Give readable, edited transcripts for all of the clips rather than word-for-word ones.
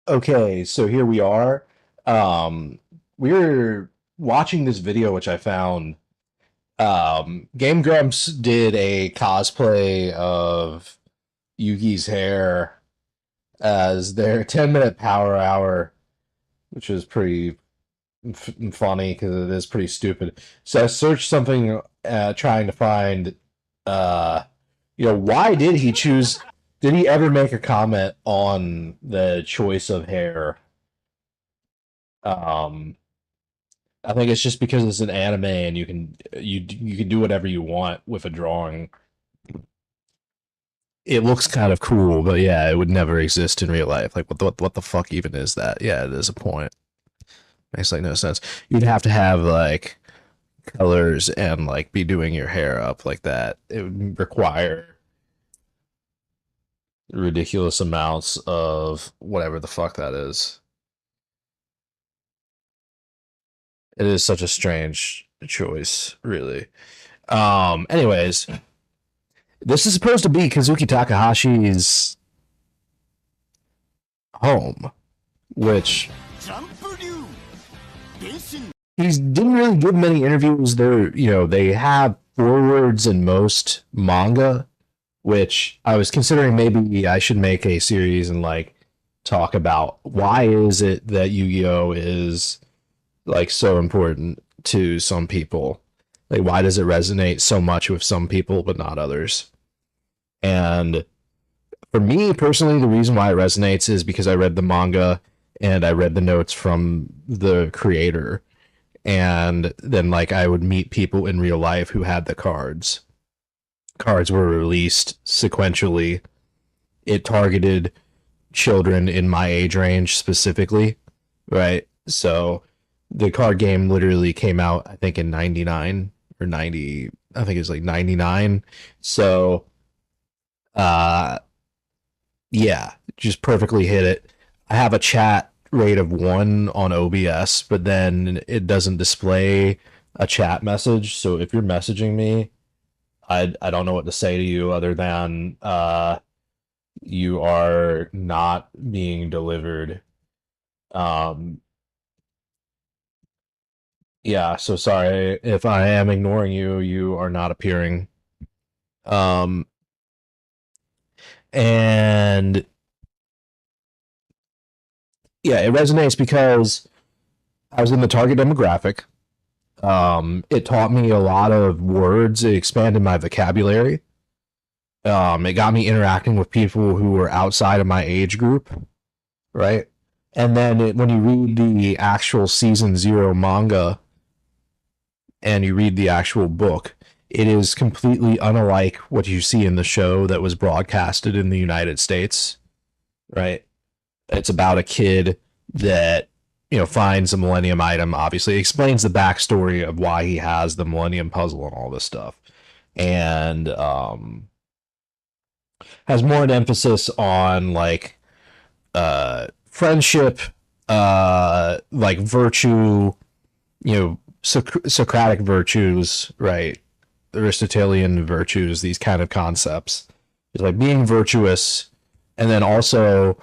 Okay, so here we are. Um, we're watching this video which I found. Game Grumps did a cosplay of Yugi's hair as their 10-minute power hour, which is pretty funny because it is pretty stupid. So I searched something trying to find, uh, why did he choose? Did he ever make a comment on the choice of hair? Um, I think it's just because it's an anime and you can do whatever you want with a drawing. It looks kind of cool, but yeah, it would never exist in real life. Like what the fuck even is that? Yeah, it is a point. Makes like no sense. You'd have to have like colors and like be doing your hair up like that. It would require ridiculous amounts of whatever the fuck that is. It is such a strange choice, really. Anyways, this is supposed to be Kazuki Takahashi's home, which he didn't really give many interviews. They have forwards in most manga, which I was considering maybe I should make a series and like talk about why is it that Yu-Gi-Oh is like so important to some people. Like why does it resonate so much with some people but not others? And for me personally, the reason why it resonates is because I read the manga and I read the notes from the creator. And then, like, I would meet people in real life who had the cards. Cards were released sequentially. It targeted children in my age range specifically, right? So the card game literally came out, I think, in 99 or 90. I think it was like 99. So, uh, yeah, just perfectly hit it. I have a chat rate of 1 on OBS, but then it doesn't display a chat message. So if you're messaging me, I don't know what to say to you other than you are not being delivered. Um, yeah, so sorry if I am ignoring you. You are not appearing. Um, and yeah, it resonates because I was in the target demographic. It taught me a lot of words. It expanded my vocabulary. It got me interacting with people who were outside of my age group, right? And then when you read the actual season zero manga and you read the actual book, it is completely unlike what you see in the show that was broadcasted in the United States, right? It's about a kid that finds a Millennium item. Obviously, it explains the backstory of why he has the Millennium Puzzle and all this stuff, and has more an emphasis on like friendship, like virtue, Socratic virtues, right? Aristotelian virtues, these kind of concepts. It's like being virtuous, and then also,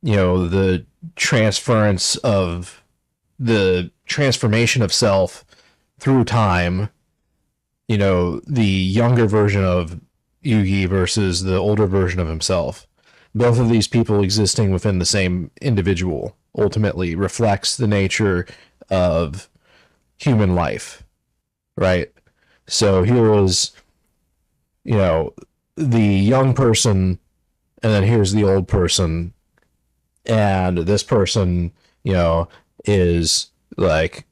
the transference of the transformation of self through time. The younger version of Yugi versus the older version of himself. Both of these people existing within the same individual ultimately reflects the nature of human life, right? So here was, you know, the young person, and then here's the old person, and this person, is like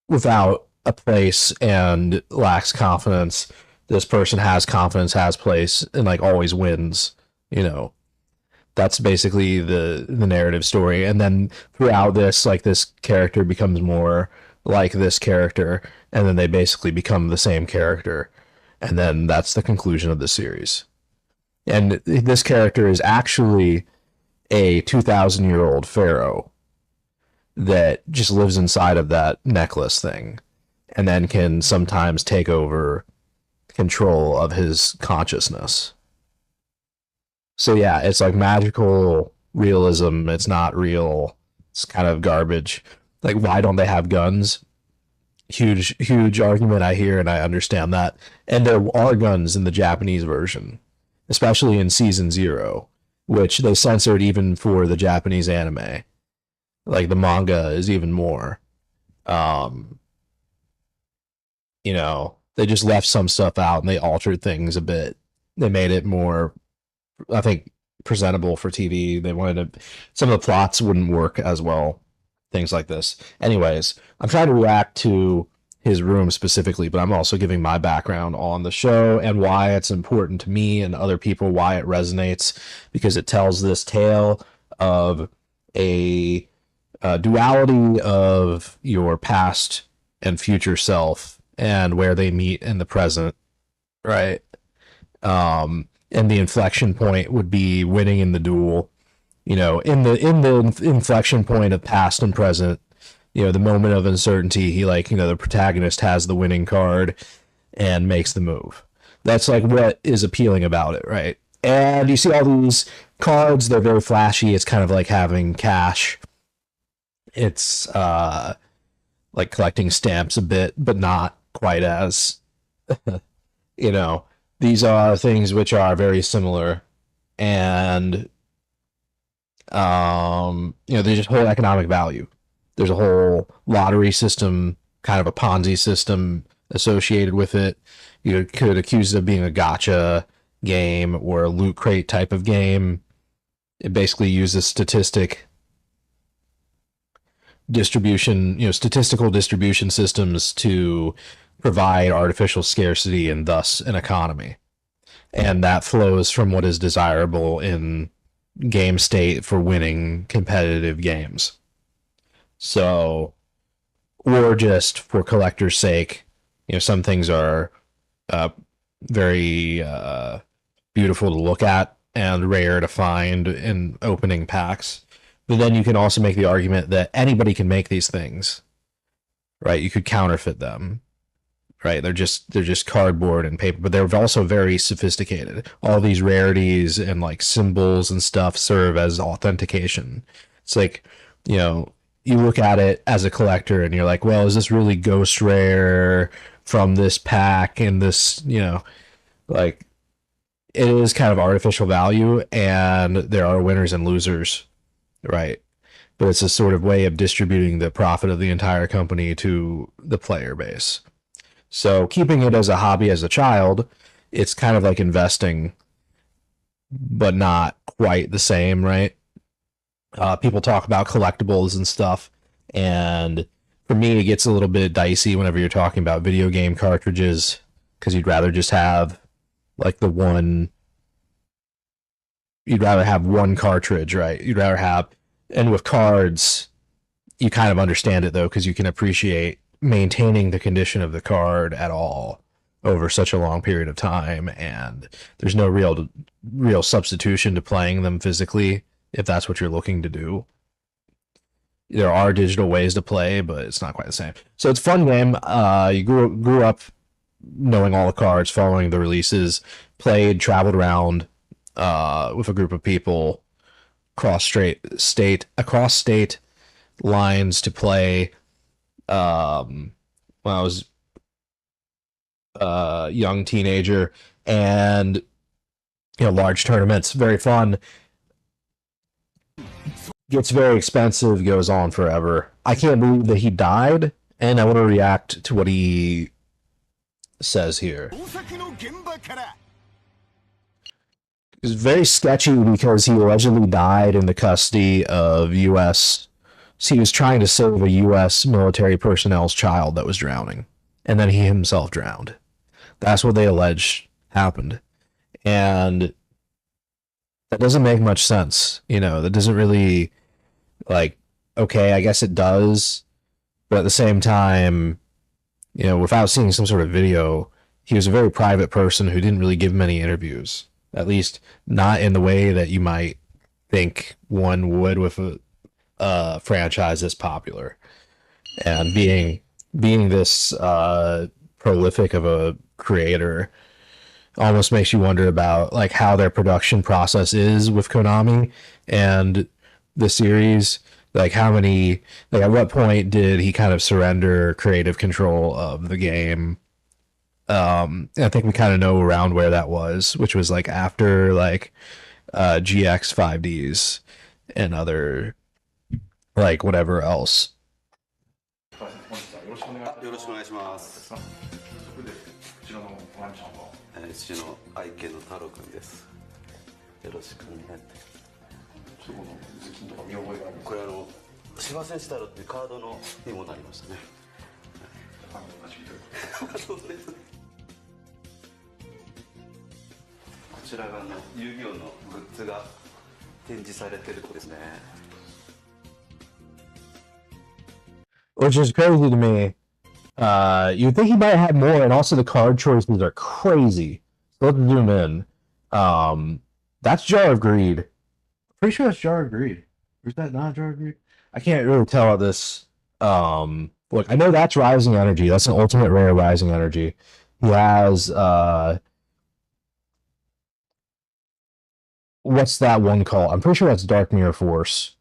without a place and lacks confidence. This person has confidence, has place, and like always wins. You know, that's basically the narrative story. And then throughout this, like this character becomes more like this character, and then they basically become the same character, and then that's the conclusion of the series. And this character is actually a 2,000-year-old pharaoh that just lives inside of that necklace thing and then can sometimes take over control of his consciousness. So yeah, it's like magical. realism. It's not real. It's kind of garbage. Like, why don't they have guns? Huge argument I hear, and I understand that. And there are guns in the Japanese version, especially in season 0, which they censored even for the Japanese anime. Like, the manga is even more. Um, they just left some stuff out and they altered things a bit. They made it more, I think, presentable for TV. They wanted to, some of the plots wouldn't work as well. Things like this. Anyways, I'm trying to react to his room specifically, but I'm also giving my background on the show and why it's important to me and other people, why it resonates, because it tells this tale of a duality of your past and future self and where they meet in the present, right? And the inflection point would be winning in the duel. In the inflection point of past and present, the moment of uncertainty, the protagonist has the winning card and makes the move. That's like what is appealing about it, right? And you see all these cards, they're very flashy. It's kind of like having cash. It's like collecting stamps a bit, but not quite as, these are things which are very similar. And, there's just whole economic value. There's a whole lottery system, kind of a Ponzi system associated with it. You could accuse it of being a gotcha game or a loot crate type of game. It basically uses statistical distribution systems to provide artificial scarcity and thus an economy. And that flows from what is desirable in game state for winning competitive games. So, or just for collector's sake, some things are very beautiful to look at and rare to find in opening packs. But then you can also make the argument that anybody can make these things, right? You could counterfeit them, right? They're just cardboard and paper, but they're also very sophisticated. All these rarities and like symbols and stuff serve as authentication. It's like, you look at it as a collector and you're like, well, is this really ghost rare from this pack and this, like, it is kind of artificial value, and there are winners and losers, right? But it's a sort of way of distributing the profit of the entire company to the player base. So keeping it as a hobby as a child, it's kind of like investing, but not quite the same, right? People talk about collectibles and stuff, and for me, it gets a little bit dicey whenever you're talking about video game cartridges, because you'd rather just have like you'd rather have one cartridge, right? And with cards, you kind of understand it though, because you can appreciate maintaining the condition of the card at all over such a long period of time, and there's no real substitution to playing them physically if that's what you're looking to do. There are digital ways to play, but it's not quite the same. So it's a fun game. You grew up knowing all the cards, following the releases, traveled around with a group of people across state lines to play. When I was a young teenager, and large tournaments, very fun. Gets very expensive, goes on forever. I can't believe that he died, and I want to react to what he says here. It's very sketchy because he allegedly died in the custody of U.S. So he was trying to save a U.S. military personnel's child that was drowning, and then he himself drowned. That's what they allege happened. And that doesn't make much sense. That doesn't really, like, okay, I guess it does. But at the same time, without seeing some sort of video, he was a very private person who didn't really give many interviews. At least not in the way that you might think one would with a franchise this popular. And being this prolific of a creator, almost makes you wonder about like how their production process is with Konami and the series. Like how many, like at what point did he kind of surrender creative control of the game? I think we kind of know around where that was, which was like after like GX 5Ds and other like whatever else. よろしくお願いします。早速ですけど、こちらのワンちゃんは、うちの愛犬の太郎くんです。よろしくお願い。ちょっとこの頭巾とか見覚えがある。これ芝選手太郎っていうカードのにもなりましたね。そうです。こちらが遊戯王のグッズが展示されてるとこですね。Which is crazy to me. You'd think he might have more, and also the card choices are crazy. So let's zoom in. That's Jar of Greed. Pretty sure that's Jar of Greed. Or is that not Jar of Greed? I can't really tell at this. Look, I know that's Rising Energy. That's an ultimate rare Rising Energy. He has what's that one called? I'm pretty sure that's Dark Mirror Force.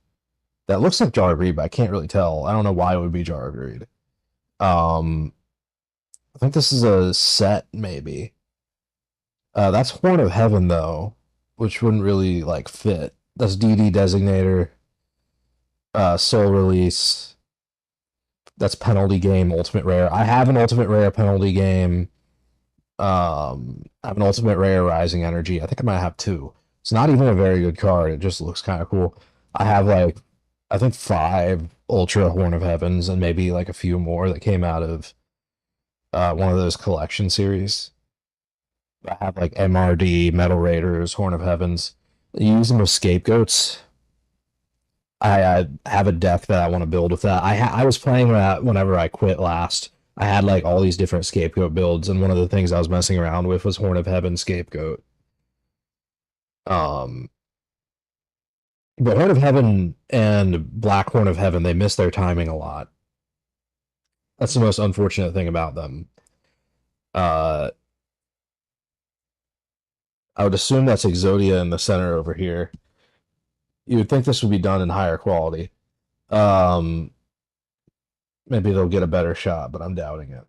That looks like Jar of Greed, but I can't really tell. I don't know why it would be Jar of Greed. I think this is a set, maybe. That's Horn of Heaven, though, which wouldn't really, like, fit. That's DD Designator. Soul Release. That's Penalty Game, Ultimate Rare. I have an Ultimate Rare Penalty Game. I have an Ultimate Rare Rising Energy. I think I might have two. It's not even a very good card. It just looks kind of cool. I have, like, I think 5 Ultra Horn of Heavens and maybe, like, a few more that came out of one of those collection series. I have like MRD, Metal Raiders, Horn of Heavens. You use them with scapegoats. I have a deck that I want to build with that. I was playing that whenever I quit last. I had like all these different scapegoat builds, and one of the things I was messing around with was Horn of Heaven scapegoat. But Horn of Heaven and Black Horn of Heaven, they miss their timing a lot. That's the most unfortunate thing about them. I would assume that's Exodia in the center over here. You would think this would be done in higher quality. Maybe they'll get a better shot, but I'm doubting it.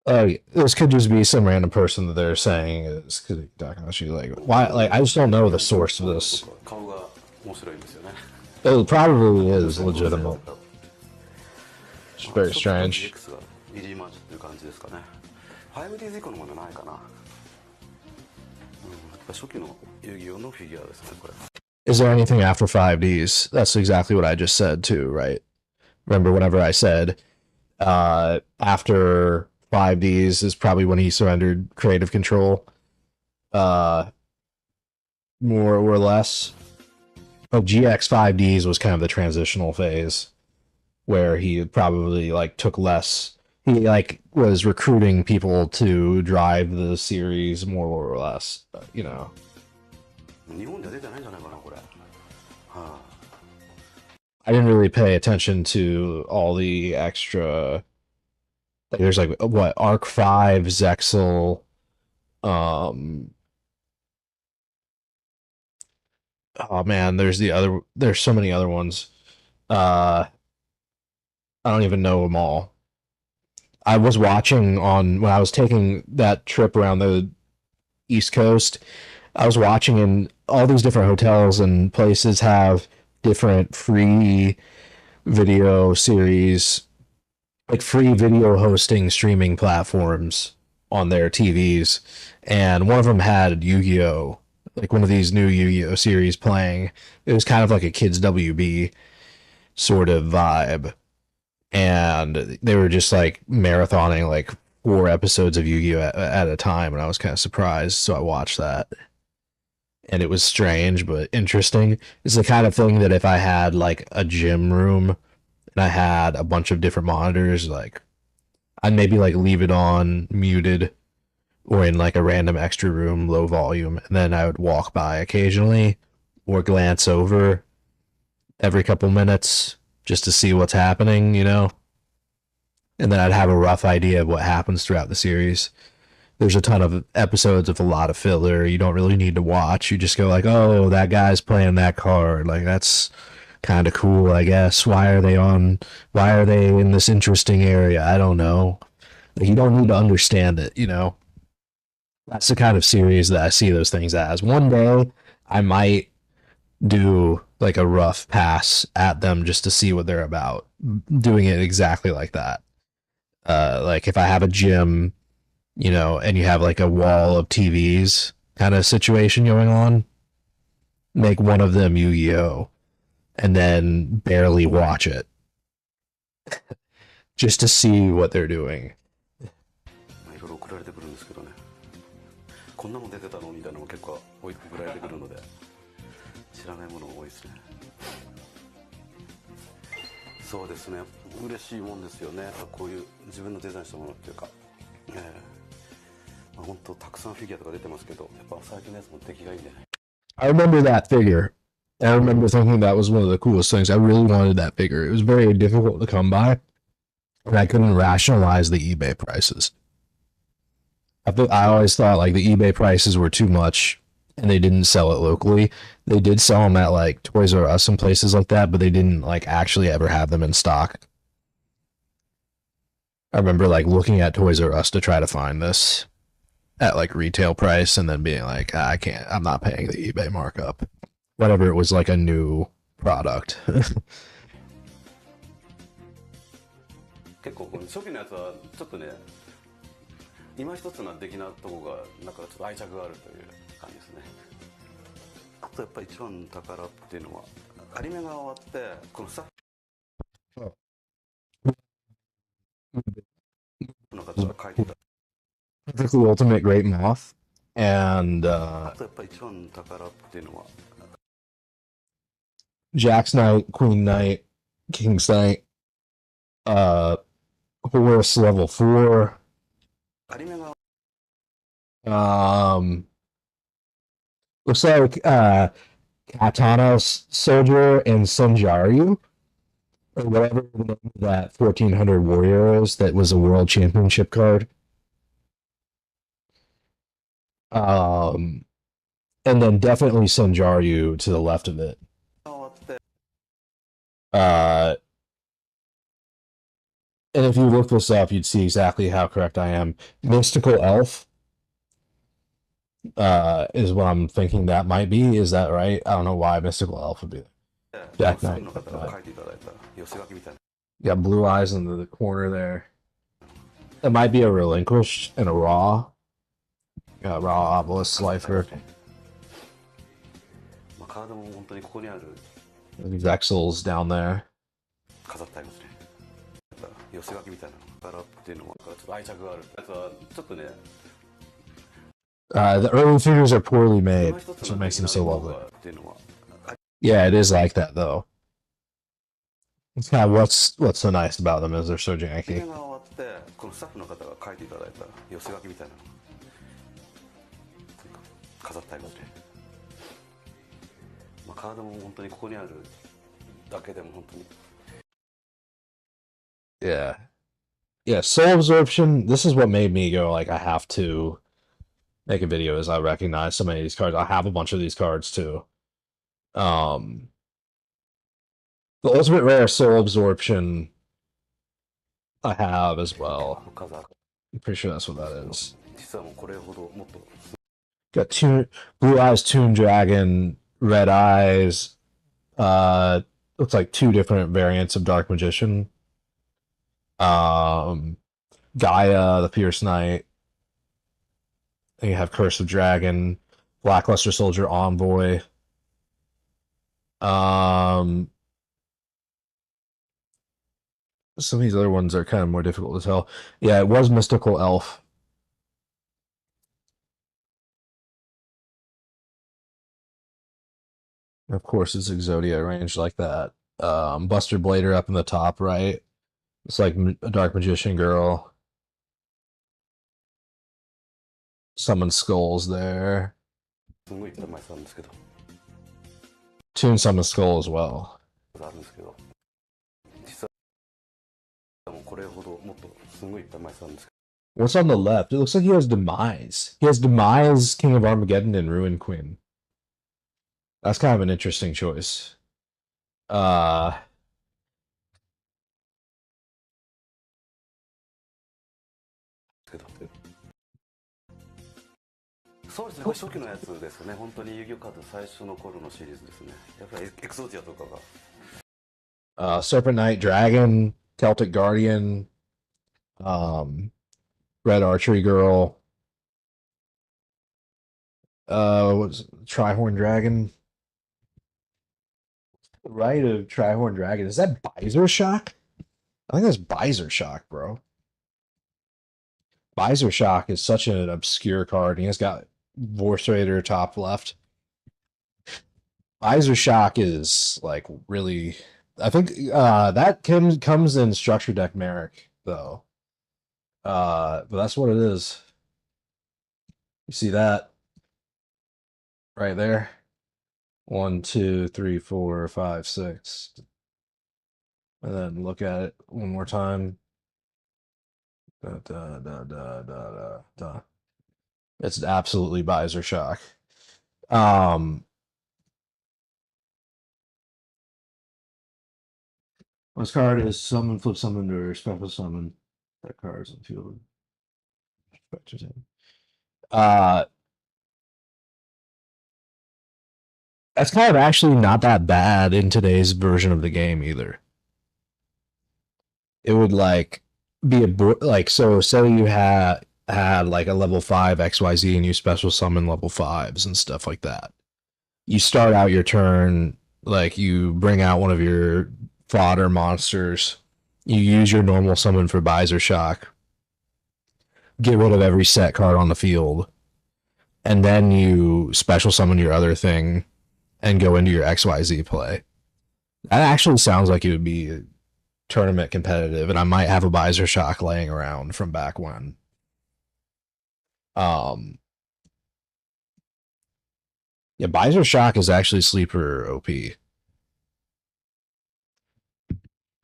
Oh, this could just be some random person that they're saying is Takahashi. Like, why? Like, I just don't know the source of this. It probably is legitimate. It's very strange. Is there anything after 5Ds? That's exactly what I just said too, right? Remember whenever I said after 5Ds is probably when he surrendered creative control, more or less. Oh, GX 5Ds was kind of the transitional phase where he probably like took less. He like was recruiting people to drive the series more or less, you know. I didn't really pay attention to all the extra. Like, there's like what Arc 5, Zexel, oh man, there's so many other ones. I don't even know them all. I was watching when I was taking that trip around the East Coast. I was watching, and all these different hotels and places have different free video series, like free video hosting streaming platforms on their TVs. And one of them had Yu-Gi-Oh, like one of these new Yu-Gi-Oh series playing. It was kind of like a kids WB sort of vibe. And they were just like marathoning like 4 episodes of Yu-Gi-Oh at a time, and I was kind of surprised, so I watched that. And it was strange but interesting. It's the kind of thing that if I had like a gym room and I had a bunch of different monitors, like I'd maybe like leave it on muted or in like a random extra room, low volume, and then I would walk by occasionally or glance over every couple minutes just to see what's happening, you know? And then I'd have a rough idea of what happens throughout the series. There's a ton of episodes of a lot of filler you don't really need to watch. You just go like, oh, that guy's playing that card. Like, that's kind of cool, I guess. Why are they in this interesting area? I don't know. You don't need to understand it, you know? That's the kind of series that I see those things as. One day, I might do like a rough pass at them just to see what they're about. Doing it exactly like that. Like if I have a gym, you know, and you have like a wall of TVs kind of situation going on, make one of them Yu-Gi-Oh! And then barely watch it. Just to see what they're doing. いろいろ送られてくるんですけどね。こんなもん出てたのみたいなのも結構送られてくるので、知らないものが多いですね。そうですね。嬉しいもんですよね。こういう自分のデザインしたものっていうか、本当たくさんフィギュアとか出てますけど、やっぱ最近のやつも出来がいいんでね。I remember that figure. I remember thinking that was one of the coolest things. I really wanted that figure. It was very difficult to come by, and I couldn't rationalize the eBay prices. I always thought like the eBay prices were too much, and they didn't sell it locally. They did sell them at like Toys R Us and places like that, but they didn't like actually ever have them in stock. I remember like looking at Toys R Us to try to find this at like retail price, and then being like, I can't. I'm not paying the eBay markup. Whatever it was, like a new product. 結構初期のやつはちょっとね、今一つな出来なとこがなんかちょっと愛着があるという感じですね。あとやっぱり一番の宝っていうのはアニメが終わってこのスタッフの方が書いてた。It's the ultimate great moth, and あとやっぱり一番の宝っていうのは。Jack's Knight, Queen Knight, King's Knight, Horus level 4. Looks like Katana Soldier and Sanjaryu, or whatever the name of that 1400 warrior is that was a world championship card. And then definitely Sanjaryu to the left of it. And if you look this up, you'd see exactly how correct I am. Mystical Elf is what I'm thinking that might be. Is that right? I don't know why Mystical Elf would be there. Jack Knight. Yeah, blue eyes in the corner there. It might be a relinquished and a raw. Raw obelisk lifer. Vexels down there. The early figures are poorly made, which makes them so lovely. Yeah, it is like that though. It's kind of what's so nice about them is they're so janky. Yeah. Yeah, soul absorption, this is what made me go like I have to make a video as I recognize so many of these cards. I have a bunch of these cards too. The ultimate rare soul absorption I have as well. I'm pretty sure that's what that is. Got Blue Eyes Toon Dragon, Red Eyes, looks like two different variants of Dark Magician. Gaia, the Fierce Knight. Then you have Curse of Dragon, Blackluster Soldier Envoy. Some of these other ones are kind of more difficult to tell. Yeah, it was Mystical Elf. Of course, it's Exodia arranged like that. Buster Blader up in the top right. It's like a Dark Magician girl. Summon Skulls there. Toon Summon Skull as well. あるんですけど、実はもうこれほどもっとすごいいっぱい枚数あるんですけど。 What's on the left? It looks like he has Demise. He has Demise, King of Armageddon, and Ruin Queen. That's kind of an interesting choice. Uh, そうですね、これ初期のやつですね。本当に遊戯王カード最初の頃のシリーズですね。やっぱりエクソティアとかが。Serpent Knight, Dragon, Celtic Guardian, um, Red Archery Girl, what's Trihorn Dragon? Right of Trihorn Dragon. Is that Visor Shock? I think that's Visor Shock, bro. Visor Shock is such an obscure card. He has got Vorse Raider top left. Visor Shock is like really. I think that comes in Structure Deck Merrick though. But that's what it is. You see that right there? 1, 2, 3, 4, 5, 6. And then look at it one more time. Da, da, da, da, da, da, da. It's absolutely Visor Shock. This card is summon, flip summon, or special summon. That card's on field. Uh, that's kind of actually not that bad in today's version of the game either. It would like be a like so. Say you had like a level 5 XYZ and you special summon level 5s and stuff like that. You start out your turn like you bring out one of your fodder monsters. You use your normal summon for Visor Shock. Get rid of every set card on the field, and then you special summon your other thing and go into your XYZ play. That actually sounds like it would be tournament competitive, and I might have a Visor Shock laying around from back when. Yeah, Visor Shock is actually sleeper OP.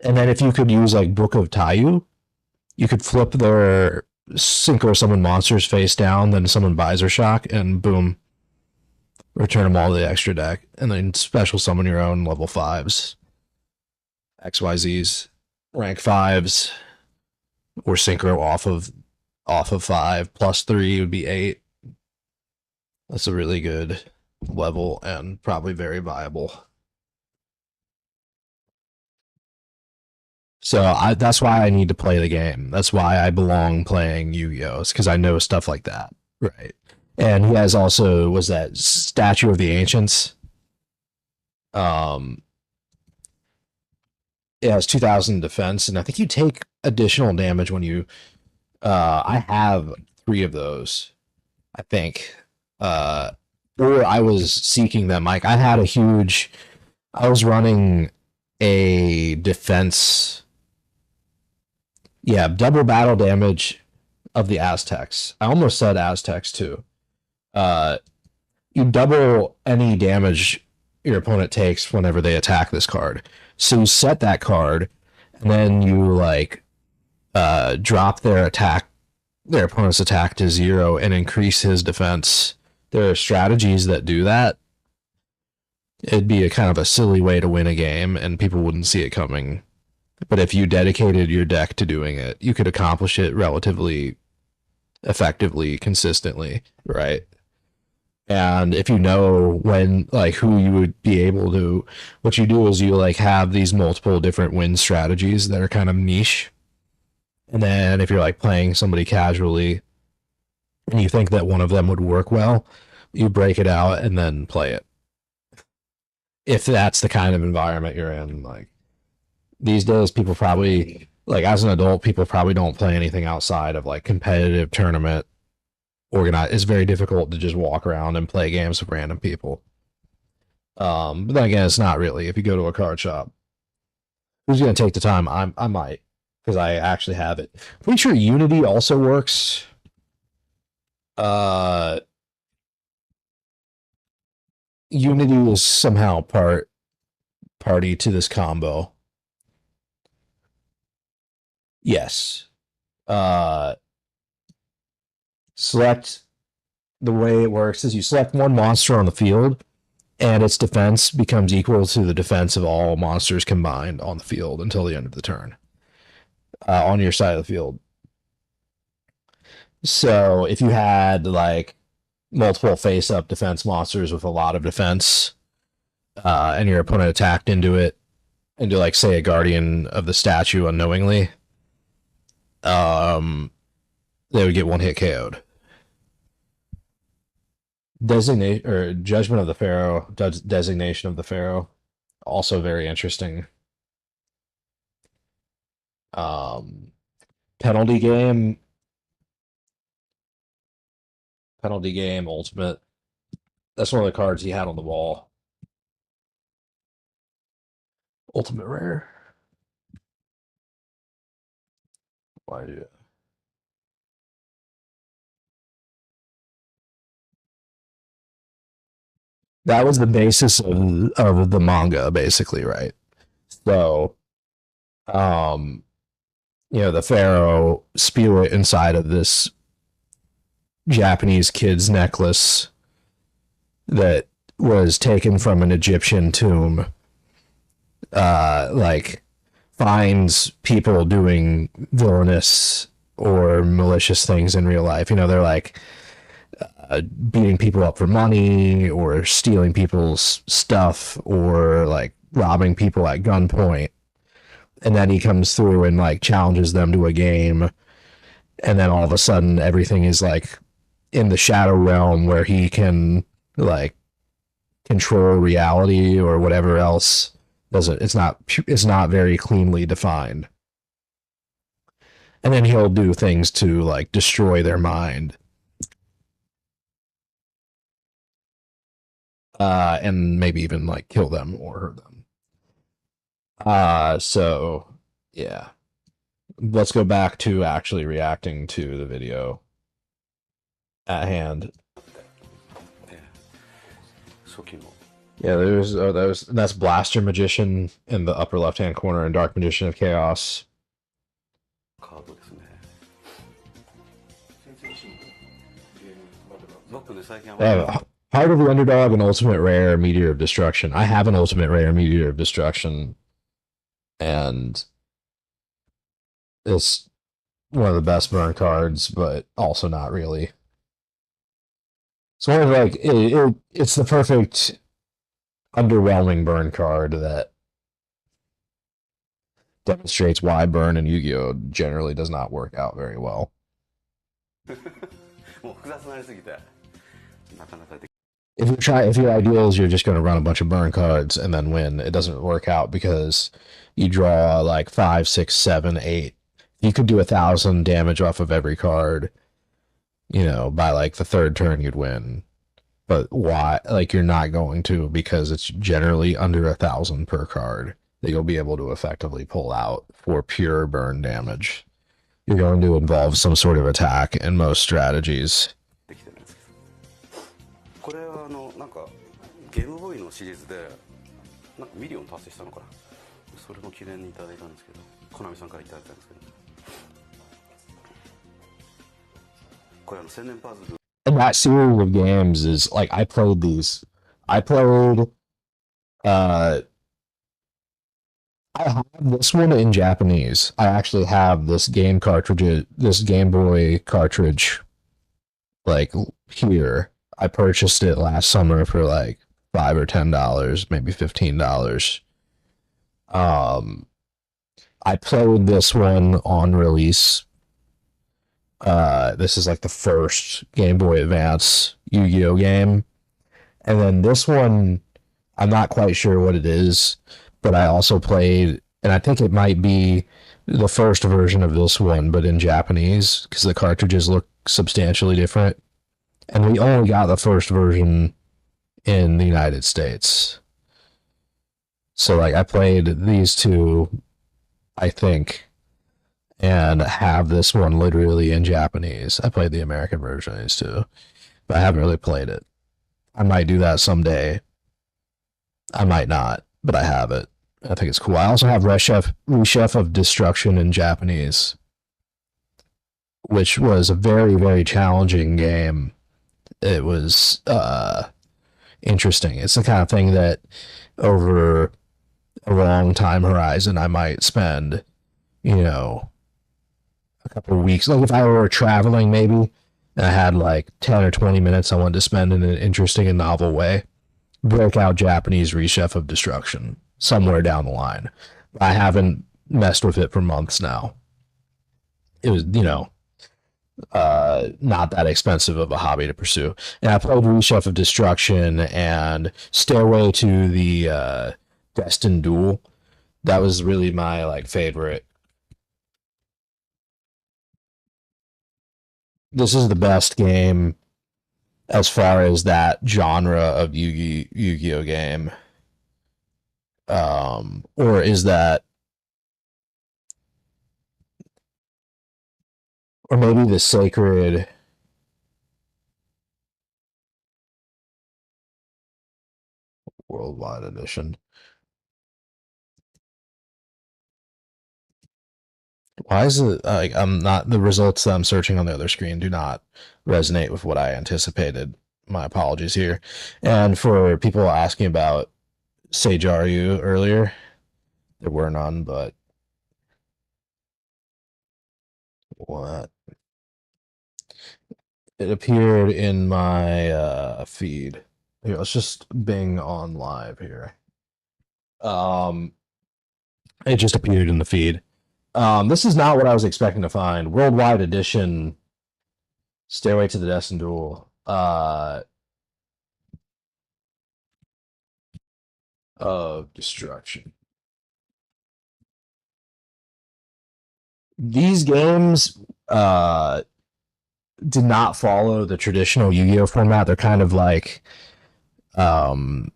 And then if you could use like Book of Taiyu, you could flip their synchro summon monsters face down, then summon Visor Shock, and boom, return them all to the extra deck, and then special summon your own level 5s, XYZs, rank 5s, or synchro off of 5, plus 3 would be 8. That's a really good level and probably very viable. So that's why I need to play the game. That's why I belong playing Yu-Gi-Oh! Because I know stuff like that, right? And he has also was that Statue of the Ancients. It has 2,000 defense, and I think you take additional damage when you. I have 3 of those, I think. Or I was seeking them. Like I had a huge. I was running a defense. Yeah, double battle damage of the Aztecs. I almost said Aztecs too. You double any damage your opponent takes whenever they attack this card. So you set that card, and then you like drop their opponent's attack to 0, and increase his defense. There are strategies that do that. It'd be a kind of a silly way to win a game, and people wouldn't see it coming. But if you dedicated your deck to doing it, you could accomplish it relatively effectively, consistently, right? And if you know when, like, who you would be able to, what you do is you, like, have these multiple different win strategies that are kind of niche. And then if you're, like, playing somebody casually and you think that one of them would work well, you break it out and then play it. If that's the kind of environment you're in, like, these days, people probably, like, as an adult, people probably don't play anything outside of, like, competitive tournament organized. It's very difficult to just walk around and play games with random people. But then again, it's not really. If you go to a card shop, who's going to take the time? I might, because I actually have it. Pretty sure Unity also works. Unity is somehow part party to this combo. Yes. Uh, select the way it works is you select one monster on the field, and its defense becomes equal to the defense of all monsters combined on the field until the end of the turn on your side of the field. So if you had like multiple face-up defense monsters with a lot of defense, and your opponent attacked into like say a guardian of the statue unknowingly, they would get one hit KO'd. Designate or Judgment of the Pharaoh, Designation of the Pharaoh, also very interesting. Penalty game, ultimate. That's one of the cards he had on the wall. Ultimate rare. Why do it? That was the basis of the manga, basically, right? So, the pharaoh spew it inside of this Japanese kid's necklace that was taken from an Egyptian tomb. Like finds people doing villainous or malicious things in real life. They're like beating people up for money or stealing people's stuff or like robbing people at gunpoint. And then he comes through and like challenges them to a game. And then all of a sudden everything is like in the shadow realm where he can like control reality or whatever else. It's not very cleanly defined. And then he'll do things to like destroy their mind. And maybe even like kill them or hurt them. So yeah. Let's go back to actually reacting to the video at hand. Yeah, that's Blaster Magician in the upper left hand corner and Dark Magician of Chaos. Heart of the Underdog and Ultimate Rare Meteor of Destruction. I have an Ultimate Rare Meteor of Destruction, and it's one of the best burn cards, but also not really. It's one of like it's the perfect underwhelming burn card that demonstrates why burn in Yu-Gi-Oh generally does not work out very well. If your ideal is you're just going to run a bunch of burn cards and then win, it doesn't work out because you draw like 5, 6, 7, 8. You could do 1,000 damage off of every card. By like the third turn you'd win. But why? Like you're not going to, because it's generally under 1,000 per card that you'll be able to effectively pull out for pure burn damage. You're going to involve some sort of attack in most strategies. これはなんかゲームボーイのシリーズでなんかミリオン達成したのかな。それも記念にいただいたんですけど、コナミさんからいただいたんですけど。これ千年パズル。And that series of games is like I played these. I have this one in Japanese. I actually have this Game Boy cartridge, like here. I purchased it last summer for like $5 or $10, maybe $15. I played this one on release. This is like the first Game Boy Advance Yu-Gi-Oh game. And then this one, I'm not quite sure what it is, but I also played, and I think it might be the first version of this one, but in Japanese, because the cartridges look substantially different. And we only got the first version in the United States. So, like, I played these two, I think, and have this one literally in Japanese. I played the American version of these two, but I haven't really played it. I might do that someday. I might not, but I have it. I think it's cool. I also have Reshef of Destruction in Japanese, which was a very, very challenging game. It was interesting. It's the kind of thing that over a long time horizon I might spend, you know, a couple of weeks. Like if I were traveling maybe and I had like 10 or 20 minutes I wanted to spend in an interesting and novel way, break out Japanese Reshef of Destruction somewhere down the line. I haven't messed with it for months now. It was, not that expensive of a hobby to pursue. And I played Reshef of Destruction and Stairway to the Destined Duel. That was really my like favorite. This is the best game as far as that genre of Yu-Gi-Oh game. Or is that, or maybe the Sacred Worldwide Edition. Why is it like I'm not the results that I'm searching on the other screen do not resonate with what I anticipated? My apologies here. And for people asking about Seijaru earlier, there were none, but what? It appeared in my feed. Here, let's just Bing on live here. Um, it just appeared in the feed. This is not what I was expecting to find. Worldwide Edition, Stairway to the Destined Duel. Of Destruction. These games did not follow the traditional Yu-Gi-Oh format. They're kind of like the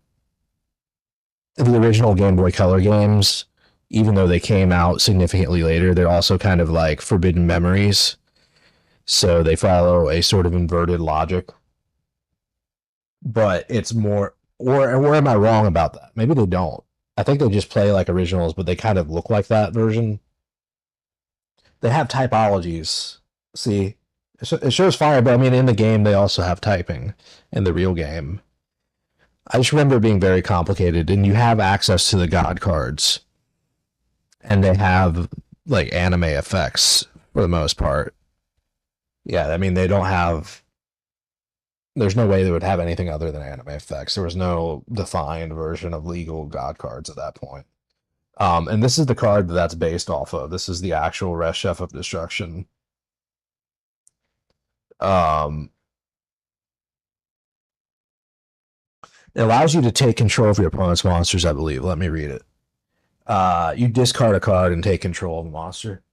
original Game Boy Color games, even though they came out significantly later. They're also kind of like Forbidden Memories. So they follow a sort of inverted logic. But it's more, or am I wrong about that? Maybe they don't. I think they just play like originals, but they kind of look like that version. They have typologies. See, it shows fire, but I mean, in the game, they also have typing in the real game. I just remember it being very complicated, and you have access to the god cards, and they have like anime effects for the most part. Yeah, I mean, they don't have. There's no way they would have anything other than anime effects. There was no defined version of legal god cards at that point. And this is the card that's based off of. This is the actual Reshef of Destruction. It allows you to take control of your opponent's monsters, I believe. Let me read it. You discard a card and take control of the monster.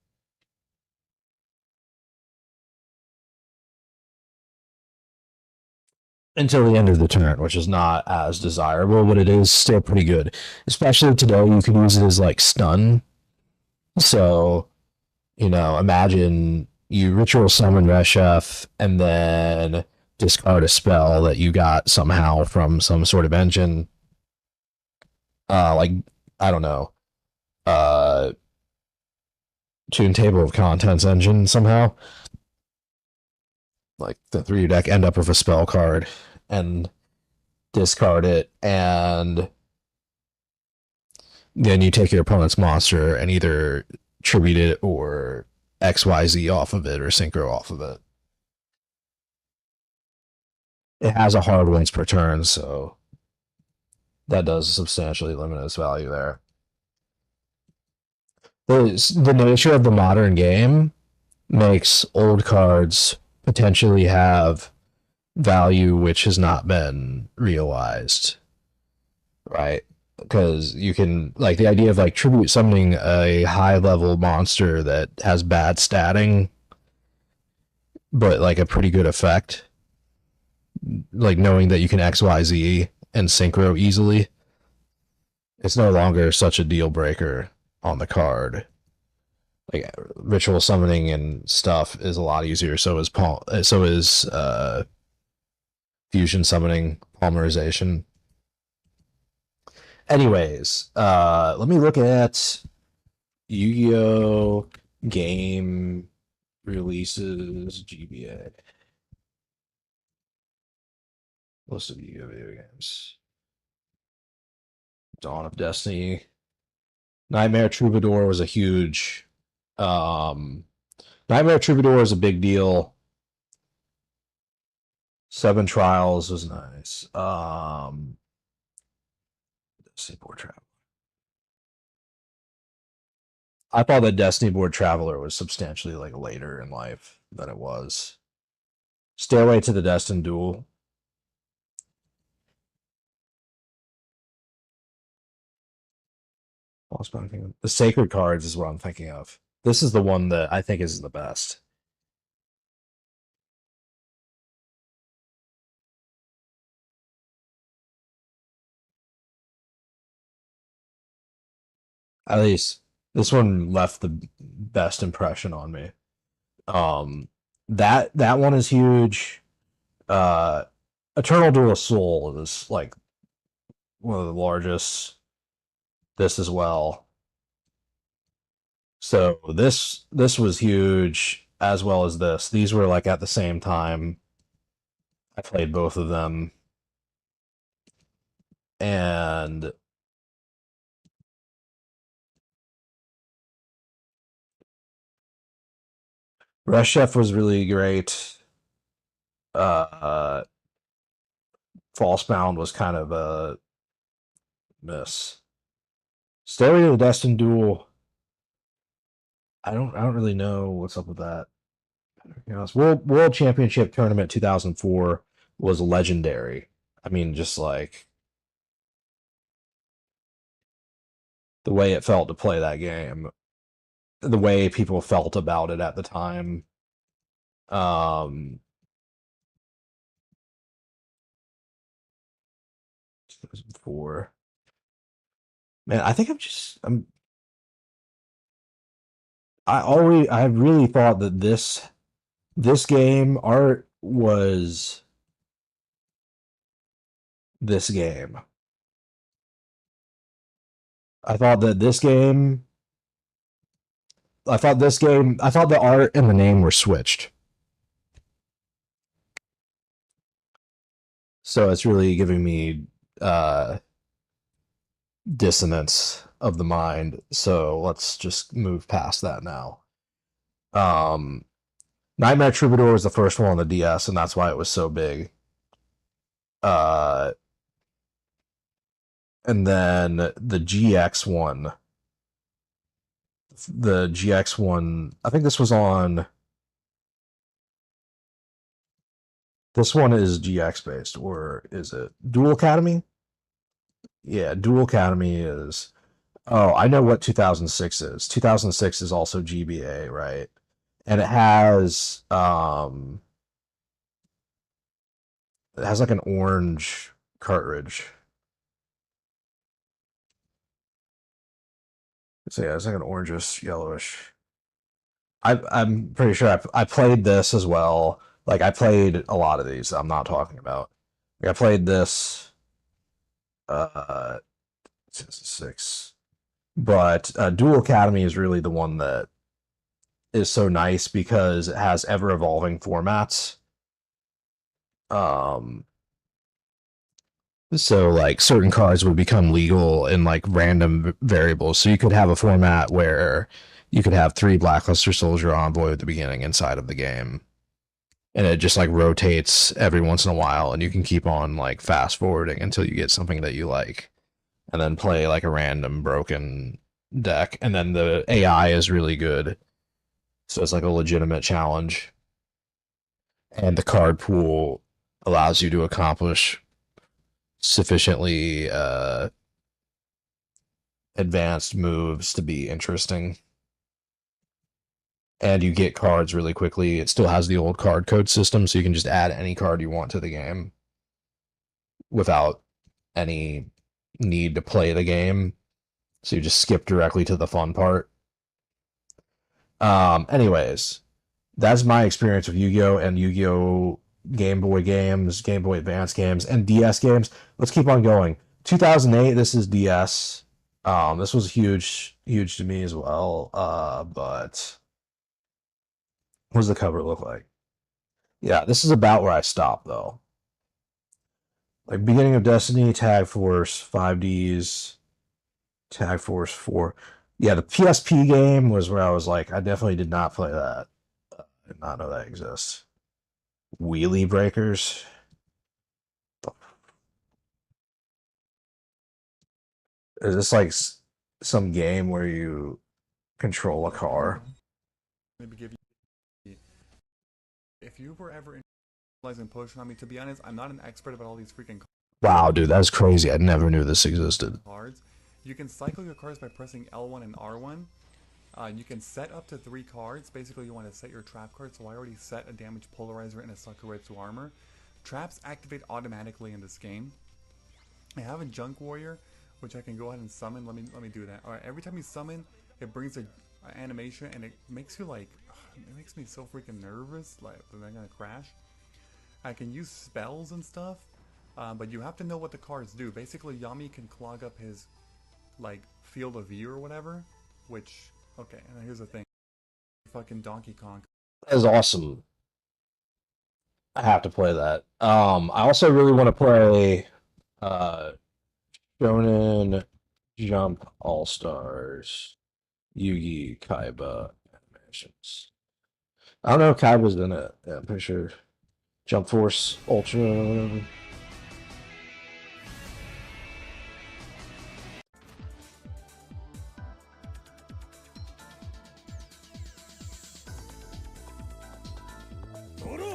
Until the end of the turn, which is not as desirable, but it is still pretty good. Especially today, you can use it as like stun. So, imagine you ritual summon Reshef and then discard a spell that you got somehow from some sort of engine. Like, I don't know, Tune Table of Contents engine somehow. Like the 3 deck, end up with a spell card and discard it, and then you take your opponent's monster and either tribute it or XYZ off of it or synchro off of it. It has a hard once per turn, so that does substantially limit its value there. The nature of the modern game makes old cards potentially have value which has not been realized, right? Because you can, like, the idea of like tribute summoning a high level monster that has bad statting but like a pretty good effect, like knowing that you can XYZ and synchro easily, it's no longer such a deal breaker on the card. Like ritual summoning and stuff is a lot easier. So is fusion summoning, polymerization. Anyways, let me look at Yu-Gi-Oh game releases GBA. List of Yu-Gi-Oh video games. Dawn of Destiny. Nightmare Troubadour was a huge um Nightmare Troubadour is a big deal. Seven Trials was nice. Destiny Board Traveler. I thought that Destiny Board Traveler was substantially like later in life than it was. Stairway to the Destined Duel. The Sacred Cards is what I'm thinking of. This is the one that I think is the best. At least this one left the best impression on me. Um, that one is huge. Uh, Eternal Duel of Soul is like one of the largest. This as well. So this was huge as well as this. These were like at the same time. I played both of them, and Rush Chef was really great. Uh, Falsebound was kind of a miss. Stereo the Destined Duel. I don't really know what's up with that. You know, World Championship Tournament 2004 was legendary. I mean, just like the way it felt to play that game, the way people felt about it at the time. Um, 2004. Man, I think I really thought that this game art was this game. I thought that this game I thought the art and the name were switched. So it's really giving me uh dissonance of the mind. So let's just move past that now. Um Nightmare Troubadour was the first one on the DS, and that's why it was so big. Uh and then the GX one, I think this one is GX based, or is it Dual Academy? Yeah, Dual Academy is. Oh, I know what 2006 is. 2006 is also GBA, right? And it has like an orange cartridge. So yeah, it's like an orangish, yellowish. I'm pretty sure I played this as well. Like I played a lot of these. I'm not talking about. Like I played this. 2006. But Dual Academy is really the one that is so nice because it has ever evolving formats. Um, so like certain cards would become legal in like random variables. So you could have a format where you could have 3 Blackluster Soldier Envoy at the beginning inside of the game. And it just like rotates every once in a while, and you can keep on like fast forwarding until you get something that you like, and then play like a random broken deck. And then the AI is really good. So it's like a legitimate challenge. And the card pool allows you to accomplish sufficiently advanced moves to be interesting. And you get cards really quickly. It still has the old card code system, so you can just add any card you want to the game without any need to play the game. So you just skip directly to the fun part. Anyways, that's my experience with Yu-Gi-Oh! And Yu-Gi-Oh! Game Boy games, Game Boy Advance games, and DS games. Let's keep on going. 2008. This is DS. This was huge to me as well. But what does the cover look like? Yeah, this is about where I stopped though. Like beginning of Destiny, Tag Force, 5Ds, Tag Force 4. Yeah, the PSP game was where I was like, I definitely did not play that. I did not know that exists. Wheelie Breakers. Is this like some game where you control a car? Maybe give you. If you were ever in potion on me, to be honest, I'm not an expert about all these freaking Wow, dude, that's crazy. I never knew this existed. cards. You can cycle your cards by pressing L1 and R1. You can set up to 3 cards. Basically, you want to set your trap card. So I already set a damage polarizer and a Sakuretsu armor. Traps activate automatically in this game. I have a Junk Warrior, which I can go ahead and summon. Let me do that. All right, every time you summon, it brings a animation, and it makes you like, it makes me so freaking nervous, like that I'm gonna crash. I can use spells and stuff, but you have to know what the cards do. Basically, Yami can clog up his like field of view or whatever. Which, okay, and here's the thing, fucking Donkey Kong. That is awesome. I have to play that. I also really want to play Shonen Jump All Stars Yugi Kaiba animations. I don't know if Kaiba's in it. Yeah, I'm pretty sure. Jump Force Ultra. Whatever.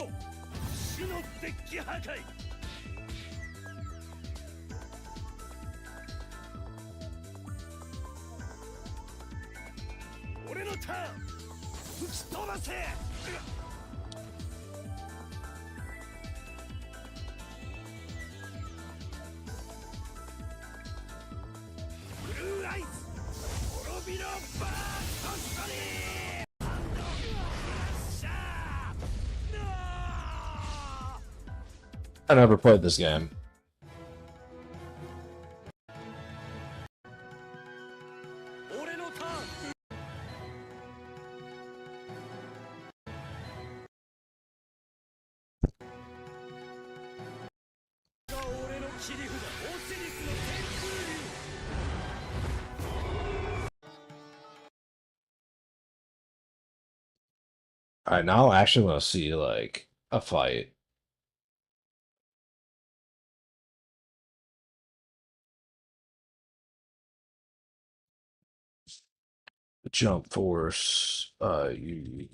I never played this game. Alright, now I actually want to see like a fight. Jump Force, you.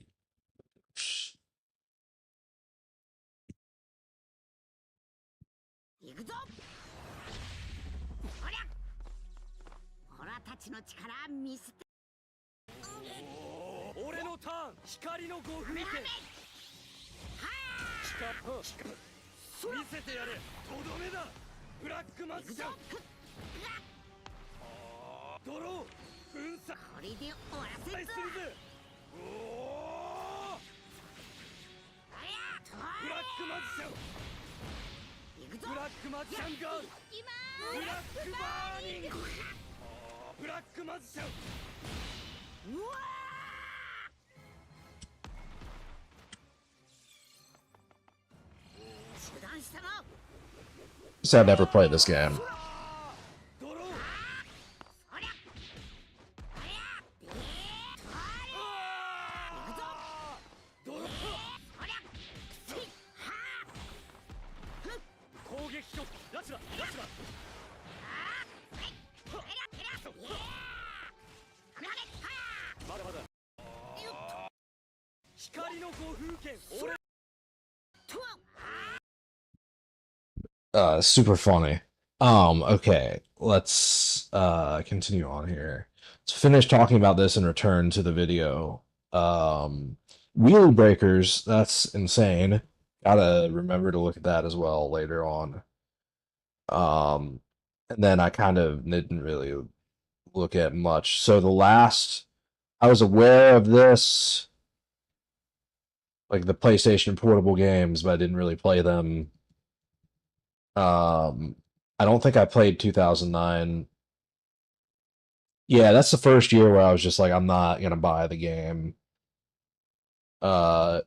So I never played this game. Super funny. Okay, let's continue on here. Let's finish talking about this and return to the video. Wheelie Breakers, that's insane. Gotta remember to look at that as well later on. And then I kind of didn't really look at much. So the last I was aware of this, like the PlayStation portable games, but I didn't really play them. I don't think I played 2009. Yeah, that's the first year where I was just like, I'm not gonna buy the game. Uh,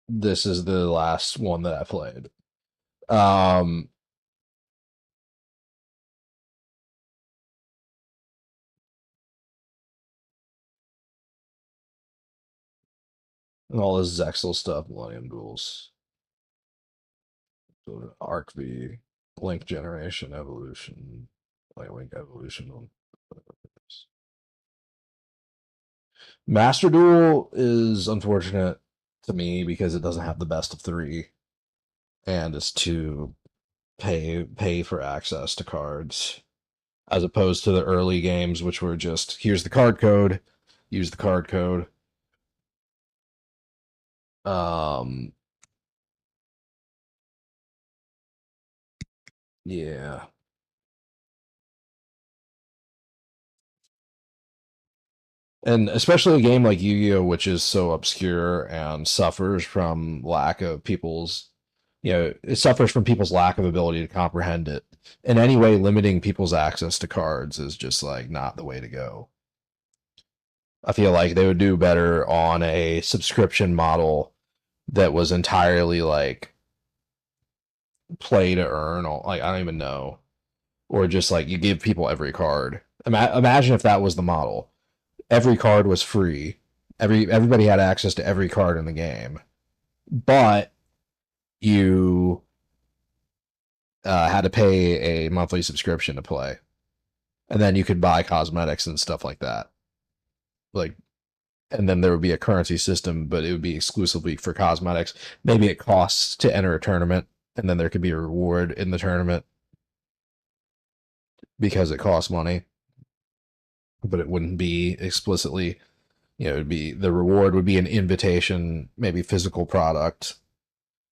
this is the last one that I played. Um, and all this Zexal stuff, Millennium Duels, Arc V, Link Generation Evolution, like Link Evolution. Master Duel is unfortunate to me because it doesn't have the best of three, and it's to pay for access to cards, as opposed to the early games, which were just here's the card code, use the card code. Um, yeah. And especially a game like Yu-Gi-Oh, which is so obscure and suffers from lack of people's, it suffers from people's lack of ability to comprehend it. In any way, limiting people's access to cards is just like not the way to go. I feel like they would do better on a subscription model that was entirely like play to earn, or like I don't even know, or just like you give people every card. Imagine if that was the model. Every card was free. Everybody had access to every card in the game, but you had to pay a monthly subscription to play, and then you could buy cosmetics and stuff like that. Like, and then there would be a currency system, but it would be exclusively for cosmetics. Maybe it costs to enter a tournament, and then there could be a reward in the tournament because it costs money, but it wouldn't be explicitly. It'd be the reward would be an invitation, maybe physical product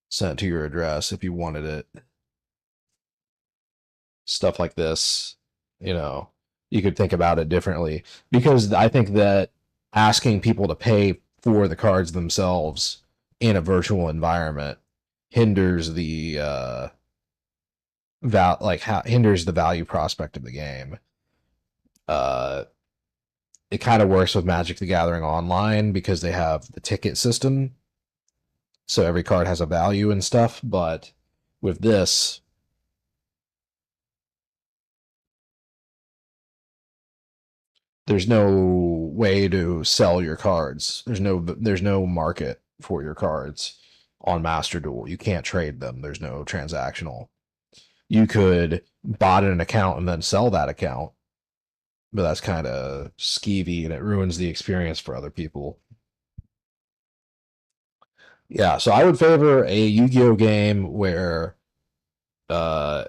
sent to your address if you wanted it. Stuff like this, you know, you could think about it differently because I think that asking people to pay for the cards themselves in a virtual environment hinders the hinders the value prospect of the game. Uh, it kind of works with Magic the Gathering Online because they have the ticket system, so every card has a value and stuff. But with this, there's no way to sell your cards. There's no market for your cards on Master Duel. You can't trade them. There's no transactional. You could bot an account and then sell that account, but that's kind of skeevy and it ruins the experience for other people. Yeah, so I would favor a Yu-Gi-Oh game where uh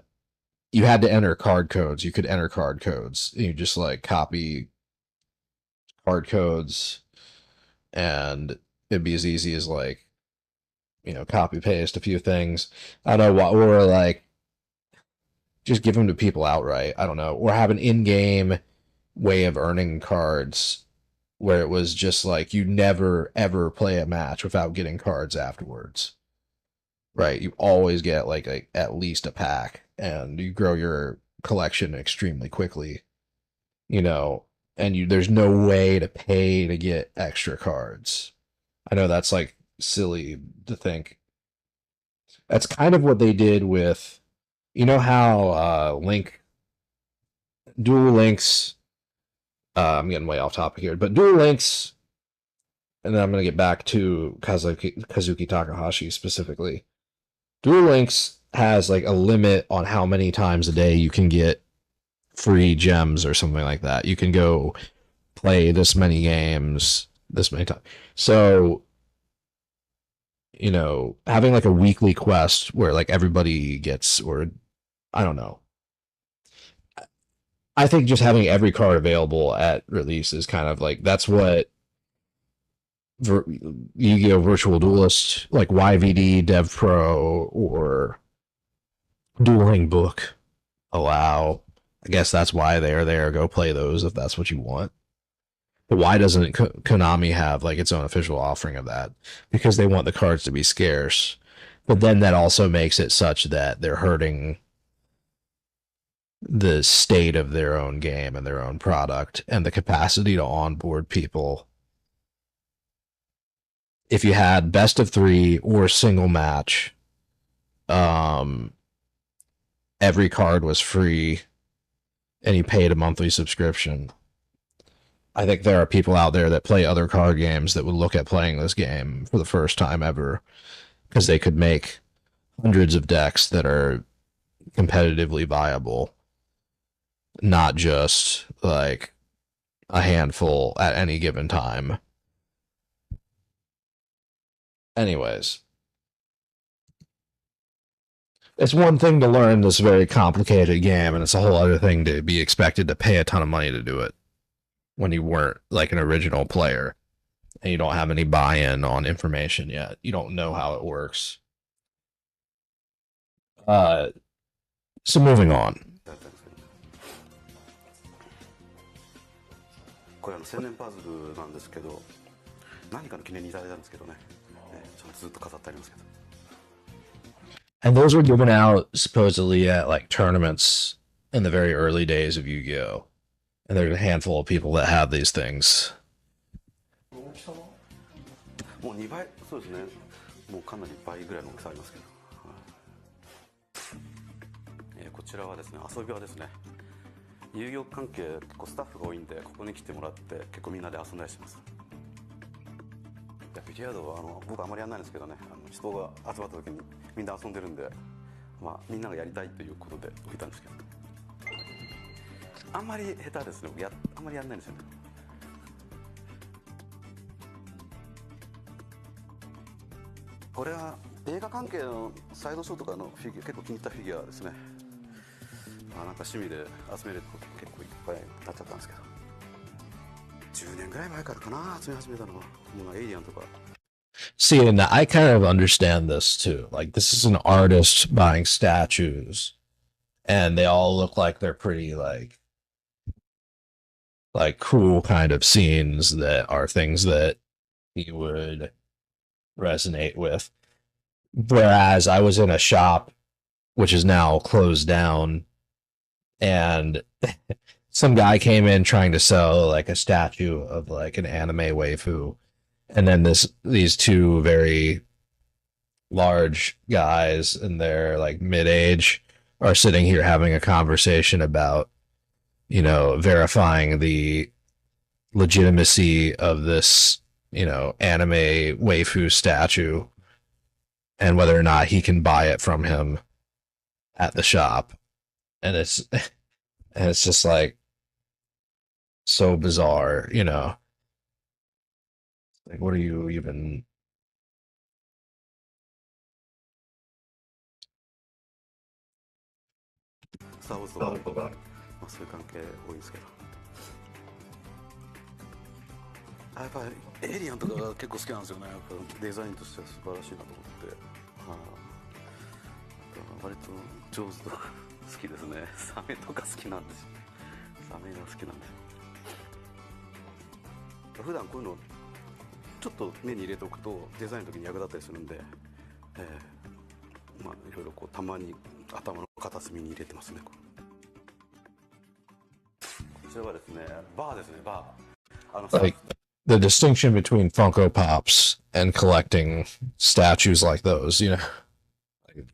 you had to enter card codes. You could enter card codes. You just like copy card codes and it'd be as easy as like, copy paste a few things. I don't know what, or like just give them to people outright. I don't know, or have an in-game way of earning cards where it was just like you never ever play a match without getting cards afterwards. Right? You always get like at least a pack, and you grow your collection extremely quickly. You know, and there's no way to pay to get extra cards. I know that's like silly to think. That's kind of what they did with, how Duel Links. I'm getting way off topic here, but Duel Links, and then I'm gonna get back to Kazuki Takahashi specifically. Duel Links has like a limit on how many times a day you can get free gems or something like that. You can go play this many games this many times. So, having like a weekly quest where like everybody gets, or I don't know. I think just having every card available at release is kind of like that's what Yu-Gi-Oh! Virtual Duelist, like YVD, Dev Pro, or Dueling Book allow. I guess that's why they are there. Go play those if that's what you want. But why doesn't Konami have like its own official offering of that? Because they want the cards to be scarce. But then that also makes it such that they're hurting the state of their own game and their own product and the capacity to onboard people. If you had best of 3 or single match, every card was free and you paid a monthly subscription. I think there are people out there that play other card games that would look at playing this game for the first time ever because they could make hundreds of decks that are competitively viable, not just like a handful at any given time. Anyways, it's one thing to learn this very complicated game, and it's a whole other thing to be expected to pay a ton of money to do it when you weren't like an original player and you don't have any buy-in on information yet. You don't know how it works. So moving on. これ千年パズルなんですけど、何かの記念にいただいたんですけどね、ちゃんとずっと飾ってありますけど。And those were given out supposedly at like tournaments in the very early days of Yu-Gi-Oh! And there's a handful of people that have these things. もう2倍、そうですね。もうかなり倍ぐらいの大きさありますけど。こちらはですね、遊び場ですね。遊戯関係結構スタッフが多いんで、ここに来てもらって結構みんなで遊んだりします。ビリヤードは僕あまりやらないんですけどね、人が集まった時にみんな遊んでるんで、まあみんながやりたいということで置いたんですけど、あんまり下手ですね。あんまりやらないんですよね。これは映画関係のサイドショーとかのフィギュア、結構気に入ったフィギュアですね。なんか趣味で集めると結構いっぱいなっちゃったんですけど、10年ぐらい前からかな、集め始めたのは。もうエイリアンとか。See, and I kind of understand this too. Like, this is an artist buying statues, and they all look like they're pretty like cool kind of scenes that are things that he would resonate with. Whereas I was in a shop, which is now closed down, and some guy came in trying to sell like a statue of like an anime waifu, and then these two very large guys in their like mid-age are sitting here having a conversation about, you know, verifying the legitimacy of this, you know, anime waifu statue and whether or not he can buy it from him at the shop. And it's just like so bizarre, you know. Like, what are you even?スター・ウォーズとか、そういう関係多いんですけど、やっぱりエイリアンとかが結構好きなんですよね。やっぱデザインとしては素晴らしいなと思って、割と上手とか好きですね。サメとか好きなんですよ。サメが好きなんですよ。普段こういうのちょっと目に入れておくとデザインの時に役立ったりするんで、まあいろいろこうたまに頭の片隅に入れてますね。こちらはですね、バーですね、バー。Like the distinction between Funko Pops and collecting statues like those, you know. Like,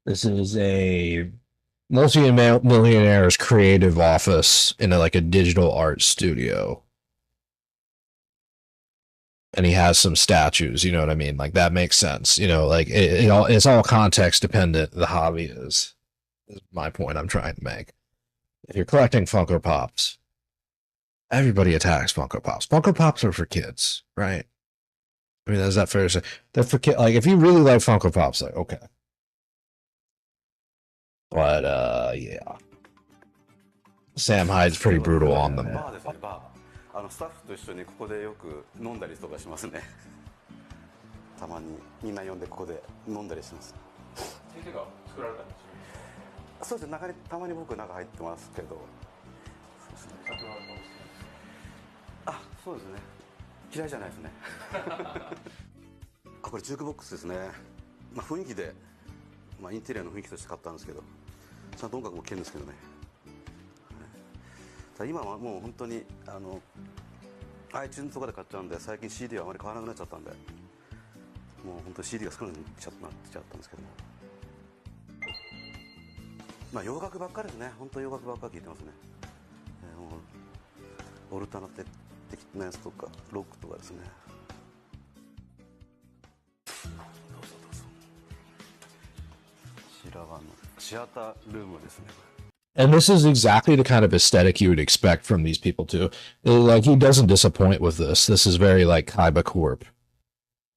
this is a multi-millionaire's creative office in like a digital art studio. And he has some statues, you know what I mean? Like, that makes sense, you know, like it's all context dependent. The hobby is my point I'm trying to make. If you're collecting Funko Pops, everybody attacks Funko Pops. Funko Pops are for kids, right? I mean, is that fair to say? They're for kids. Like, if you really like Funko Pops, like, okay. But, yeah. Sam Hyde's pretty brutal on them. スタッフと一緒にここでよく飲んだりとかしますね。たまにみんな呼んでここで飲んだりします。先生が作られたんですよ。そうですね。中にたまに僕中入ってますけど。そうですね。あ、そうですね。嫌いじゃないですね。これジュークボックスですね。まあ雰囲気で、まあインテリアの雰囲気として買ったんですけど、ちゃんと音楽も聴けるんですけどね。今はもう本当にiTunes とかで買っちゃうんで、最近 CD はあまり買わなくなっちゃったんで、もう本当に CD が少なくなっちゃったんですけども、まあ洋楽ばっかりですね。本当に洋楽ばっかり聴いてますね。もうオルタナテ的なやつとかロックとかですね。どうぞどうぞ。こちらはシアタールームですね。And this is exactly the kind of aesthetic you would expect from these people too. Like he doesn't disappoint with this. This is very like Kaiba Corp.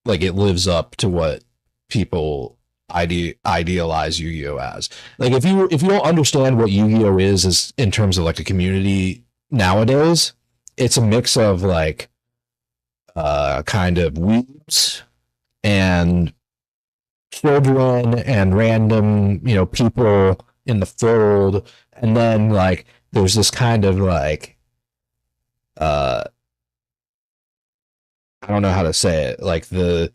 Like it lives up to what people idealize Yu-Gi-Oh as. Like if you don't understand what Yu-Gi-Oh is in terms of like a community nowadays, it's a mix of like kind of weebs and children and random, people in the fold, and then like there's this kind of like I don't know how to say it, like the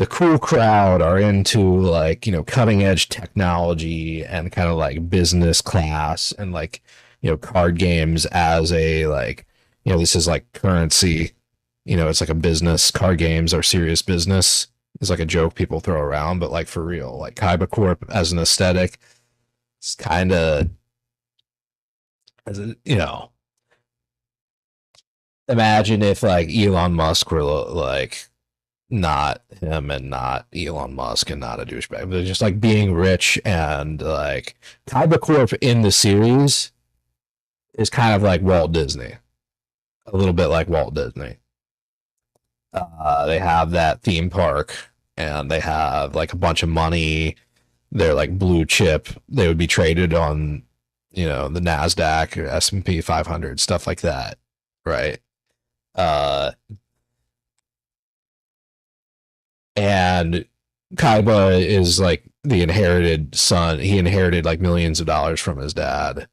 cool crowd are into like cutting edge technology and kind of like business class and like card games as a like this is like currency, it's like a business. Card games are serious business. It's like a joke people throw around, but like for real, like Kaiba Corp as an aesthetic, it's kind of as a, imagine if like Elon Musk were like not him and not Elon Musk and not a douchebag, but just like being rich, and like Kaiba Corp in the series is kind of like Walt Disney, a little bit like Walt Disney. They have that theme park and they have like a bunch of money. They're like blue chip. They would be traded on, the NASDAQ or S&P 500, stuff like that. Right. And Kaiba is like the inherited son. He inherited like millions of dollars from his dad.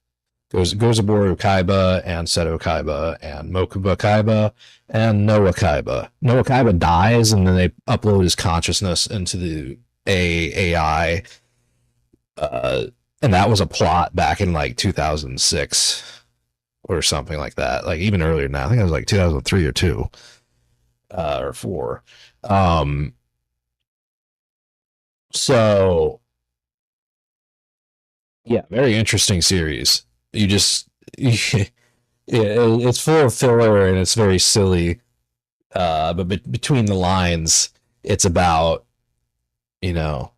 Gozaboru Kaiba and Seto Kaiba and Mokuba Kaiba and Noah Kaiba. Noah Kaiba dies, and then they upload his consciousness into the AI. And that was a plot back in like 2006 or something like that. Like even earlier than that. I think it was like 2003 or 2 or 4. So yeah, very interesting series. You just it's full of filler and it's very silly. But between the lines, it's about you know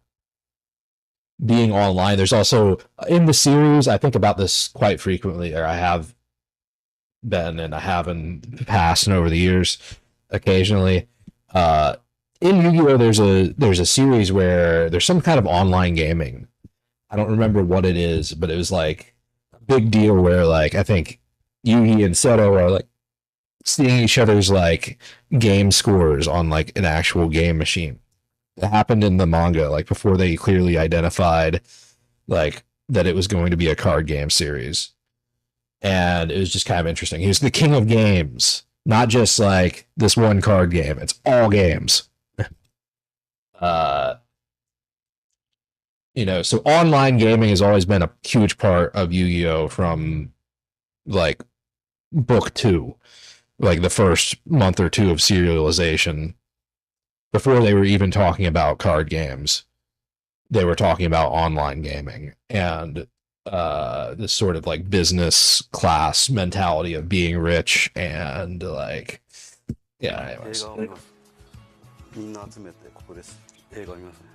being online. There's also in the series, I think about this quite frequently, or I have been, and I have in the past and over the years, occasionally. Uh, in Yu-Gi-Oh, there's a series where there's some kind of online gaming. I don't remember what it is, but it was like a big deal where like I think Yugi and Seto are like seeing each other's like game scores on like an actual game machine. It happened in the manga, like before they clearly identified like that it was going to be a card game series. And it was just kind of interesting. He was the king of games, not just like this one card game. It's all games. Uh, so online gaming has always been a huge part of Yu-Gi-Oh from like book 2, like the first month or two of serialization. Before they were even talking about card games, they were talking about online gaming and this sort of like business class mentality of being rich and like yeah. Anyways. みんな集めてここです。映画を見ますね。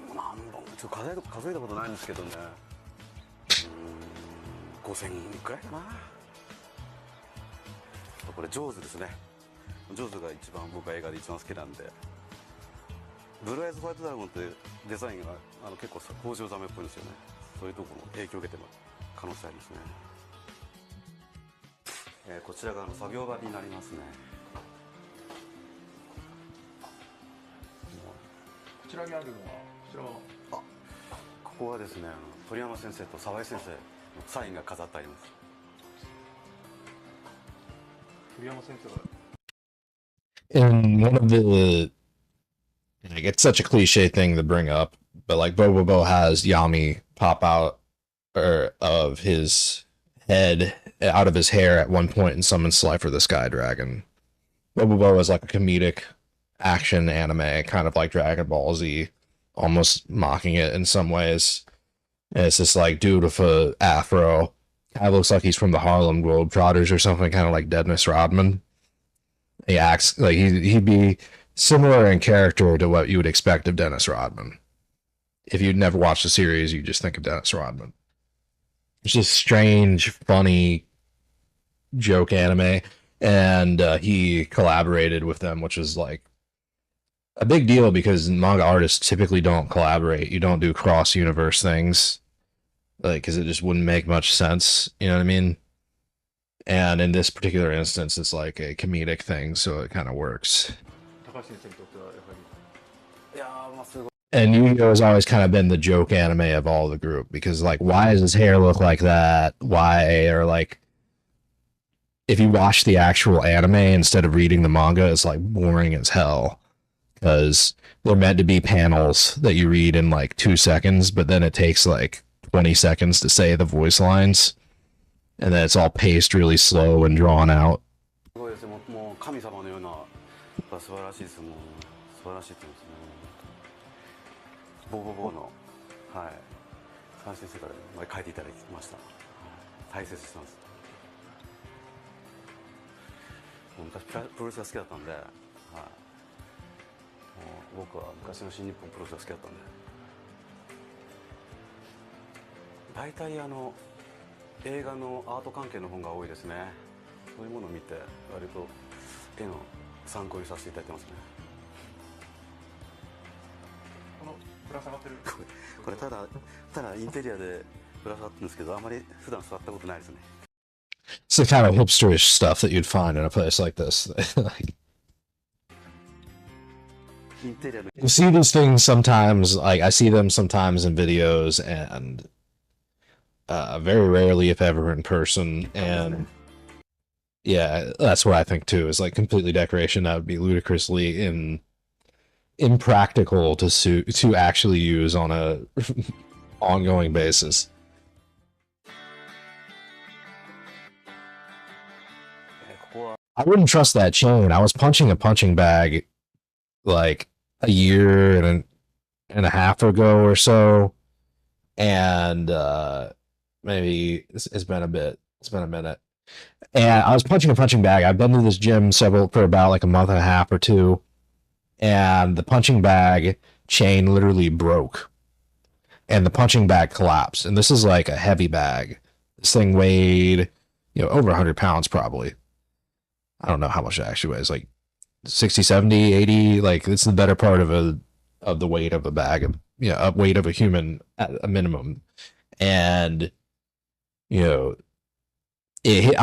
何本ちょっと数えたことないんですけどね。5000くらいかな。これジョーズですね。ジョーズが一番僕は映画で一番好きなんで。ブルーアイズホワイトドラゴンってデザインが結構工場ザメっぽいんですよね。そういうところの影響を受けてる可能性ありますね。こちらが作業場になりますね。こちらにあるのはこちらはここはですね、鳥山先生と沢井先生のサインが飾ってあります。And one of the, like, it's such a cliche thing to bring up, but like Bobobo has Yami pop out or of his head out of his hair at one point and summon Slifer the Sky Dragon. Bobobo is like a comedic action anime, kind of like Dragon Ball Z, almost mocking it in some ways. And it's this like dude with a afro. Kind of looks like he's from the Harlem Globetrotters or something, kind of like Dennis Rodman. He acts like he'd be similar in character to what you would expect of Dennis Rodman. If you'd never watched the series, you just think of Dennis Rodman. It's just strange, funny joke anime, and he collaborated with them, which is like a big deal because manga artists typically don't collaborate. You don't do cross universe things, like, because it just wouldn't make much sense. You know what I mean? And in this particular instance, it's like a comedic thing, so it kind of works. And Yugioh has always kind of been the joke anime of all the group because, like, why does his hair look like that? Why, or like, if you watch the actual anime instead of reading the manga, it's like boring as hell because they're meant to be panels that you read in like 2 seconds, but then it takes like 20 seconds to say the voice lines, and then it's all paced really slow and drawn out. It's the kind of hipsterish stuff that you'd find in a place like this. Like, you see these things sometimes, like I see them sometimes in videos, and very rarely, if ever, in person. And yeah, that's what I think too. Is like completely decoration that would be ludicrously impractical to actually use on a ongoing basis. I wouldn't trust that chain. I was punching a punching bag like a year and a half ago or so, and maybe it's been a bit. It's been a minute. And I was punching a punching bag. I've been to this gym for about like a month and a half or two, and the punching bag chain literally broke, and the punching bag collapsed. And this is like a heavy bag. This thing weighed, over 100 pounds probably. I don't know how much it actually weighs, like 60, 70, 80. Like, it's the better part of the weight of a bag, a weight of a human at a minimum. And I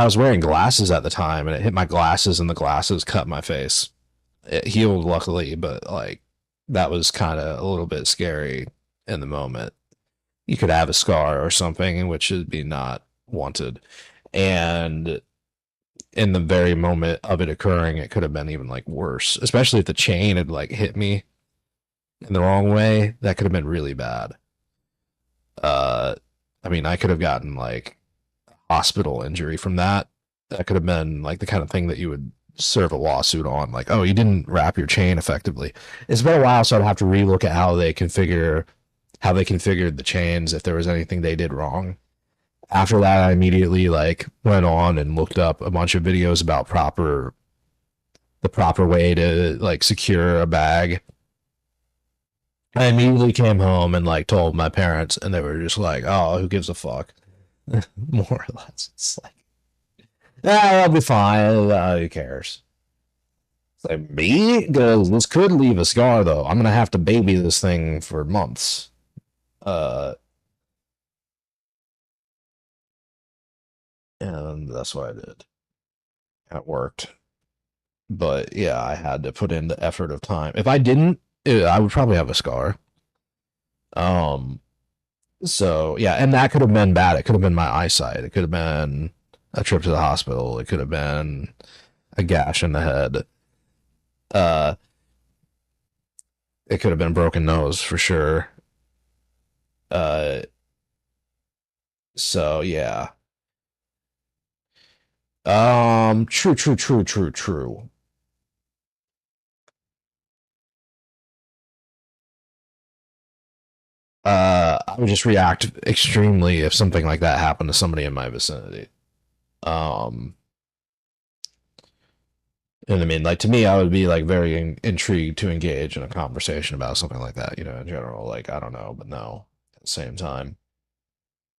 was wearing glasses at the time, and it hit my glasses, and the glasses cut my face. It healed luckily, but like that was kind of a little bit scary in the moment. You could have a scar or something, which would be not wanted. And in the very moment of it occurring, it could have been even like worse, especially if the chain had like hit me in the wrong way. That could have been really bad. I mean, I could have gotten like a hospital injury from that. That could have been like the kind of thing that you would serve a lawsuit on. Like, oh, you didn't wrap your chain effectively. It's been a while, so I'd have to relook at how they configured the chains, if there was anything they did wrong. After that, I immediately like went on and looked up a bunch of videos about the proper way to like secure a bag. I immediately came home and like told my parents, and they were just like, "Oh, who gives a fuck?" More or less. It's like, I'll be fine. Who cares? It's like, me? Because this could leave a scar, though. I'm gonna have to baby this thing for months. And that's what I did. And it worked. But yeah, I had to put in the effort of time. If I didn't, I would probably have a scar. So yeah, and that could have been bad. It could have been my eyesight. It could have been a trip to the hospital. It could have been a gash in the head. Uh, it could have been a broken nose for sure. Uh, so yeah. True. I would just react extremely if something like that happened to somebody in my vicinity. Um, and I mean, like to me, I would be like very intrigued to engage in a conversation about something like that. You know, in general, like I don't know, but no, at the same time,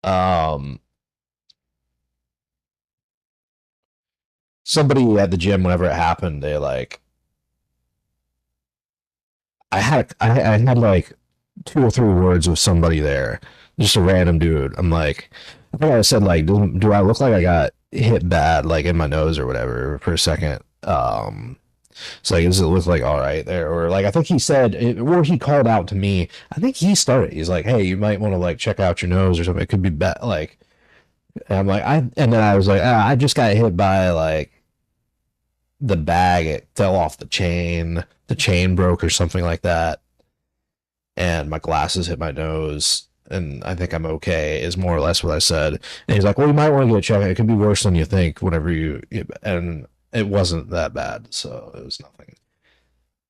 um, somebody at the gym, whenever it happened, they like, I had like 2 or 3 words with somebody there, just a random dude. I'm like, I think I said like, do I look like I got hit bad, like in my nose or whatever for a second? So like, does it look like all right there? Or like, I think he said, or he called out to me. I think he started. He's like, hey, you might want to like check out your nose or something. It could be bad. Like, and I'm like, and then I was like, I just got hit by like the bag. It fell off the chain. The chain broke or something like that. And my glasses hit my nose. And I think I'm okay, is more or less what I said. And he's like, well, you might want to get checked. It could be worse than you think whenever and it wasn't that bad. So it was nothing.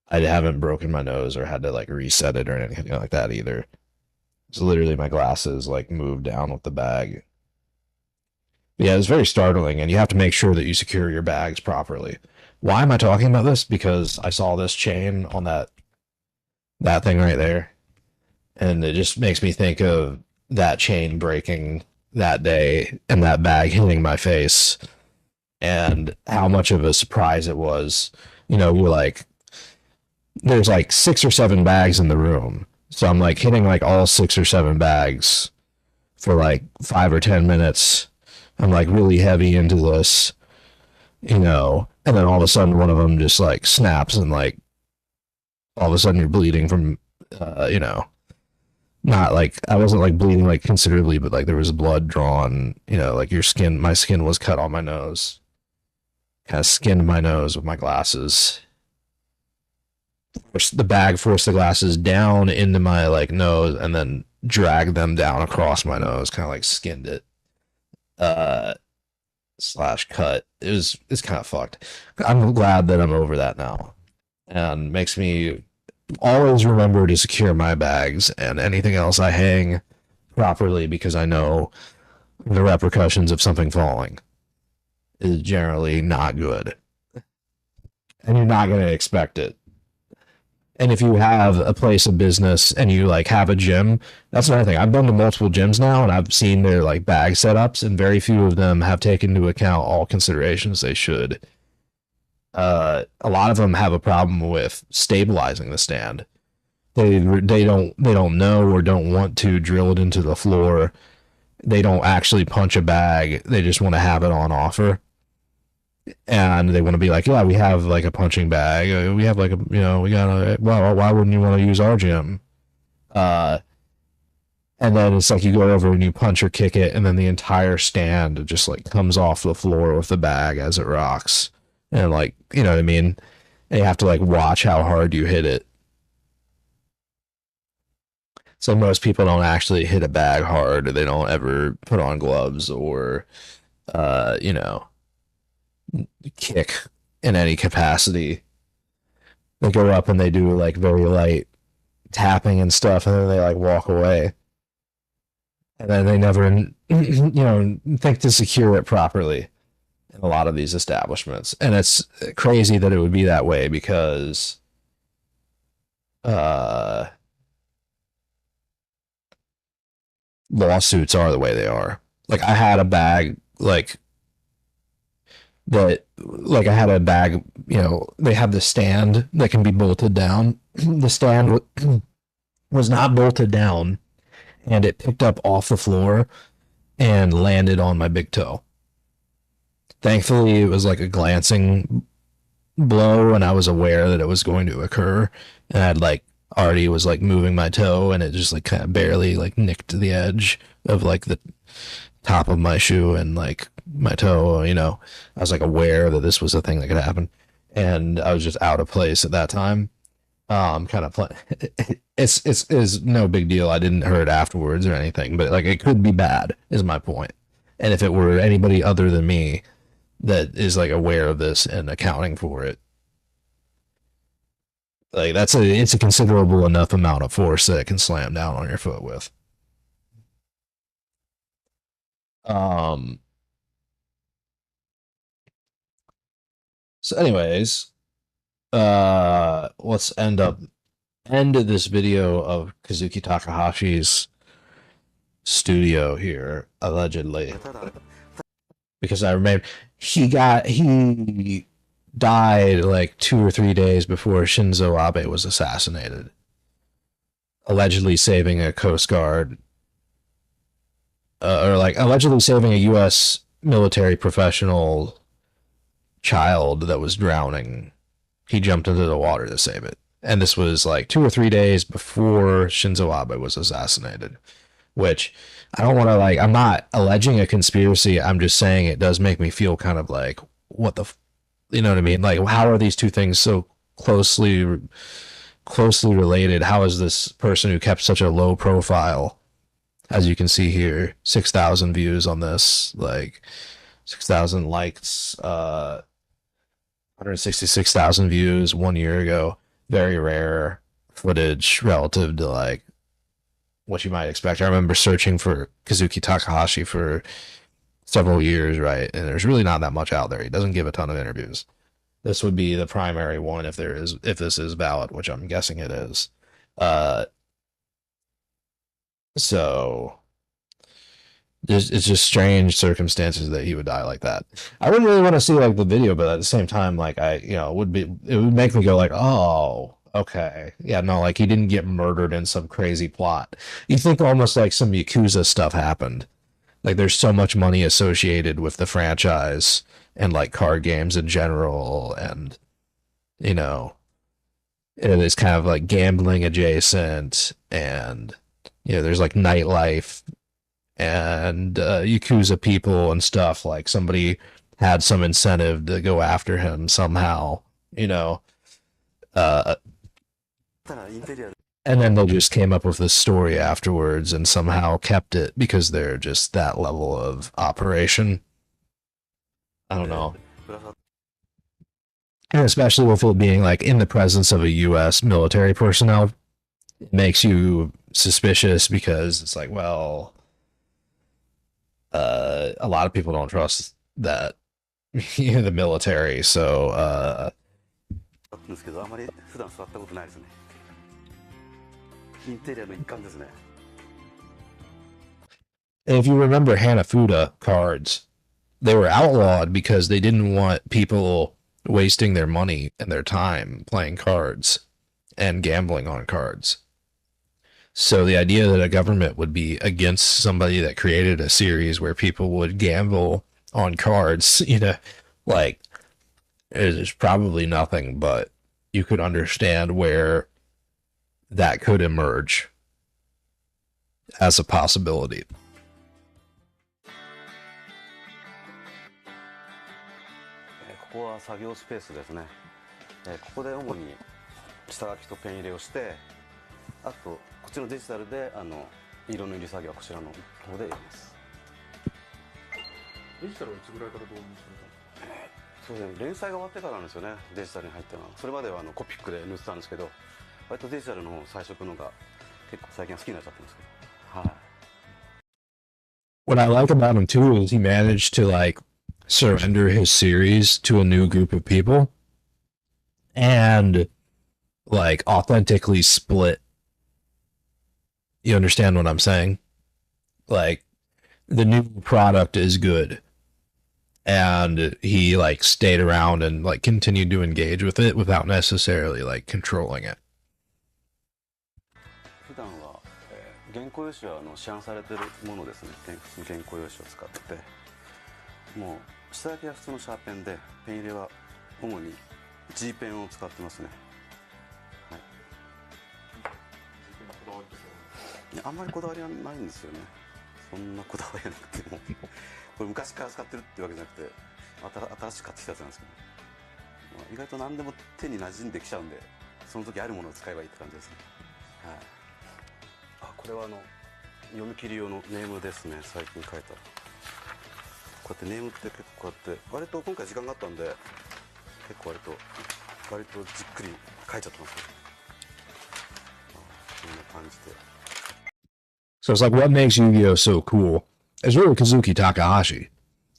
I haven't broken my nose or had to like reset it or anything like that either. It's literally my glasses like moved down with the bag. But yeah, it's very startling, and you have to make sure that you secure your bags properly. Why am I talking about this? Because I saw this chain on that thing right there, and it just makes me think of that chain breaking that day and that bag hitting my face, and how much of a surprise it was. You know, we're like, there's like 6 or 7 bags in the room. So I'm like hitting like all 6 or 7 bags for like 5 or 10 minutes. I'm like really heavy into this, you know, and then all of a sudden one of them just like snaps and like all of a sudden you're bleeding from, you know, not like, I wasn't like bleeding like considerably, but like there was blood drawn, you know, like my skin was cut on my nose. Kind of skinned my nose with my glasses. The bag forced the glasses down into my like nose and then dragged them down across my nose, kind of like skinned it. Slash cut. It's kind of fucked. I'm glad that I'm over that now. And makes me always remember to secure my bags and anything else I hang properly, because I know the repercussions of something falling is generally not good. And you're not going to expect it. And if you have a place of business and you like have a gym, that's another thing. I've been to multiple gyms now and I've seen their like bag setups, and very few of them have taken into account all considerations they should. A lot of them have a problem with stabilizing the stand. They don't know or don't want to drill it into the floor. They don't actually punch a bag. They just want to have it on offer. And they want to be like, yeah, we have like a punching bag. We have like a, you know, we got a, well, why wouldn't you want to use our gym? And then it's like you go over and you punch or kick it, and then the entire stand just like comes off the floor with the bag as it rocks. And like, you know what I mean? And you have to like watch how hard you hit it. So most people don't actually hit a bag hard. They don't ever put on gloves or, you know, kick in any capacity. They go up and they do like very light tapping and stuff, and then they like walk away, and then they never you know, think to secure it properly in a lot of these establishments. And it's crazy that it would be that way, because lawsuits are the way they are. Like I had a bag like that, like I had a bag, you know, they have the stand that can be bolted down. The stand was not bolted down, and it picked up off the floor and landed on my big toe. Thankfully, it was like a glancing blow, and I was aware that it was going to occur, and I'd like already was like moving my toe, and it just like kind of barely like nicked the edge of like the top of my shoe and like my toe, you know. I was like aware that this was a thing that could happen. And I was just out of place at that time. Kind of play. It's no big deal. I didn't hurt afterwards or anything, but like it could be bad is my point. And if it were anybody other than me that is like aware of this and accounting for it, like it's a considerable enough amount of force that it can slam down on your foot with. Um. So, anyways, let's end this video of Kazuki Takahashi's studio here, allegedly, because I remember he died like 2 or 3 days before Shinzo Abe was assassinated, allegedly saving a Coast Guard, or like allegedly saving a U.S. military professional child that was drowning. He jumped into the water to save it. And this was like 2 or 3 days before Shinzo Abe was assassinated, which I don't want to like, I'm not alleging a conspiracy. I'm just saying it does make me feel kind of like, what the, you know what I mean? Like, how are these two things so closely related? How is this person who kept such a low profile, as you can see here, 6,000 views on this, like 6,000 likes, 166,000 views 1 year ago. Very rare footage relative to like what you might expect. I remember searching for Kazuki Takahashi for several years, right? And there's really not that much out there. He doesn't give a ton of interviews. This would be the primary one if this is valid, which I'm guessing it is. So it's just strange circumstances that he would die like that. I wouldn't really want to see like the video, but at the same time, like it would make me go like, oh, okay, yeah, no, like he didn't get murdered in some crazy plot. You think almost like some Yakuza stuff happened. Like there's so much money associated with the franchise and like card games in general, and you know, it is kind of like gambling adjacent, and there's like nightlife and Yakuza people and stuff. Like somebody had some incentive to go after him somehow, and then they just came up with this story afterwards and somehow kept it because they're just that level of operation. I don't know. And especially with it being like in the presence of a U.S. military personnel, it makes you suspicious because it's like, well, a lot of people don't trust that the military. So, if you remember Hanafuda cards, they were outlawed because they didn't want people wasting their money and their time playing cards and gambling on cards. So the idea that a government would be against somebody that created a series where people would gamble on cards, like, is probably nothing, but you could understand where that could emerge as a possibility. What I like about him too is he managed to like surrender his series to a new group of people and like authentically split. You understand what I'm saying? Like the new product is good, and he like stayed around and like continued to engage with it without necessarily like controlling it. 原稿用紙は市販されているものですね。原稿用紙を使って、もう下書きは普通のシャーペンで、ペン入れは主に G ペンを使ってますね。はい。あんまりこだわりはないんですよね。そんなこだわりはなくてもこれ昔から使ってるってわけじゃなくて新しく買ってきたやつなんですけど、まあ、意外と何でも手に馴染んできちゃうんでその時あるものを使えばいいって感じですね。はい、あ、これは読み切り用のネームですね。最近書いたこうやってネームって結構こうやって割と今回時間があったんで結構割とじっくり書いちゃってますね。こんな感じで。So it's like, what makes Yu-Gi-Oh so cool? It's really Kazuki Takahashi.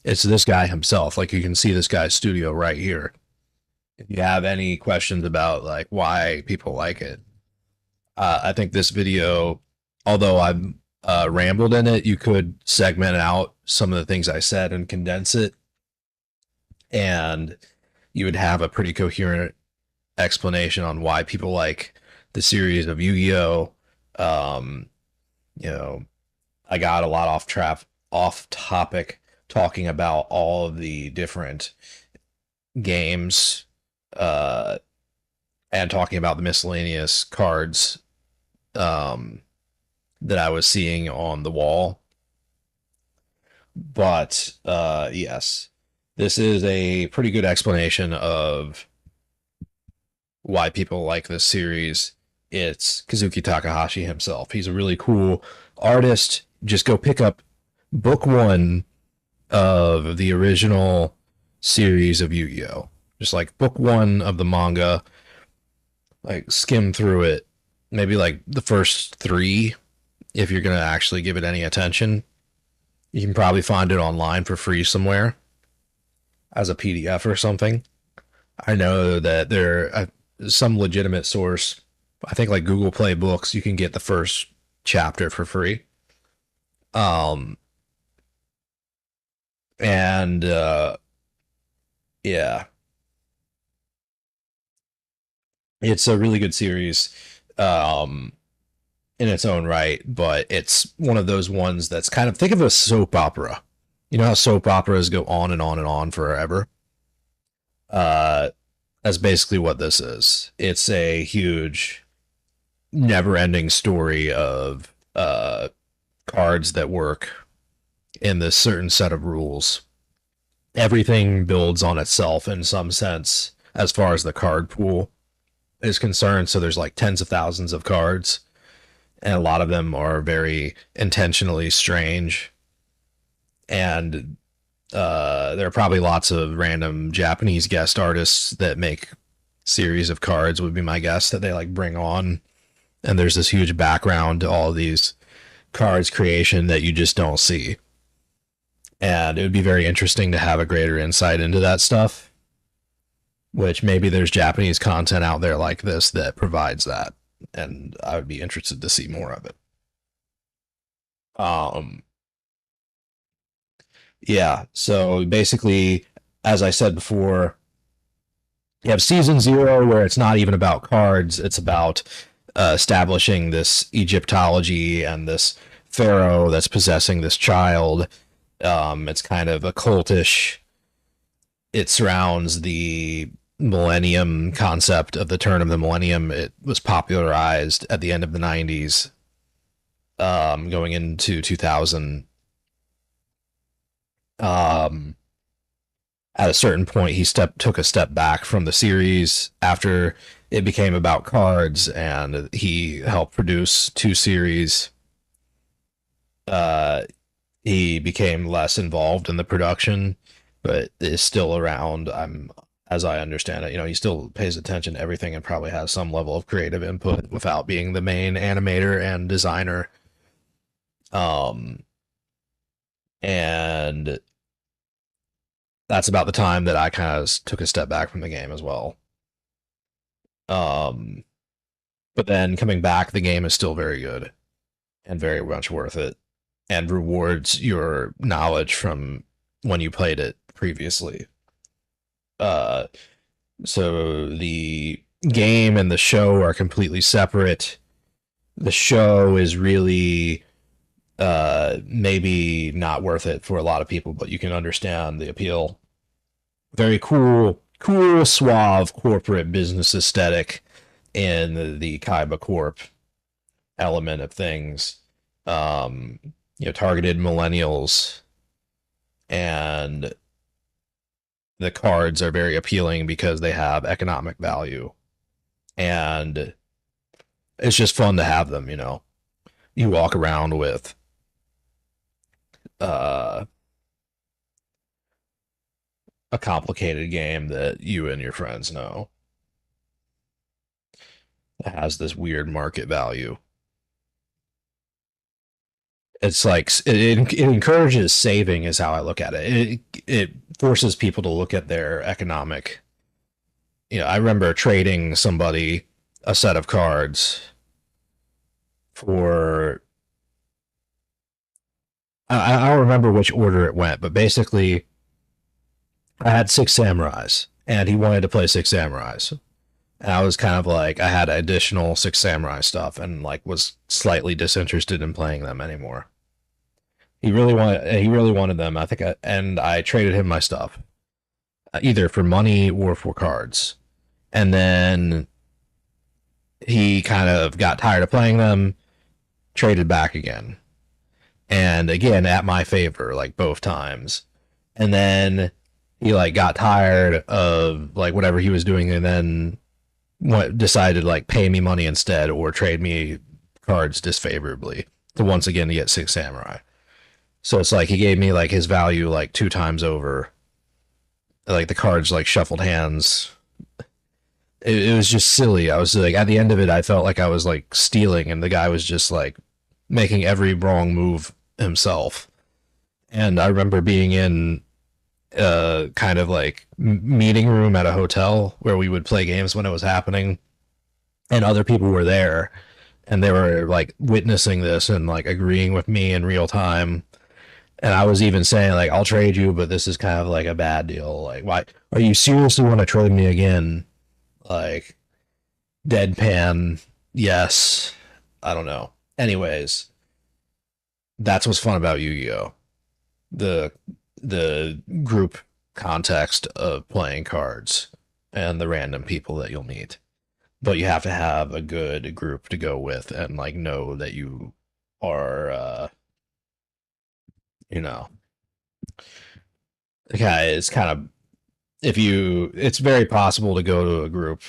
It's this guy himself. Like, you can see this guy's studio right here. If you have any questions about like why people like it, I think this video, although I've rambled in it, you could segment out some of the things I said and condense it, and you would have a pretty coherent explanation on why people like the series of Yu-Gi-Oh. You know, I got a lot off topic talking about all of the different games, and talking about the miscellaneous cards that I was seeing on the wall. But yes, this is a pretty good explanation of why people like this series. It's Kazuki Takahashi himself. He's a really cool artist. Just go pick up book 1 of the original series of Yu-Gi-Oh. Just like book 1 of the manga, like skim through it, maybe like the first 3 if you're gonna actually give it any attention. You can probably find it online for free somewhere as a PDF or something. I know that there some legitimate source, I think like Google Play Books, you can get the first chapter for free. And yeah, it's a really good series in its own right, but it's one of those ones that's kind of, think of a soap opera. You know how soap operas go on and on and on forever? That's basically what this is. It's a huge, never-ending story of cards that work in this certain set of rules. Everything builds on itself in some sense as far as the card pool is concerned. So there's like tens of thousands of cards, and a lot of them are very intentionally strange. And there are probably lots of random Japanese guest artists that make series of cards, would be my guess, that they like bring on. And there's this huge background to all these cards creation that you just don't see. And it would be very interesting to have a greater insight into that stuff, which maybe there's Japanese content out there like this that provides that. And I would be interested to see more of it. Yeah, so basically, as I said before, you have season 0 where it's not even about cards, it's about establishing this Egyptology and this pharaoh that's possessing this child. It's kind of occultish. It surrounds the millennium concept of the turn of the millennium. It was popularized at the end of the 90s, going into 2000. At a certain point, he took a step back from the series after it became about cards, and he helped produce 2 series. He became less involved in the production, but is still around. As I understand it, he still pays attention to everything and probably has some level of creative input without being the main animator and designer. And that's about the time that I kind of took a step back from the game as well. But then coming back, the game is still very good and very much worth it, and rewards your knowledge from when you played it previously. So the game and the show are completely separate. The show is really maybe not worth it for a lot of people, but you can understand the appeal. Very cool, suave corporate business aesthetic in the Kaiba Corp element of things. targeted millennials, and the cards are very appealing because they have economic value, and it's just fun to have them. You walk around with uh, a complicated game that you and your friends know that has this weird market value. It's like it encourages saving, is how I look at it. It forces people to look at their economic. I remember trading somebody a set of cards for. I don't remember which order it went, but basically, I had 6 samurais, and he wanted to play 6 samurais. And I was kind of like, I had additional 6 samurai stuff, and like was slightly disinterested in playing them anymore. He really wanted them. I traded him my stuff, either for money or for cards. And then he kind of got tired of playing them, traded back again. And again, at my favor, like both times. And then he like got tired of like whatever he was doing, and then decided like pay me money instead or trade me cards disfavorably to once again to get 6 samurai. So it's like he gave me like his value like 2 times over. Like the cards like shuffled hands. It was just silly. I was like, at the end of it, I felt like I was like stealing, and the guy was just like making every wrong move himself. And I remember being in kind of like meeting room at a hotel where we would play games when it was happening, and other people were there, and they were like witnessing this and like agreeing with me in real time. And I was even saying like, I'll trade you, but this is kind of like a bad deal. Like, why are you seriously want to trade me again? Like, deadpan, yes. I don't know. Anyways, that's what's fun about Yu-Gi-Oh. The group context of playing cards and the random people that you'll meet. But you have to have a good group to go with and like know that you are okay, it's kind of it's very possible to go to a group,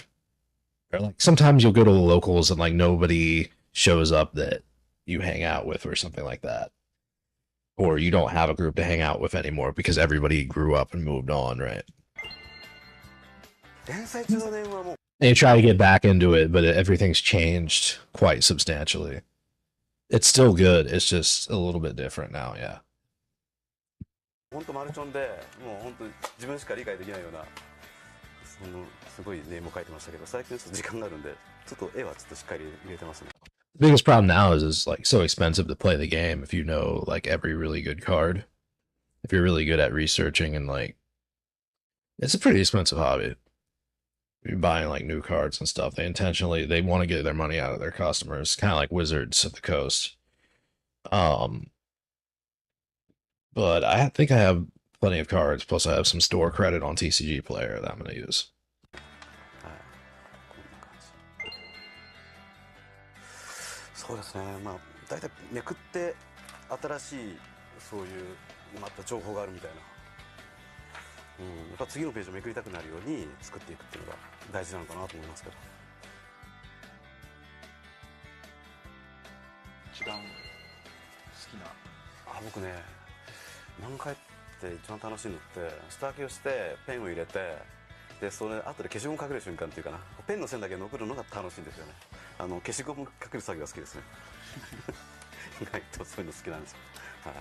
or like sometimes you'll go to the locals and like nobody shows up that you hang out with or something like that, or you don't have a group to hang out with anymore because everybody grew up and moved on, right? And you try to get back into it, but everything's changed quite substantially. It's still good, it's just a little bit different now. Yeah. 本当マルチョンでもう本当自分しか理解できないようなすごいネームを書いてましたけど、最近ちょっと時間があるんでちょっと絵はちょっとしっかり入れてますね。The biggest problem now is like so expensive to play the game if you know like every really good card. If you're really good at researching, and like it's a pretty expensive hobby. You're buying like new cards and stuff. They want to get their money out of their customers, kind of like Wizards of the Coast. But I think I have plenty of cards, plus I have some store credit on TCG Player that I'm going to use. そうですね。まあ大体めくって新しいそういうまた情報があるみたいな。やっぱ次のページをめくりたくなるように作っていくっていうのが大事なのかなと思いますけど。一番好きな。僕ね、何回って一番楽しいのって下書きをしてペンを入れて、でそれ後で消しゴムかける瞬間っていうかな、ペンの線だけ残るのが楽しいんですよね。消しゴムかける作業が好きですね。意外とそういうの好きなんですよ。はい。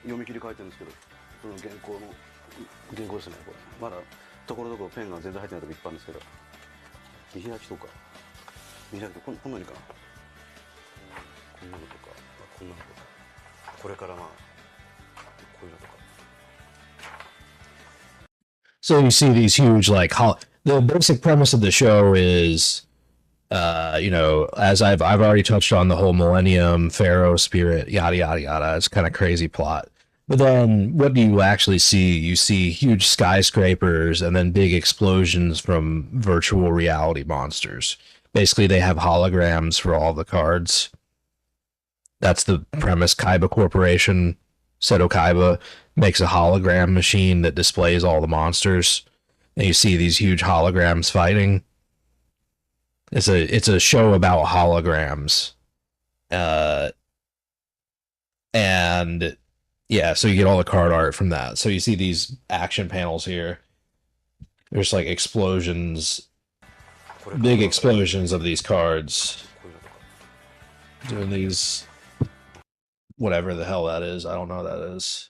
読み切り書いてるんですけど、その原稿ですね。これまだところどころペンが全然入ってないとこいっぱいあるんですけど、見開きとか見開きとこんなにかな、こんなのとかこんなのとか、これからまあこういうのとか。So you see these huge like the basic premise of the show is as I've already touched on the whole Millennium, Pharaoh spirit, yada yada yada. It's kind of crazy plot. But then what do you actually see? You see huge skyscrapers and then big explosions from virtual reality monsters. Basically, they have holograms for all the cards. That's the premise. Kaiba Corporation, Seto Kaiba, makes a hologram machine that displays all the monsters, and you see these huge holograms fighting. It's a show about holograms, and yeah, so you get all the card art from that. So you see these action panels here. There's like explosions, big explosions of these cards doing these, whatever the hell that is. I don't know what that is.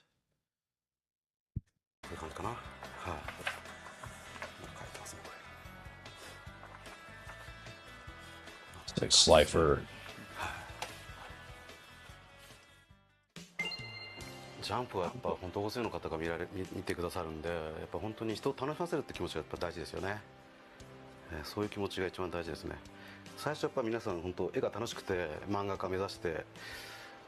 It's like Slifer. ジャンプはやっぱ本当大勢の方が見てくださるんで、やっぱ本当に人を楽しませるって気持ちがやっぱ大事ですよね。そういう気持ちが一番大事ですね。最初やっぱ皆さん本当絵が楽しくて漫画家目指して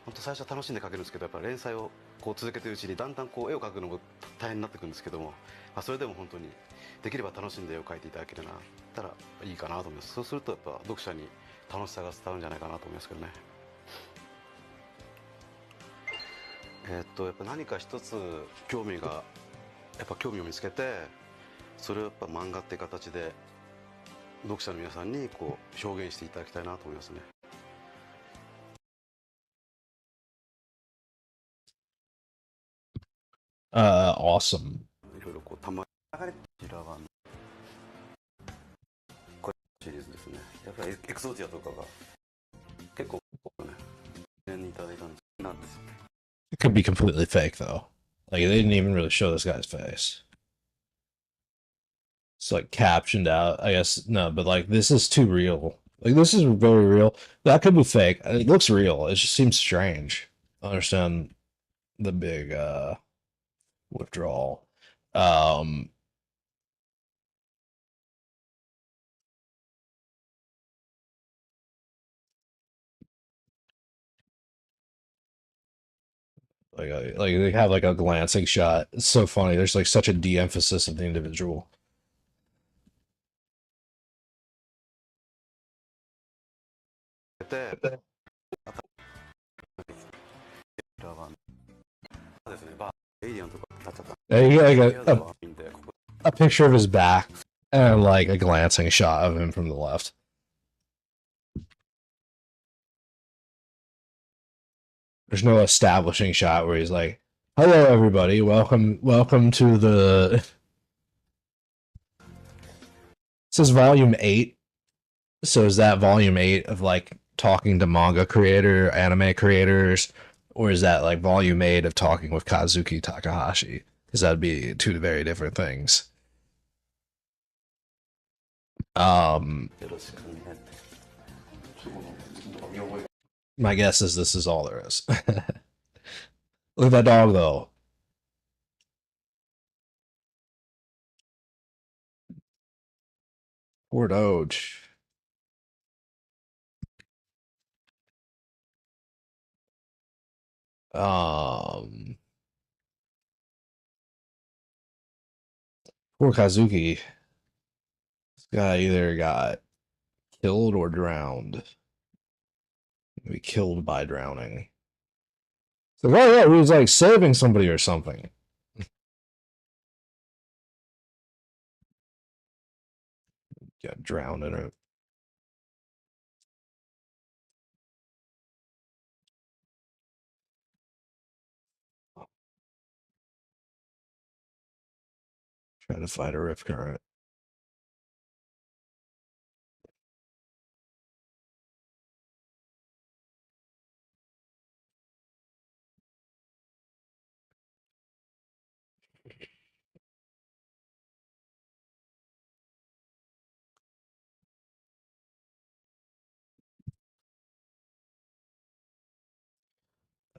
本当最初は楽しんで描けるんですけど、やっぱ連載をこう続けているうちにだんだんこう絵を描くのも大変になってくるんですけども、それでも本当にできれば楽しんで絵を描いていただけるなったらいいかなと思います。そうするとやっぱ読者に楽しさが伝わるんじゃないかなと思いますけどね。やっぱ何か一つ興味を見つけて、それをやっぱ漫画っていう形で読者の皆さんにこう表現していただきたいなと思いますね。Awesome. いろいろこうたまに流れてこちらはこれシリーズですね。やっぱりエクソティアとかが結構ね、念にいただいたんです。 It could be completely fake though. Like they didn't even really show this guy's face. It's like captioned out. I guess no, but like this is too real. Like this is very real. That could be fake. It looks real. It just seems strange. I understand the big withdrawal. Like they have like a glancing shot. It's so funny. There's like such a de-emphasis of the individual. Yeah, you get like a picture of his back and like a glancing shot of him from the left. There's no establishing shot where he's like, "Hello, everybody. Welcome to the." It says volume 8. So is that volume 8 of like talking to manga creator, anime creators, or is that like volume 8 of talking with Kazuki Takahashi? Because that'd be two very different things. My guess is this is all there is. Look at that dog though. Poor Doge. Poor Kazuki. This guy either got killed or drowned. Maybe killed by drowning. So, oh yeah, he was like saving somebody or something. Got drowned in it. Trying to find a rift current.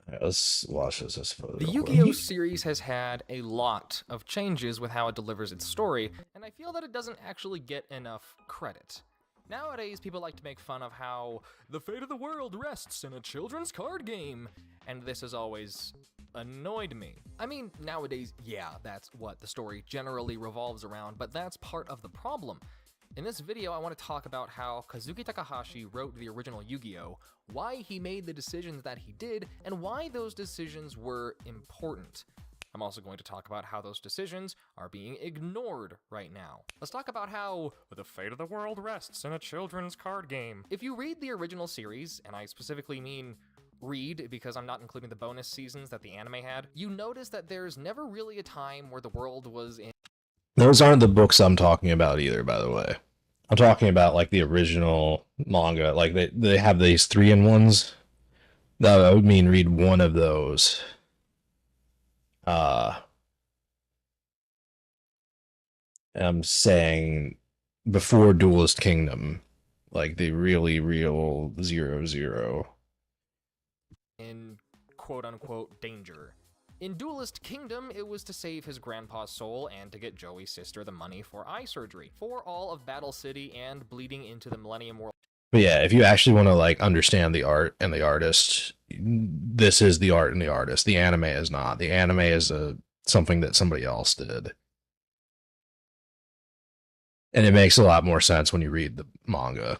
Right, let's watch this photo. The Yu-Gi-Oh series has had a lot of changes with how it delivers its story, and I feel that it doesn't actually get enough credit. Nowadays, people like to make fun of how the fate of the world rests in a children's card game, and this has always annoyed me. I mean, nowadays, yeah, that's what the story generally revolves around, but that's part of the problem. In this video, I want to talk about how Kazuki Takahashi wrote the original Yu-Gi-Oh!, why he made the decisions that he did, and why those decisions were important. I'm also going to talk about how those decisions are being ignored right now. Let's talk about how the fate of the world rests in a children's card game. If you read the original series, and I specifically mean read because I'm not including the bonus seasons that the anime had, you notice that there's never really a time where the world was in... Those aren't the books I'm talking about either, by the way. I'm talking about like the original manga. Like they have these 3-in-1s. That would mean read one of those. I'm saying before Duelist Kingdom, like the really real 0-0. In quote-unquote danger. In Duelist Kingdom, it was to save his grandpa's soul and to get Joey's sister the money for eye surgery, for all of Battle City and bleeding into the Millennium World. But yeah, if you actually want to like understand the art and the artist, this is the art and the artist. The anime is not. The anime is something that somebody else did. And it makes a lot more sense when you read the manga.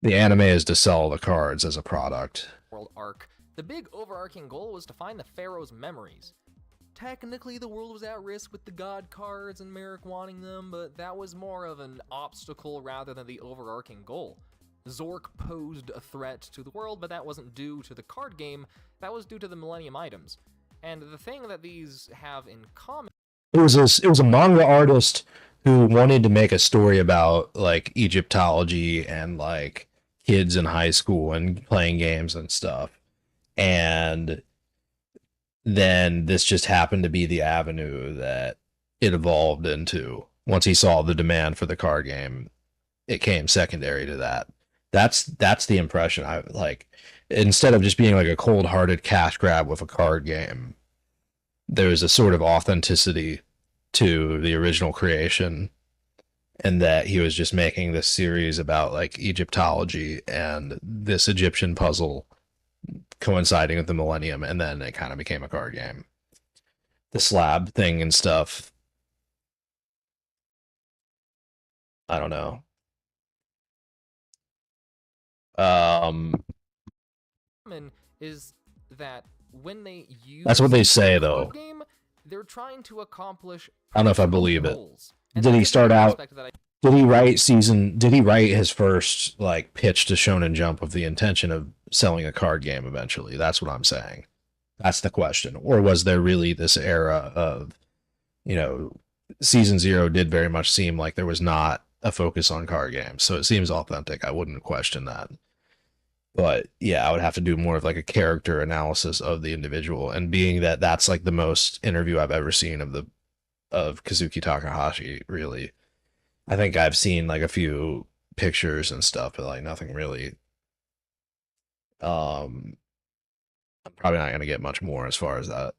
The anime is to sell the cards as a product. World arc. The big overarching goal was to find the Pharaoh's memories. Technically, the world was at risk with the god cards and Merrick wanting them, but that was more of an obstacle rather than the overarching goal. Zork posed a threat to the world, but that wasn't due to the card game, that was due to the Millennium items. And the thing that these have in common... It was a manga artist who wanted to make a story about like Egyptology and like kids in high school and playing games and stuff. And then this just happened to be the avenue that it evolved into. Once he saw the demand for the card game, it came secondary to that. That's the impression I like. Instead of just being like a cold-hearted cash grab with a card game, there's a sort of authenticity to the original creation, and that he was just making this series about like Egyptology and this Egyptian puzzle coinciding with the Millennium, and then it kind of became a card game. The slab thing and stuff, I don't know. Is that when they use That's what they say, though. Game, they're trying to accomplish... I don't know if I believe it. And did he start out... Did he write his first like pitch to Shonen Jump with the intention of selling a card game eventually? That's what I'm saying. That's the question. Or was there really this era of, you know, Season 0 did very much seem like there was not a focus on card games. So it seems authentic. I wouldn't question that. But yeah, I would have to do more of like a character analysis of the individual. And being that that's like the most interview I've ever seen of Kazuki Takahashi, really. I think I've seen like a few pictures and stuff, but like nothing really. I'm probably not going to get much more as far as that.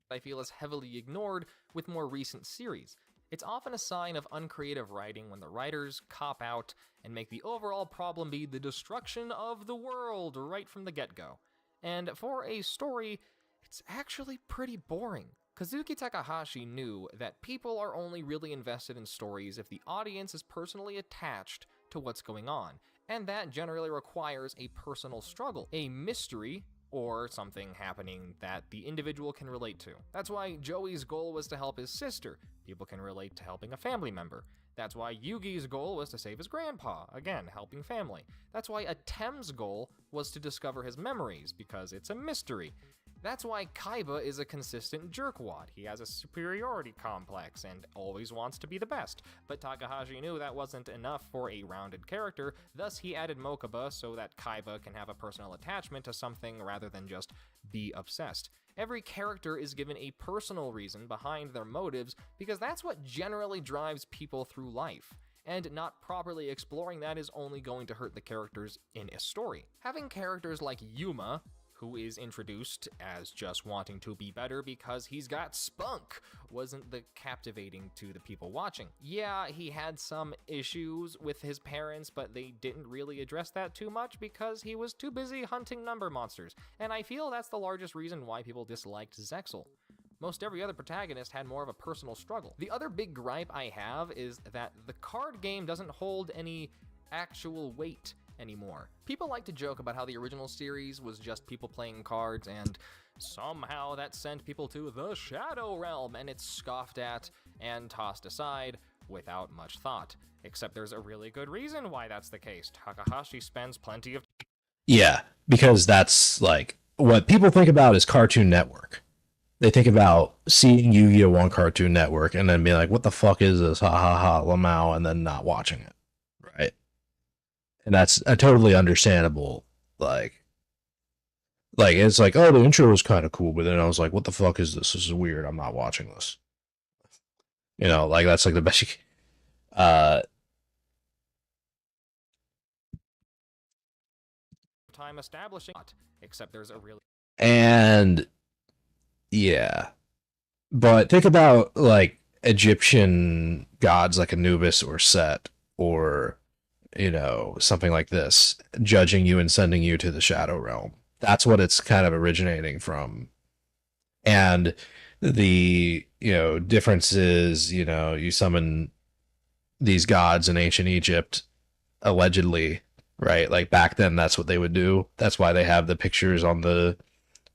I feel is heavily ignored with more recent series. It's often a sign of uncreative writing when the writers cop out and make the overall problem be the destruction of the world right from the get-go. And for a story, it's actually pretty boring. Kazuki Takahashi knew that people are only really invested in stories if the audience is personally attached to what's going on, and that generally requires a personal struggle, a mystery, or something happening that the individual can relate to. That's why Joey's goal was to help his sister. People can relate to helping a family member. That's why Yugi's goal was to save his grandpa, again, helping family. That's why Atem's goal was to discover his memories, because it's a mystery. That's why Kaiba is a consistent jerkwad. He has a superiority complex and always wants to be the best. But Takahashi knew that wasn't enough for a rounded character, thus he added Mokuba so that Kaiba can have a personal attachment to something rather than just be obsessed. Every character is given a personal reason behind their motives because that's what generally drives people through life. And not properly exploring that is only going to hurt the characters in a story. Having characters like Yuma, who is introduced as just wanting to be better because he's got spunk, wasn't the captivating to the people watching. Yeah, he had some issues with his parents, but they didn't really address that too much because he was too busy hunting number monsters, and I feel that's the largest reason why people disliked Zexal. Most every other protagonist had more of a personal struggle. The other big gripe I have is that the card game doesn't hold any actual weight anymore. People like to joke about how the original series was just people playing cards and somehow that sent people to the Shadow Realm, and it's scoffed at and tossed aside without much thought. Except there's a really good reason why that's the case. Takahashi spends plenty of... Yeah, because that's like what people think about is Cartoon Network. They think about seeing Yu-Gi-Oh! On Cartoon Network and then be like, what the fuck is this? Ha ha ha, Lamau, and then not watching it. Right? And that's a totally understandable, like it's like, oh, the intro was kind of cool, but then I was like, what the fuck is this? This is weird. I'm not watching this. You know, like that's like the best you can. Time establishing, except there's a really... And yeah, but think about like Egyptian gods like Anubis or Set or, you know, something like this, judging you and sending you to the Shadow Realm. That's what it's kind of originating from. And the, you know, difference is, you know, you summon these gods in ancient Egypt, allegedly, right? Like back then, that's what they would do. That's why they have the pictures on the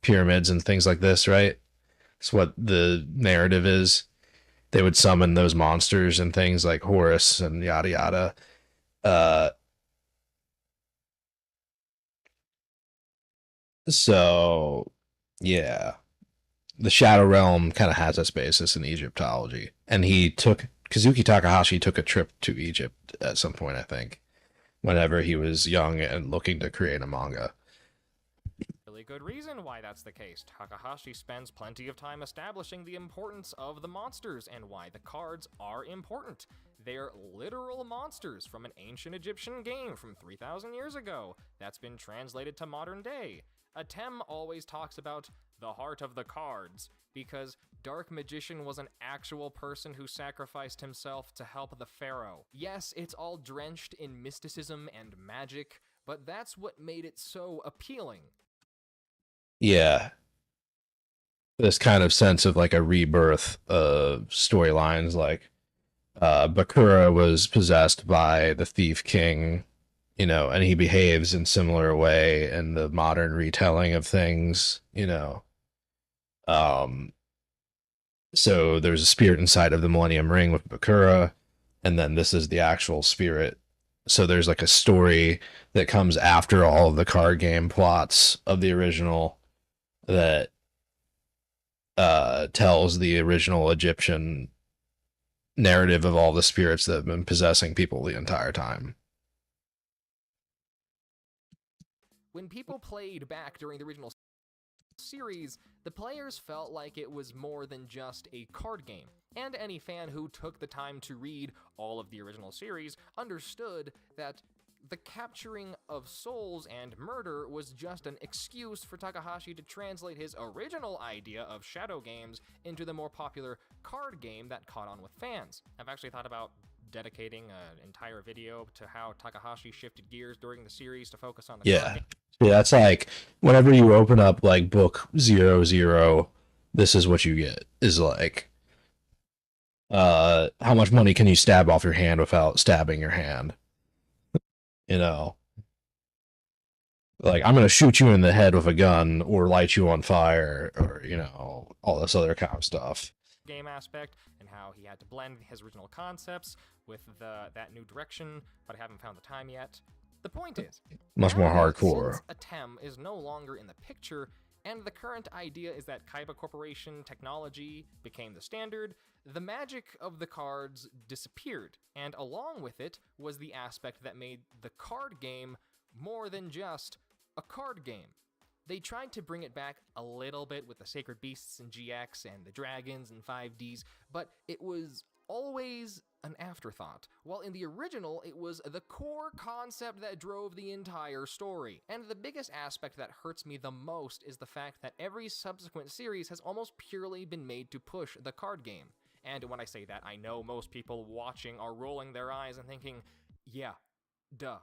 pyramids and things like this, right? It's what the narrative is. They would summon those monsters and things like Horus and yada yada. So yeah, the Shadow Realm kind of has its basis in Egyptology, and Kazuki Takahashi took a trip to Egypt at some point, I think, whenever he was young and looking to create a manga. Really good reason why that's the case. Takahashi spends plenty of time establishing the importance of the monsters and why the cards are important. They're literal monsters from an ancient Egyptian game from 3,000 years ago that's been translated to modern day. Atem always talks about the heart of the cards because Dark Magician was an actual person who sacrificed himself to help the pharaoh. Yes, it's all drenched in mysticism and magic, but that's what made it so appealing. Yeah, this kind of sense of like a rebirth of storylines, like Bakura was possessed by the Thief King, you know, and he behaves in similar way in the modern retelling of things, you know. So there's a spirit inside of the Millennium Ring with Bakura, and then this is the actual spirit. So there's like a story that comes after all of the card game plots of the original that tells the original Egyptian narrative of all the spirits that have been possessing people the entire time. When people played back during the original series, the players felt like it was more than just a card game, and any fan who took the time to read all of the original series understood that the capturing of souls and murder was just an excuse for Takahashi to translate his original idea of shadow games into the more popular card game that caught on with fans. I've actually thought about dedicating an entire video to how Takahashi shifted gears during the series to focus on the card game. Yeah, that's like whenever you open up like book 00, this is what you get is like how much money can you stab off your hand without stabbing your hand? You know, like I'm gonna shoot you in the head with a gun or light you on fire or, you know, all this other kind of stuff. Game aspect and how he had to blend his original concepts with that new direction, but I haven't found the time yet. The point is, much more hardcore. Since Atem is no longer in the picture, and the current idea is that Kaiba Corporation technology became the standard, the magic of the cards disappeared, and along with it was the aspect that made the card game more than just a card game. They tried to bring it back a little bit with the Sacred Beasts in GX and the Dragons and 5Ds, but it was always an afterthought, while in the original it was the core concept that drove the entire story. And the biggest aspect that hurts me the most is the fact that every subsequent series has almost purely been made to push the card game. And when I say that, I know most people watching are rolling their eyes and thinking, yeah, duh.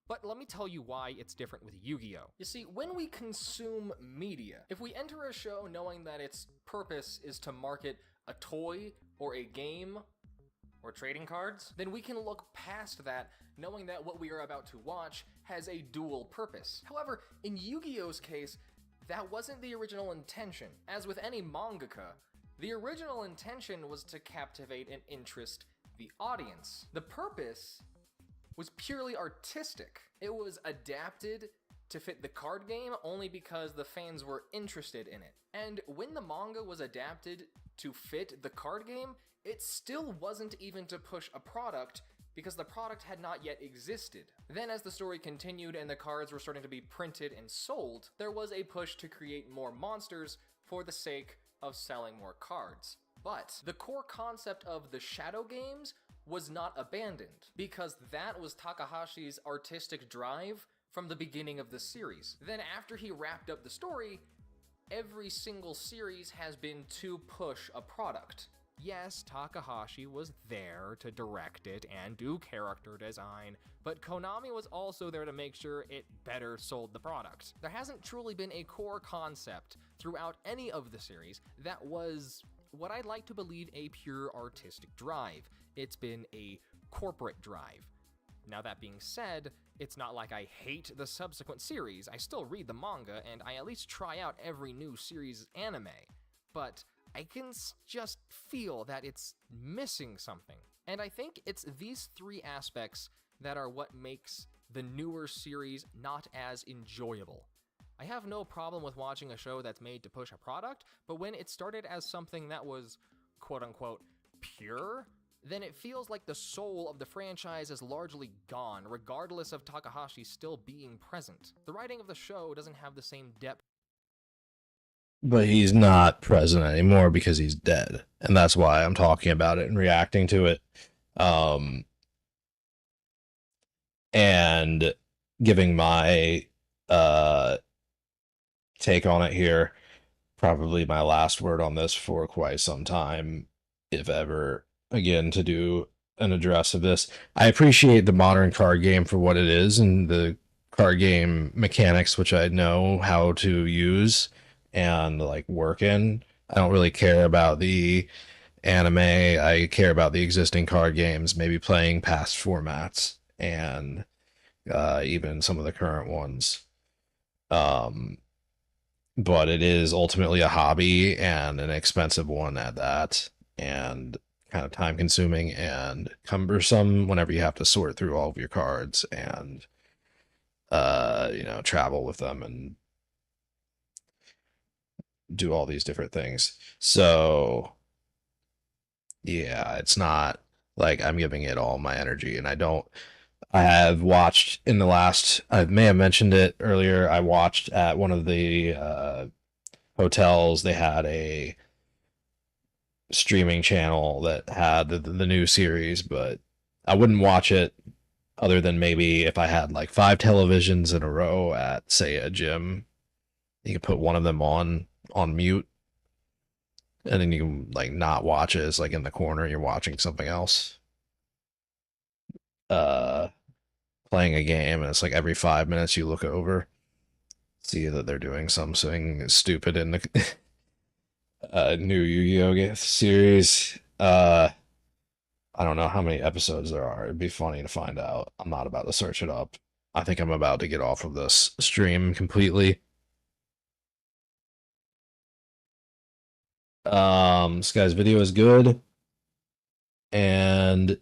But let me tell you why it's different with Yu-Gi-Oh! You see, when we consume media, if we enter a show knowing that its purpose is to market a toy or a game or trading cards, then we can look past that knowing that what we are about to watch has a dual purpose. However, in Yu-Gi-Oh's case, that wasn't the original intention. As with any mangaka, the original intention was to captivate and interest the audience. The purpose was purely artistic. It was adapted to fit the card game only because the fans were interested in it. And when the manga was adapted to fit the card game, it still wasn't even to push a product because the product had not yet existed. Then as the story continued and the cards were starting to be printed and sold, there was a push to create more monsters for the sake of selling more cards. But the core concept of the shadow games was not abandoned, because that was Takahashi's artistic drive from the beginning of the series. Then after he wrapped up the story, every single series has been to push a product. Yes, Takahashi was there to direct it and do character design, but Konami was also there to make sure it better sold the product. There hasn't truly been a core concept throughout any of the series that was what I'd like to believe a pure artistic drive. It's been a corporate drive. Now that being said, it's not like I hate the subsequent series. I still read the manga and I at least try out every new series anime, but I can just feel that it's missing something. And I think it's these three aspects that are what makes the newer series not as enjoyable. I have no problem with watching a show that's made to push a product, but when it started as something that was quote-unquote pure, then it feels like the soul of the franchise is largely gone, regardless of Takahashi still being present. The writing of the show doesn't have the same depth. But he's not present anymore because he's dead. And that's why I'm talking about it and reacting to it. And giving my take on it here. Probably my last word on this for quite some time, if ever, again, to do an address of this. I appreciate the modern card game for what it is and the card game mechanics, which I know how to use and like work in. I don't really care about the anime. I care about the existing card games, maybe playing past formats and even some of the current ones. But it is ultimately a hobby and an expensive one at that, and kind of time consuming and cumbersome whenever you have to sort through all of your cards and travel with them and do all these different things. So yeah, it's not like I'm giving it all my energy, and I have watched in the last, I may have mentioned it earlier, I watched at one of the hotels, they had a streaming channel that had the new series, but I wouldn't watch it other than maybe if I had like 5 televisions in a row at, say, a gym. You could put one of them on mute, and then you can like not watch it. It's like in the corner, you're watching something else. Playing a game, and it's like every 5 minutes you look over, see that they're doing something stupid in the new Yu-Gi-Oh series. I don't know how many episodes there are. It'd be funny to find out. I'm not about to search it up. I think I'm about to get off of this stream completely. This guy's video is good, and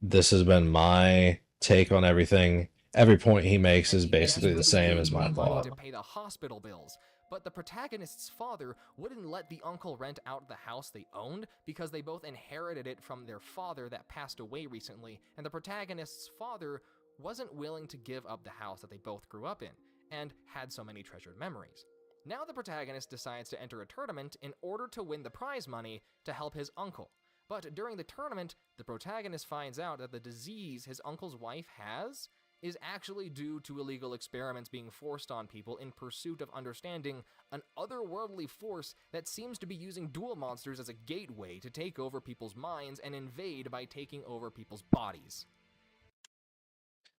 this has been my take on everything. Every point he makes is basically the same as my thought. To pay the hospital bills, but the protagonist's father wouldn't let the uncle rent out the house they owned because they both inherited it from their father that passed away recently, and the protagonist's father wasn't willing to give up the house that they both grew up in and had so many treasured memories. Now the protagonist decides to enter a tournament in order to win the prize money to help his uncle. But during the tournament, the protagonist finds out that the disease his uncle's wife has is actually due to illegal experiments being forced on people in pursuit of understanding an otherworldly force that seems to be using duel monsters as a gateway to take over people's minds and invade by taking over people's bodies.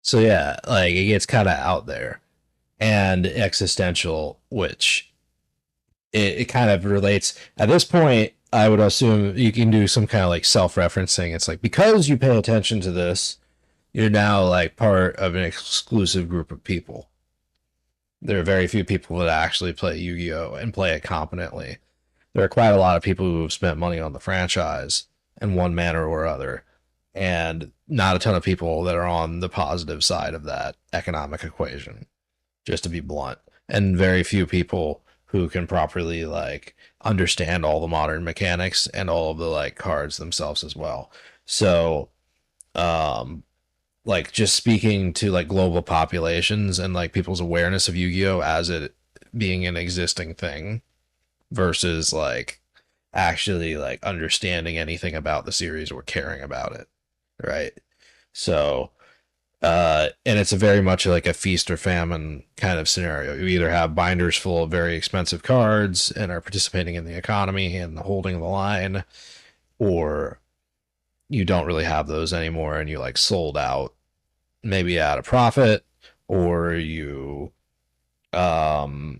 So yeah, like it gets kind of out there and existential, which it kind of relates at this point. I would assume you can do some kind of like self-referencing. It's like because you pay attention to this, you're now like part of an exclusive group of people. There are very few people that actually play Yu-Gi-Oh and play it competently. There are quite a lot of people who have spent money on the franchise in one manner or other, and not a ton of people that are on the positive side of that economic equation, just to be blunt. And very few people who can properly like understand all the modern mechanics and all of the like cards themselves as well. So, um, like just speaking to like global populations and like people's awareness of Yu-Gi-Oh as it being an existing thing versus like actually like understanding anything about the series or caring about it, right? So and it's a very much like a feast or famine kind of scenario. You either have binders full of very expensive cards and are participating in the economy and holding the line, or you don't really have those anymore and you like sold out maybe at a profit, or you um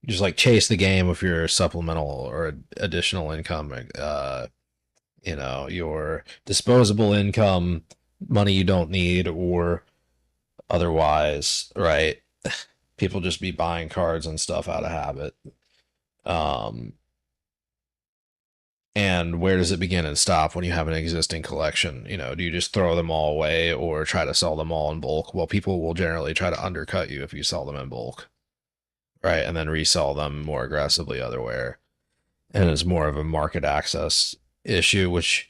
just like chase the game with your supplemental or additional income, your disposable income, money you don't need, or otherwise, right? People just be buying cards and stuff out of habit. Um, and where does it begin and stop when you have an existing collection? Do you just throw them all away or try to sell them all in bulk? Well, people will generally try to undercut you if you sell them in bulk, right? And then resell them more aggressively otherwhere. And it's more of a market access issue, which,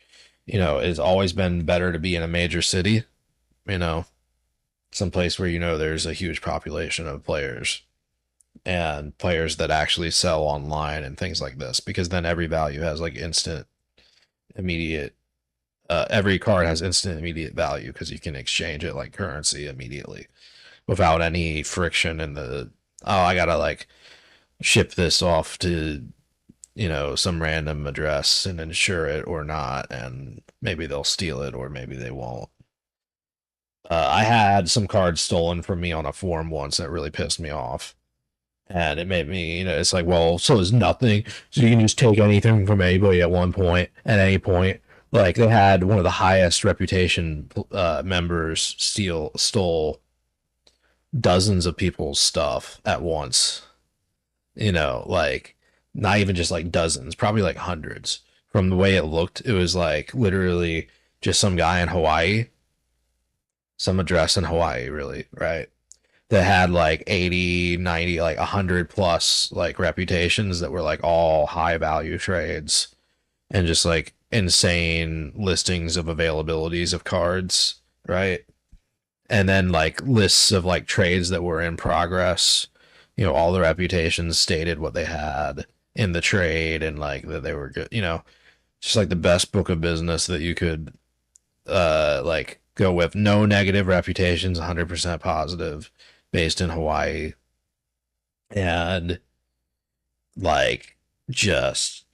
has always been better to be in a major city, you know, someplace where, there's a huge population of players and players that actually sell online and things like this, because then every value has like instant, immediate, every card has instant, immediate value because you can exchange it like currency immediately without any friction in I gotta like ship this off to some random address and insure it or not, and maybe they'll steal it or maybe they won't. I had some cards stolen from me on a forum once that really pissed me off, and it made me, it's like, well, so is nothing, so you can just take anything from anybody at one point, at any point. Like they had one of the highest reputation members stole dozens of people's stuff at once. Like not even just like dozens, probably like hundreds. From the way it looked, it was like literally just some guy in Hawaii, some address in Hawaii, really, right? That had like 80, 90, like 100 plus like reputations that were like all high value trades and just like insane listings of availabilities of cards, right? And then like lists of like trades that were in progress. All the reputations stated what they had in the trade and like that they were good, just like the best book of business that you could like go with. No negative reputations, 100% positive, based in Hawaii. And like just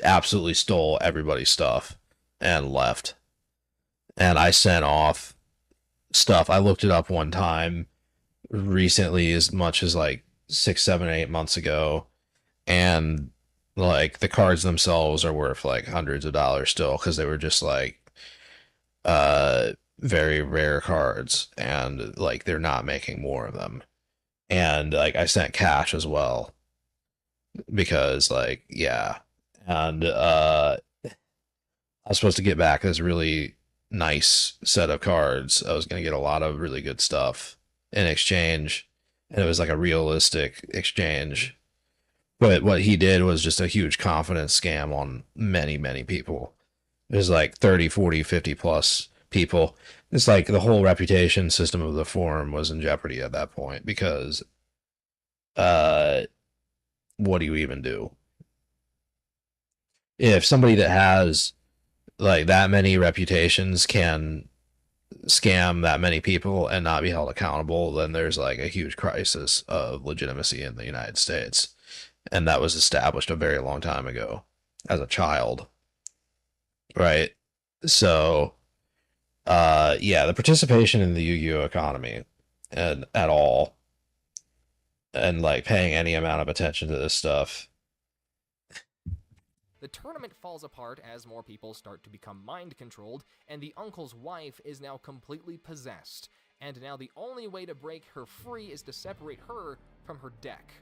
absolutely stole everybody's stuff and left. And I sent off stuff. I looked it up one time recently, as much as like 6, 7, 8 months ago, and like the cards themselves are worth like hundreds of dollars still because they were just like very rare cards, and like they're not making more of them. And like I sent cash as well because like yeah. And I was supposed to get back this really nice set of cards. I was going to get a lot of really good stuff in exchange, and it was like a realistic exchange. But what he did was just a huge confidence scam on many, many people. It was like 30, 40, 50 plus people. It's like the whole reputation system of the forum was in jeopardy at that point because what do you even do? If somebody that has like that many reputations can scam that many people and not be held accountable, then there's like a huge crisis of legitimacy in the United States. And that was established a very long time ago as a child. Right. So Yeah, the participation in the Yu-Gi-Oh economy and at all, and like paying any amount of attention to this stuff. The tournament falls apart as more people start to become mind-controlled, and the uncle's wife is now completely possessed, and now the only way to break her free is to separate her from her deck.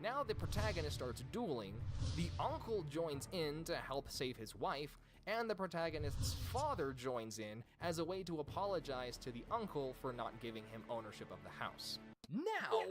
Now the protagonist starts dueling, the uncle joins in to help save his wife, and the protagonist's father joins in as a way to apologize to the uncle for not giving him ownership of the house. Now,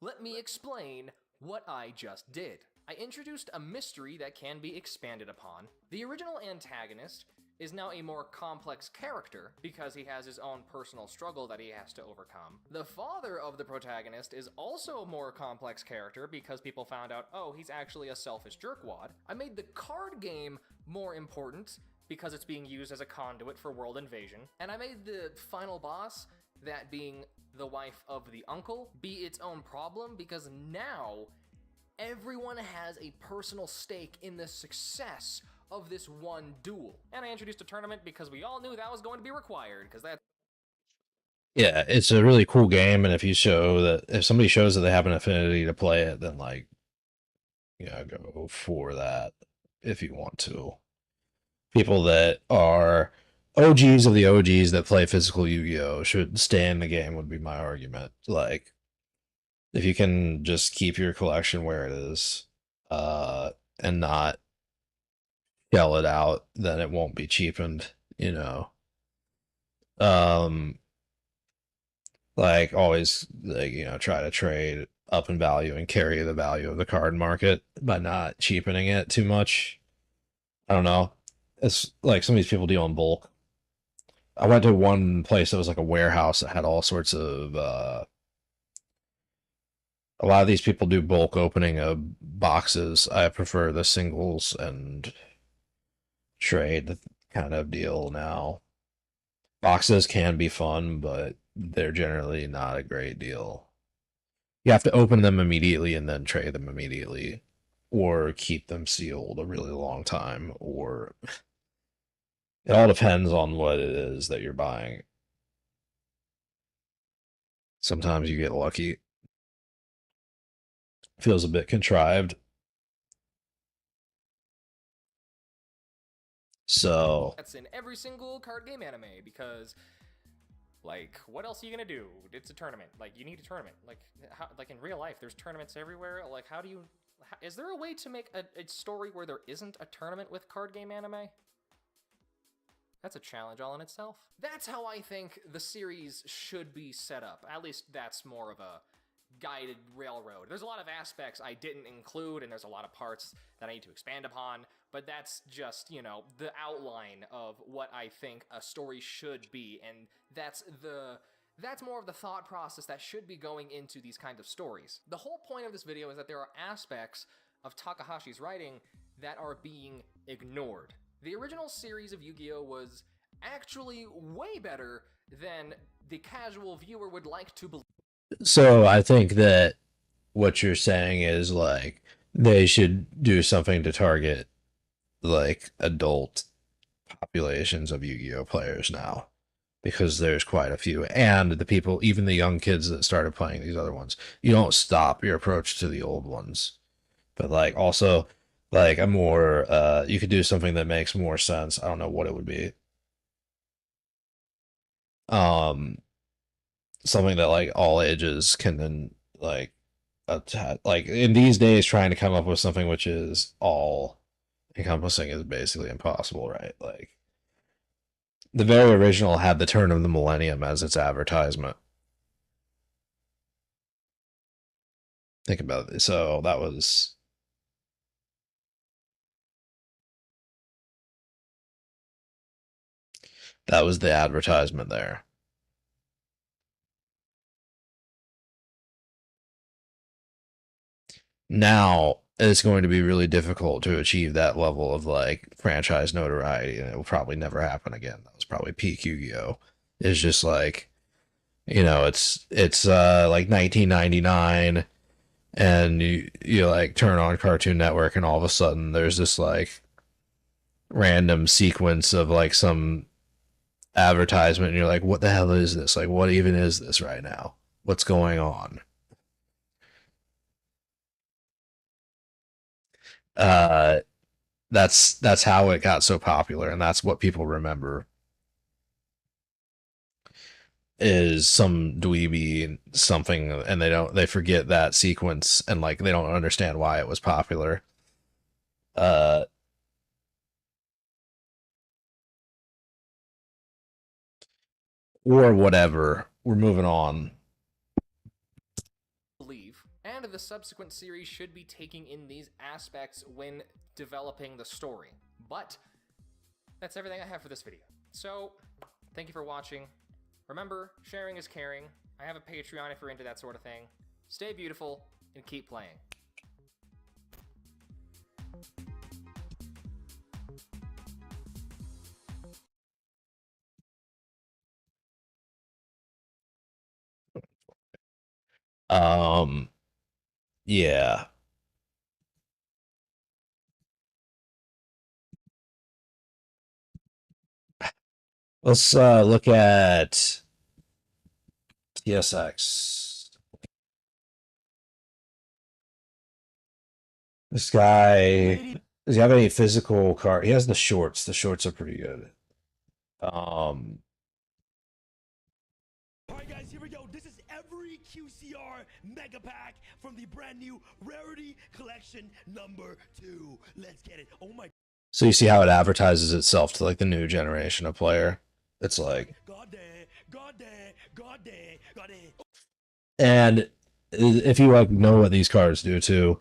let me explain what I just did. I introduced a mystery that can be expanded upon. The original antagonist is now a more complex character because he has his own personal struggle that he has to overcome. The father of the protagonist is also a more complex character because people found out, oh, he's actually a selfish jerkwad. I made the card game more important because it's being used as a conduit for world invasion. And I made the final boss, that being the wife of the uncle, be its own problem because now everyone has a personal stake in the success of this one duel. And I introduced a tournament because we all knew that was going to be required, because that... Yeah, it's a really cool game, and if somebody shows that they have an affinity to play it, then like, yeah, go for that if you want to. People that are OGs of the OGs that play physical Yu-Gi-Oh should stay in the game would be my argument. Like, if you can just keep your collection where it is, and not shell it out, then it won't be cheapened, you know. Like always, like, you know, try to trade up in value and carry the value of the card market by not cheapening it too much. I don't know. It's like some of these people deal in bulk. I went to one place that was like a warehouse that had all sorts of a lot of these people do bulk opening of boxes. I prefer the singles and trade kind of deal now. Boxes can be fun, but they're generally not a great deal. You have to open them immediately and then trade them immediately, or keep them sealed a really long time, or it all depends on what it is that you're buying. Sometimes you get lucky. Feels a bit contrived. So that's in every single card game anime, because, like, what else are you gonna do? It's a tournament. Like, you need a tournament. Like, like in real life, there's tournaments everywhere. Like, is there a way to make a story where there isn't a tournament with card game anime? That's a challenge all in itself. That's how I think the series should be set up. At least that's more of a guided railroad. There's a lot of aspects I didn't include, and there's a lot of parts that I need to expand upon, but that's just, you know, the outline of what I think a story should be, and that's more of the thought process that should be going into these kinds of stories. The whole point of this video is that there are aspects of Takahashi's writing that are being ignored. The original series of Yu-Gi-Oh! Was actually way better than the casual viewer would like to believe. So I think that what you're saying is like they should do something to target like adult populations of Yu-Gi-Oh players now, because there's quite a few, and the people, even the young kids that started playing these other ones, you don't stop your approach to the old ones, but like also like a more you could do something that makes more sense. I don't know what it would be. Something that like all ages can then like attach. Like in these days, trying to come up with something which is all encompassing is basically impossible, right? Like the very original had the turn of the millennium as its advertisement. Think about it. So that was the advertisement there. Now it's going to be really difficult to achieve that level of like franchise notoriety, and it will probably never happen again. That was probably peak Yu-Gi-Oh. It's just like, you know, it's like 1999, and you like turn on Cartoon Network, and all of a sudden there's this like random sequence of like some advertisement, and you're like, what the hell is this? Like, what even is this right now? What's going on? Uh, that's how it got so popular, and that's what people remember is some dweeby something, and they forget that sequence, and like they don't understand why it was popular. Uh, or whatever. We're moving on. Believe, and the subsequent series should be taking in these aspects when developing the story. But that's everything I have for this video. So, thank you for watching. Remember, sharing is caring. I have a Patreon if you're into that sort of thing. Stay beautiful, and keep playing. Yeah. Let's look at TSX. This guy, does he have any physical card? He has the shorts. The shorts are pretty good. Um, Alright guys, here we go. This is every QCR mega pack from the brand new Rarity Collection #2. Let's get it. Oh my so you see how it advertises itself to like the new generation of player. It's like, god damn, god damn, god damn, god damn. and if you like know what these cards do too,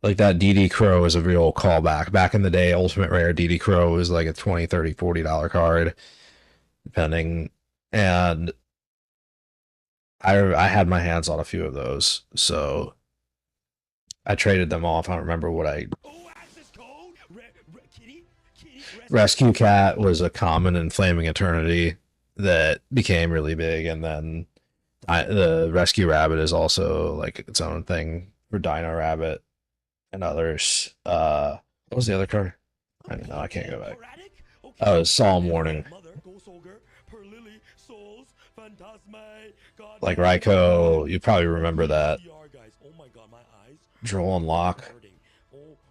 like that DD Crow is a real callback. Back in the day, Ultimate Rare DD Crow was like a $20, $30, $40 card, depending. And I had my hands on a few of those, so I traded them off. I don't remember what I. Oh, access code. Kitty, Rescue Cat was a common in Flaming Eternity that became really big, and then the Rescue Rabbit is also like its own thing for Dino Rabbit and others. What was the other card? I don't know. I can't go back. Oh, it's Solemn Warning. Like Raikou, you probably remember that. Droll and Lock,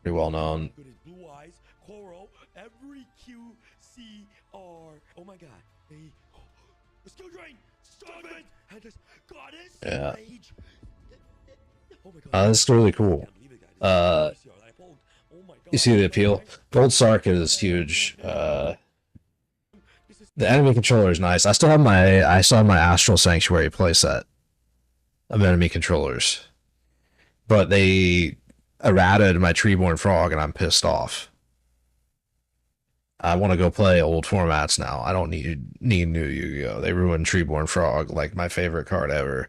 pretty well known. Blue eyes, Coral, every QCR. Oh my god. Hey, skill drain, Starman, and this goddess. Yeah. Rage. Oh my god. This is really cool. You see the appeal? Gold Sark is huge. The enemy controller is nice. I still have my Astral Sanctuary playset of enemy controllers, but they errated my Treeborn Frog, and I'm pissed off. I want to go play old formats now. I don't need new Yu-Gi-Oh. They ruined Treeborn Frog, like my favorite card ever.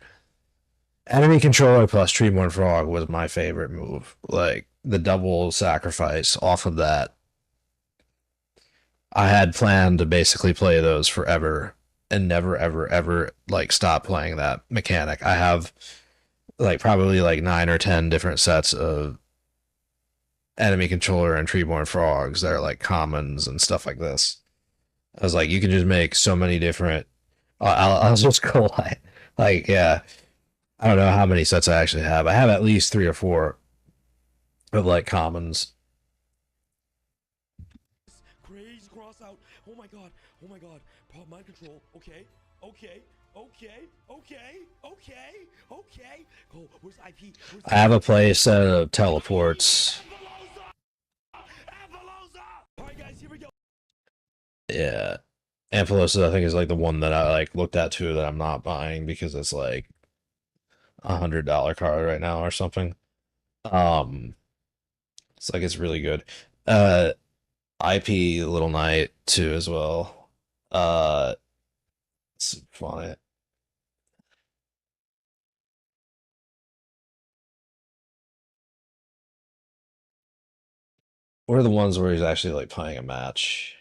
Enemy controller plus Treeborn Frog was my favorite move. Like the double sacrifice off of that. I had planned to basically play those forever and never ever ever like stop playing that mechanic. I have like probably like 9 or 10 different sets of enemy controller and Treeborn Frogs that are like commons and stuff like this. I was like, you can just make so many different. I'll just go like yeah. I don't know how many sets I actually have. I have at least 3 or 4 of like commons. Crazy cross out. Oh my god. Oh my god. Mind control. Okay. Okay. Okay. Okay. Okay. Okay. Oh, where's IP? I have a play set of teleports. Alright guys, here we go. Yeah. Amphilosis, I think, is like the one that I like looked at too that I'm not buying because it's like $100 card right now or something. It's like it's really good. IP Little Knight too as well. It's fun. What are the ones where he's actually like playing a match?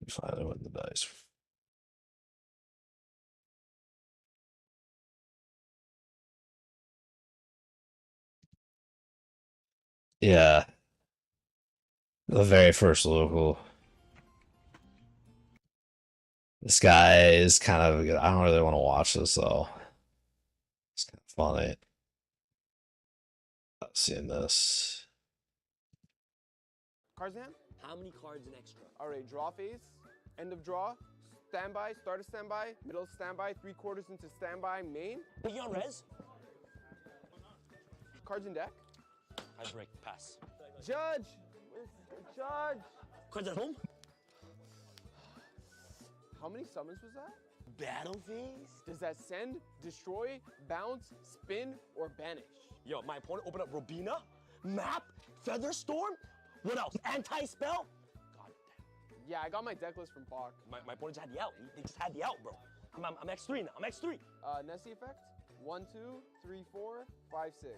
Finally win the dice. Yeah. The very first local. This guy is kind of. I don't really want to watch this though. It's kind of funny. Seeing this. Cards in hand? How many cards in extra? All right, draw phase, end of draw, standby, start of standby, middle of standby, 3/4 into standby, main. Put you on res? Cards in deck. I break. Pass. Judge! Where's the judge? Cards at home? How many summons was that? Battle phase? Does that send, destroy, bounce, spin, or banish? Yo, my opponent opened up Robina, Map, Featherstorm. What else? Anti-spell? God damn. Yeah, I got my deck list from Park. My opponent just had the out. They just had the out, bro. I'm X3 now. I'm X3. Nessie effect? 1, 2, 3, 4, 5, 6.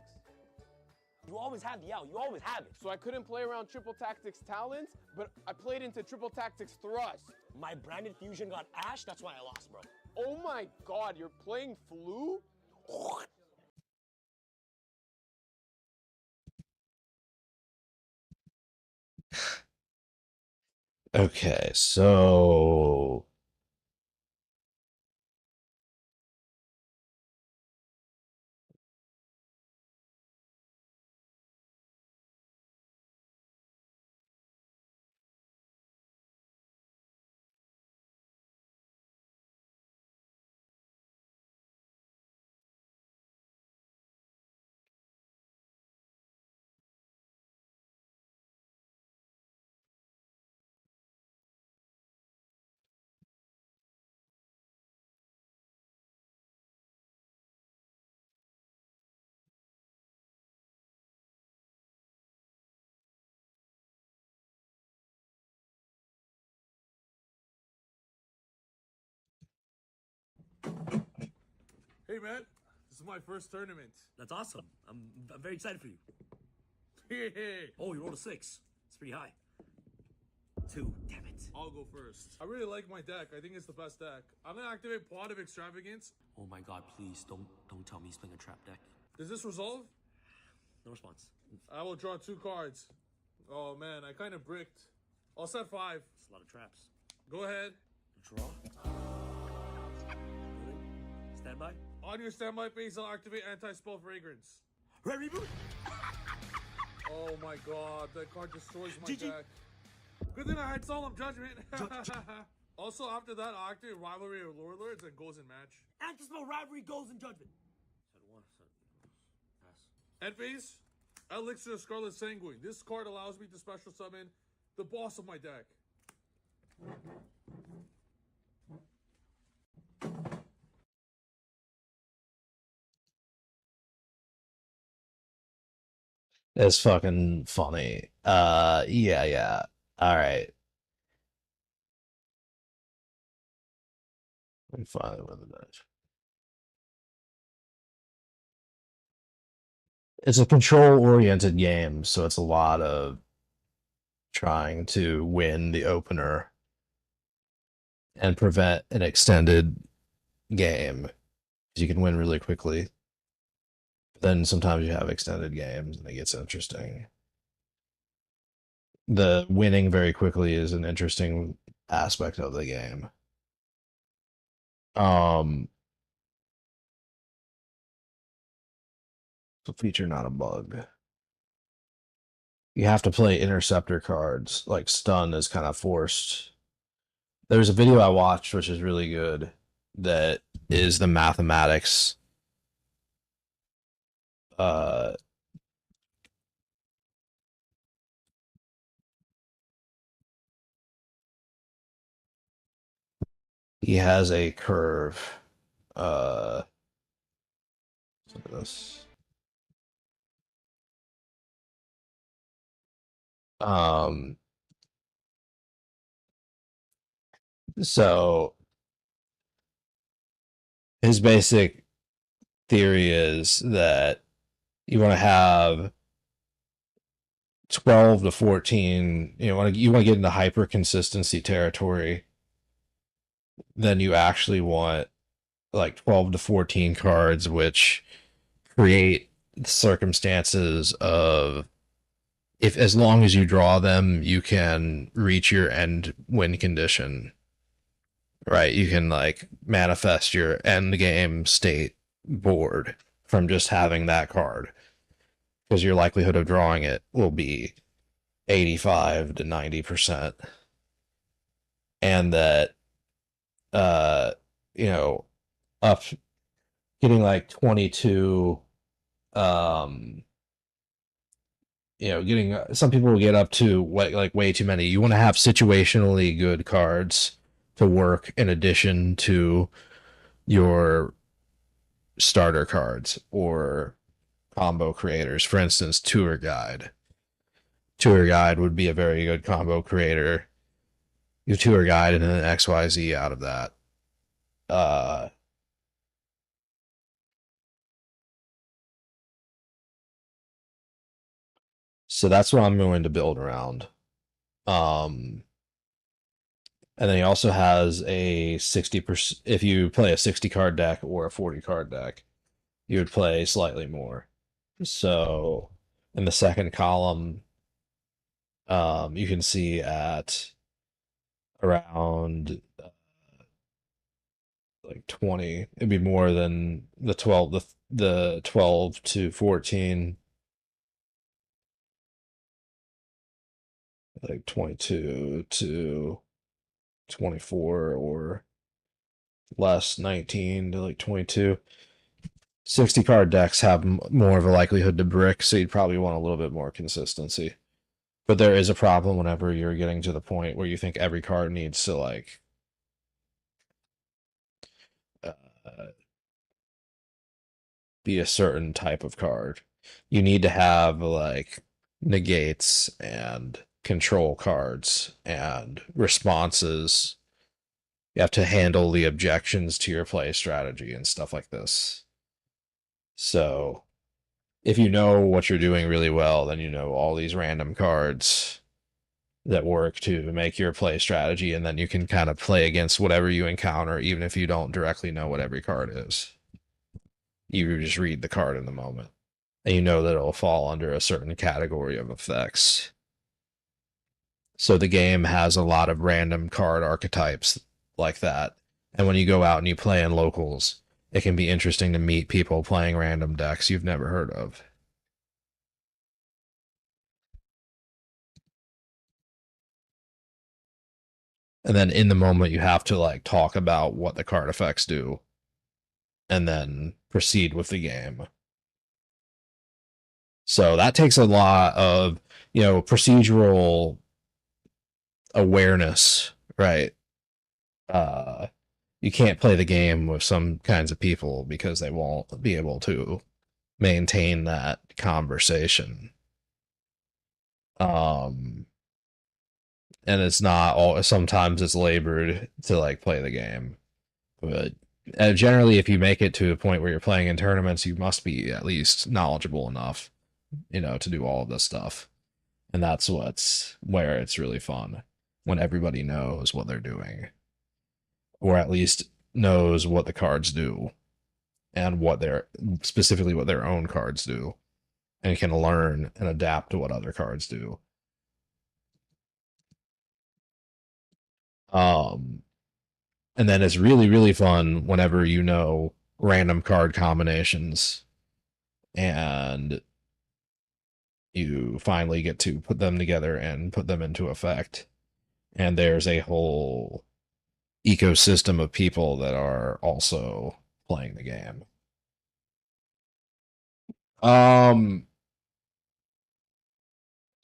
You always have the out. You always have it. So I couldn't play around Triple Tactics Talons, but I played into Triple Tactics Thrust. My branded fusion got Ash. That's why I lost, bro. Oh my god, you're playing Flu? Okay, so Hey man, this is my first tournament. That's awesome. I'm very excited for you. Hey, Oh, you rolled a 6. It's pretty high. 2. Damn it. I'll go first. I really like my deck. I think it's the best deck. I'm gonna activate Plot of Extravagance. Oh my god, please don't tell me he's playing a trap deck. Does this resolve? No response. I will draw 2 cards. Oh man, I kind of bricked. I'll set 5. It's a lot of traps. Go ahead. Draw. Standby. On your standby phase, I'll activate Anti-Spell Fragrance. Red reboot. Oh my god, that card destroys my GG. deck. Good thing I had Solemn Judgment. Also, after that, I'll activate Rivalry of Warlords and goes in match. Anti-spell rivalry goes in judgment. Pass. End phase, Elixir of Scarlet Sanguine. This card allows me to special summon the boss of my deck. it's fucking funny. Yeah. All right. Let me find it with the dice. It's a control-oriented game, so it's a lot of trying to win the opener and prevent an extended game, 'cause you can win really quickly. But then sometimes you have extended games and it gets interesting. The winning very quickly is an interesting aspect of the game. It's a feature, not a bug. You have to play interceptor cards. Like stun is kind of forced. There's a video I watched which is really good that is the mathematics. He has a curve. Look at this. So his basic theory is that you want to have 12 to 14, you want to get into hyper consistency territory. Then you actually want like 12 to 14 cards which create circumstances of if as long as you draw them, you can reach your end win condition. Right, you can like manifest your end game state board from just having that card because your likelihood of drawing it will be 85 to 90%. And that uh you know up getting like 22 um getting some people will get up to like way too many. You want to have situationally good cards to work in addition to your starter cards or combo creators. For instance, tour guide. Tour guide would be a very good combo creator. You tour guide and then XYZ out of that. Uh so that's what I'm going to build around. Um and then he also has a 60%. If you play a 60 card deck or a 40 card deck, you would play slightly more. So in the second column, you can see at around like 20, it'd be more than the 12, the 12 to 14, like 22 to 24 or less, 19 to like 22. 60 card decks have more of a likelihood to brick, so you'd probably want a little bit more consistency. But there is a problem whenever you're getting to the point where you think every card needs to like uh, be a certain type of card. You need to have like negates and control cards and responses. You have to handle the objections to your play strategy and stuff like this. So if you know what you're doing really well, then you know all these random cards that work to make your play strategy, and then you can kind of play against whatever you encounter, even if you don't directly know what every card is. You just read the card in the moment, and you know that it'll fall under a certain category of effects. So the game has a lot of random card archetypes like that. And when you go out and you play in locals, it can be interesting to meet people playing random decks you've never heard of. And then in the moment, you have to like talk about what the card effects do and then proceed with the game. So that takes a lot of, procedural awareness, right? Uh, you can't play the game with some kinds of people because they won't be able to maintain that conversation. Um, and it's not all, sometimes it's labored to like play the game, but generally, if you make it to a point where you're playing in tournaments, you must be at least knowledgeable enough, to do all of this stuff. And that's where it's really fun, when everybody knows what they're doing, or at least knows what the cards do and specifically what their own cards do, and can learn and adapt to what other cards do. Um, and then it's really, really fun whenever you know random card combinations and you finally get to put them together and put them into effect. And there's a whole ecosystem of people that are also playing the game. Um,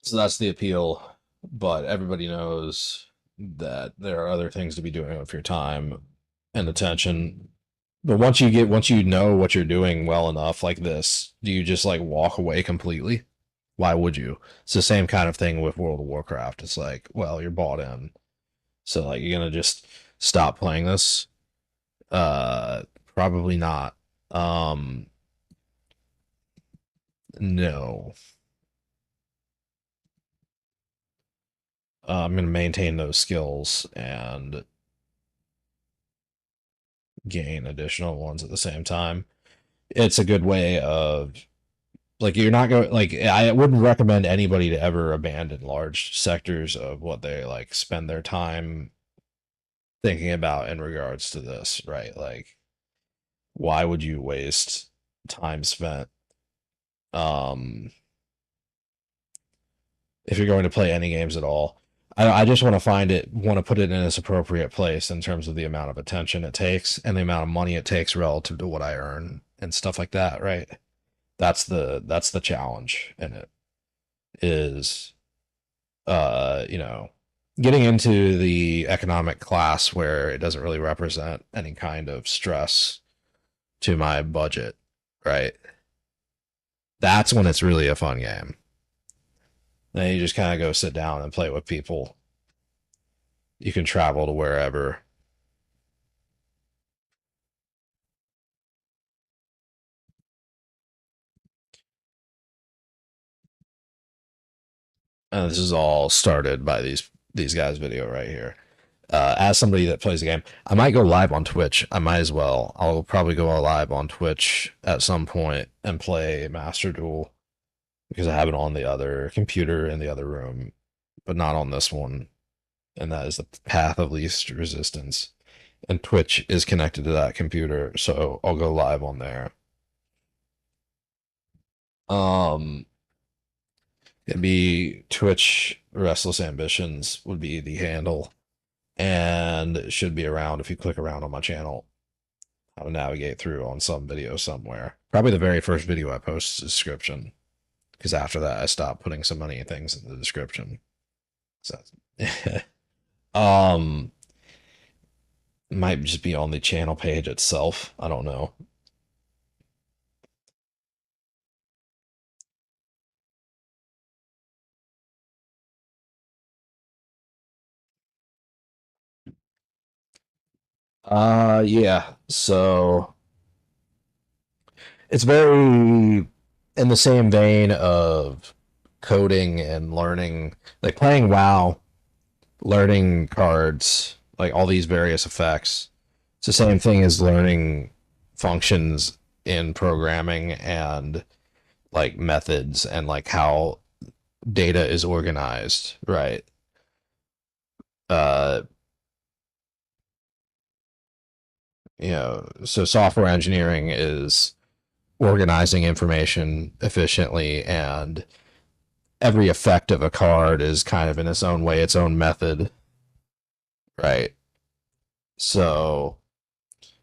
so that's the appeal, but everybody knows that there are other things to be doing with your time and attention. But once you know what you're doing well enough like this, do you just like walk away completely? Why would you? It's the same kind of thing with World of Warcraft. It's like, well, you're bought in. So like you're gonna just stop playing this? Probably not. No. I'm gonna maintain those skills and gain additional ones at the same time. It's a good way of Like you're not going like I wouldn't recommend anybody to ever abandon large sectors of what they like spend their time thinking about in regards to this, right? Like why would you waste time spent um if you're going to play any games at all? I just want to put it in its appropriate place in terms of the amount of attention it takes and the amount of money it takes relative to what I earn and stuff like that, right? That's the challenge in it is you know, getting into the economic class where it doesn't really represent any kind of stress to my budget, right? That's when it's really a fun game. Then you just kind of go sit down and play with people. You can travel to wherever. And this is all started by these guys' video right here. As somebody that plays the game, I might go live on Twitch. I might as well. I'll probably go live on Twitch at some point and play Master Duel because I have it on the other computer in the other room, but not on this one. And that is the path of least resistance. And Twitch is connected to that computer, so I'll go live on there. It'd be Twitch Restless Ambitions would be the handle, and it should be around if you click around on my channel. How to navigate through on some video somewhere. Probably the very first video I post is the description, because after that I stopped putting so many things in the description. So, might just be on the channel page itself. I don't know. Yeah. So it's very in the same vein of coding and learning, like playing WoW, learning cards, like all these various effects. It's the same thing as learning functions in programming and like methods and like how data is organized, right? Uh, so software engineering is organizing information efficiently, and every effect of a card is kind of in its own way, its own method, right? So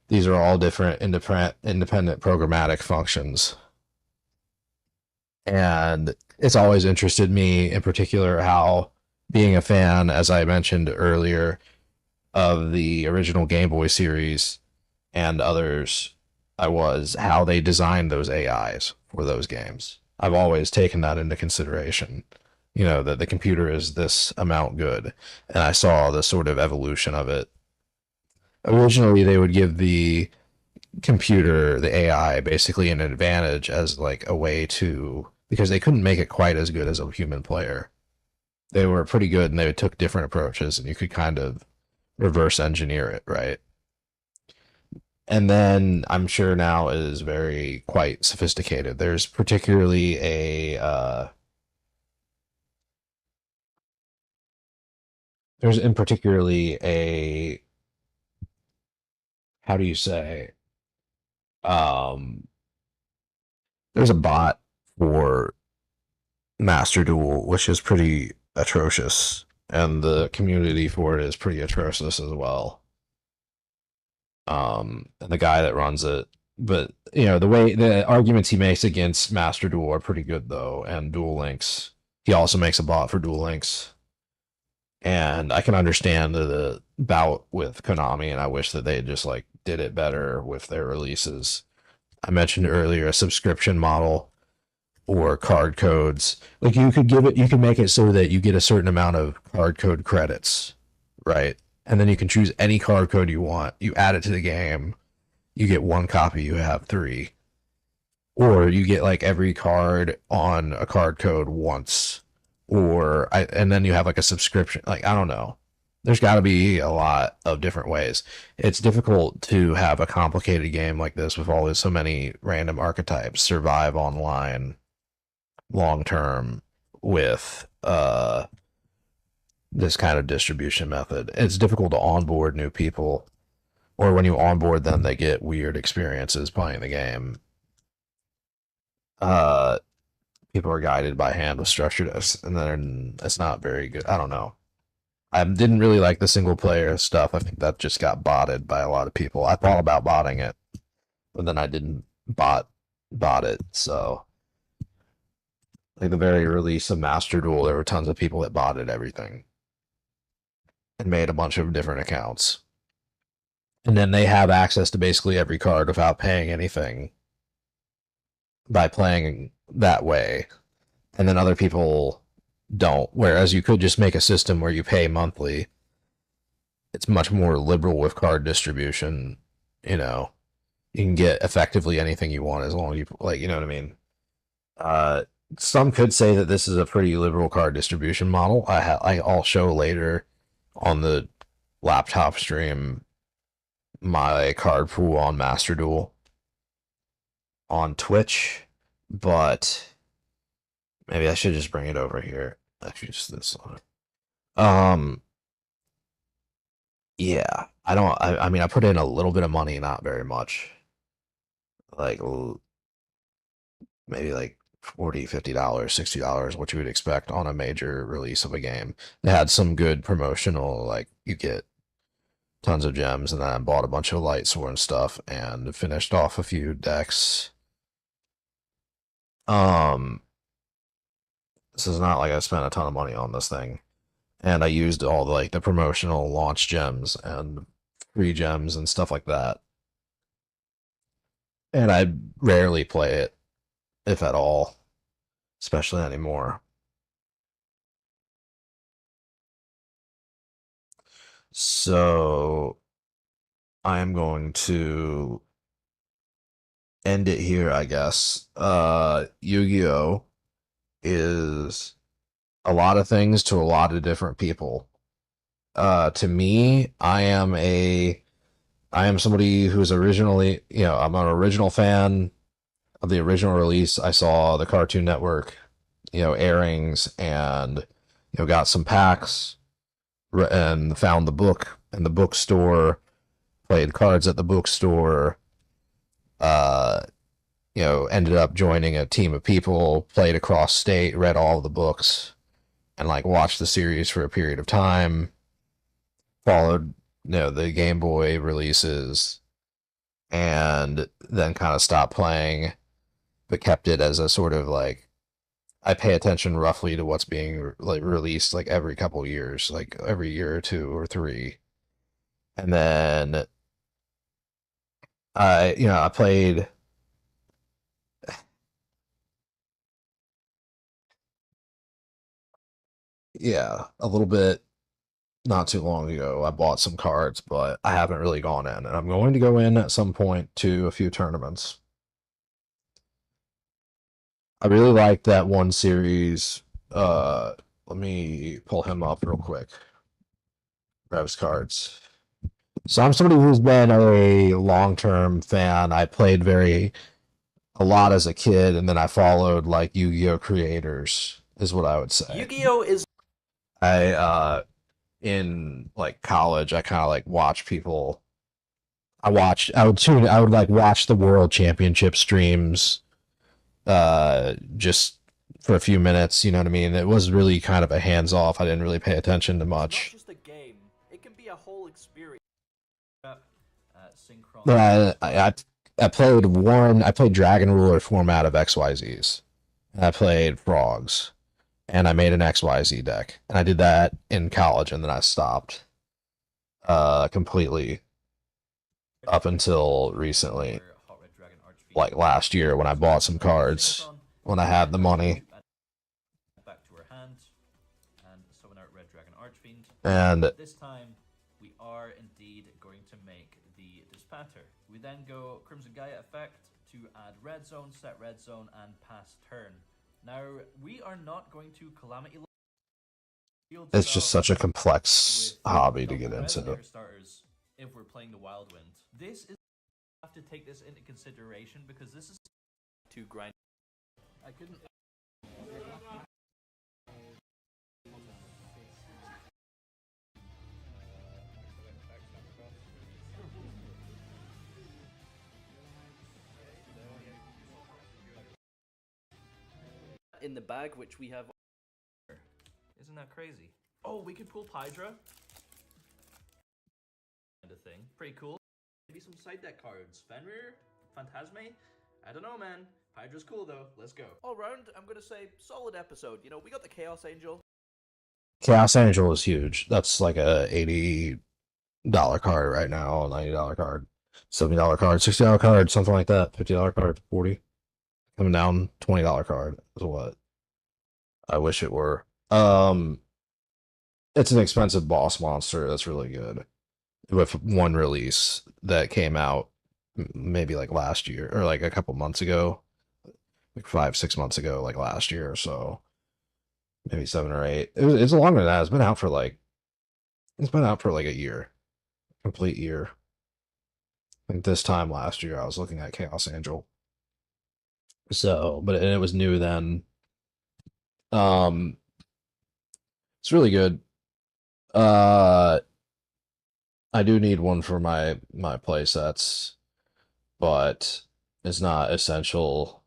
these are all different independent programmatic functions. And it's always interested me in particular how, being a fan, as I mentioned earlier, of the original Game Boy series and others, how they designed those AIs for those games. I've always taken that into consideration, that the computer is this amount good. And I saw the sort of evolution of it. Originally, they would give the computer, the AI, basically an advantage as like a way to, because they couldn't make it quite as good as a human player. They were pretty good and they took different approaches, and you could kind of reverse engineer it, right? And then I'm sure now it is quite sophisticated. There's particularly a how do you say, um there's a bot for Master Duel which is pretty atrocious, and the community for it is pretty atrocious as well. And the guy that runs it, but the arguments he makes against Master Duel are pretty good though, and Duel Links. He also makes a bot for Duel Links, and I can understand the bout with Konami, and I wish that they just like did it better with their releases. I mentioned earlier a subscription model or card codes. Like you could make it so that you get a certain amount of card code credits, right? And then you can choose any card code you want. You add it to the game. You get one copy, you have 3. Or you get like every card on a card code once. And then you have like a subscription. Like, I don't know. There's got to be a lot of different ways. It's difficult to have a complicated game like this with so many random archetypes survive online long term with this kind of distribution method. It's difficult to onboard new people, or when you onboard them, they get weird experiences playing the game. People are guided by hand with structured S, and then it's not very good. I don't know. I didn't really like the single player stuff. I think that just got botted by a lot of people. I thought about botting it, but then I didn't bot it. So, like the very release of Master Duel, there were tons of people that botted everything and made a bunch of different accounts. And then they have access to basically every card without paying anything by playing that way. And then other people don't. Whereas you could just make a system where you pay monthly. It's much more liberal with card distribution. You know, you can get effectively anything you want as long as you like. You know what I mean? Some could say that this is a pretty liberal card distribution model. I'll show later on the laptop stream my card pool on Master Duel on Twitch, but maybe I should just bring it over here. Actually, just this one. Yeah, I don't. I mean, I put in a little bit of money, not very much. Like maybe like $40, $50, $60, what you would expect on a major release of a game. They had some good promotional, like you get tons of gems, and then I bought a bunch of light sword and stuff and finished off a few decks. This is not like I spent a ton of money on this thing. And I used all the like the promotional launch gems and free gems and stuff like that. And I rarely play it, if at all, especially anymore. So I am going to end it here, I guess. Yu-Gi-Oh is a lot of things to a lot of different people. To me, I am somebody who's originally, I'm an original fan of the original release. I saw the Cartoon Network, airings, and got some packs and found the book in the bookstore, played cards at the bookstore, uh ended up joining a team of people, played across state, read all of the books, and like watched the series for a period of time, followed the Game Boy releases, and then kind of stopped playing, but kept it as a sort of like I pay attention roughly to what's being like released like every couple years, like every year or two or three. And then I played a little bit not too long ago. I bought some cards, but I haven't really gone in, and I'm going to go in at some point to a few tournaments. I really like that one series. Let me pull him up real quick. Grab his cards. So I'm somebody who's been a long-term fan. I played a lot as a kid, and then I followed like Yu-Gi-Oh creators, is what I would say. Yugioh is In like college, I kind of like watch people. I would like watch the world championship streams, just for a few minutes. You know what I mean? It was really kind of a hands off. I didn't really pay attention to much. not just a game; it can be a whole experience. But I played Dragon Ruler format of XYZs, and I played Frogs, and I made an XYZ deck, and I did that in college, and then I stopped completely up until recently, like last year when I bought some cards when I had the money. And This time, we are indeed going to make the Dispatter. We then go Crimson Gaia effect to add red zone, set red zone, and pass turn. Now, we are not going to Calamity. it's just such a complex hobby to get into. Starters, if we're playing the Wild Wind, this is have to take this into consideration because this is to grind. I couldn't. in the bag, which we have. Isn't that crazy? Oh, we could pull Hydra. Kind of thing. Pretty cool. Maybe some side deck cards. Fenrir? Phantasme? I don't know, man. Hydra's cool, though. Let's go. All round, I'm going to say solid episode. You know, we got the Chaos Angel. Chaos Angel is huge. That's like a $80 card right now, a $90 card, $70 card, $60 card, something like that. $50 card, 40. Coming down, $20 card is what I wish it were. It's an expensive boss monster that's really good. With one release that came out maybe like last year or like a couple months ago, like 5-6 months ago, like last year or so, maybe 7 or 8. It's longer than that. It's been out for like a year, complete year. I think this time last year I was looking at Chaos Angel. So, but it was new then. It's really good. I do need one for my play sets, but it's not essential.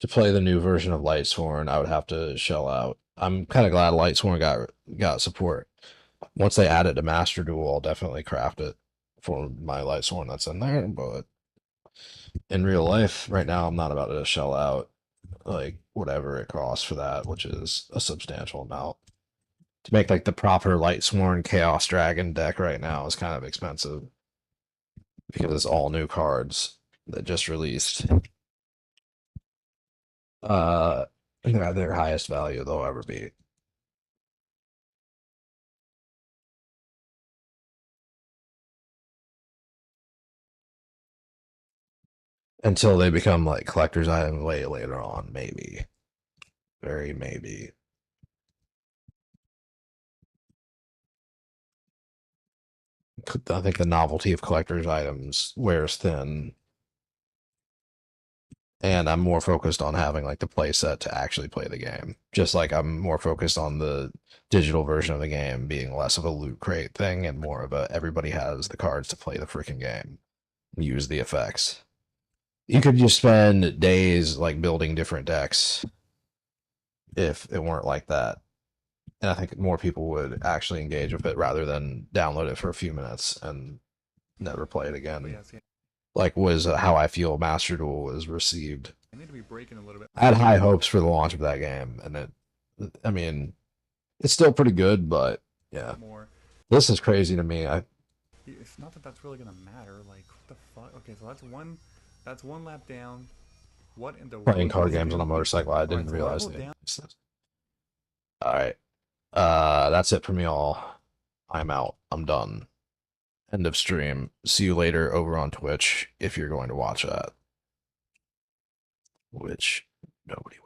To play the new version of Lightsworn, I would have to shell out. I'm kind of glad Lightsworn got support. Once they add it to Master Duel, I'll definitely craft it for my Lightsworn that's in there, but in real life, right now, I'm not about to shell out like whatever it costs for that, which is a substantial amount. To make like the proper Lightsworn Chaos Dragon deck right now is kind of expensive because it's all new cards that just released. Their highest value they'll ever be. Until they become like collector's items way later on, maybe. Very maybe. I think the novelty of collector's items wears thin. And I'm more focused on having like the play set to actually play the game. Just like I'm more focused on the digital version of the game being less of a loot crate thing and more of a everybody has the cards to play the freaking game. Use the effects. You could just spend days like building different decks if it weren't like that. And I think more people would actually engage with it rather than download it for a few minutes and never play it again. Yes, yeah. Like was how I feel Master Duel was received. I need to be breaking a little bit. I had high hopes for the launch of that game, and I mean, it's still pretty good, but yeah. More. This is crazy to me. It's not that that's really gonna matter. Like, what the fuck? Okay, so that's one lap down. What in the playing card games on a motorcycle? I didn't realize that. All right, that's it for me all. I'm out. I'm done. End of stream. See you later over on Twitch if you're going to watch that. Which nobody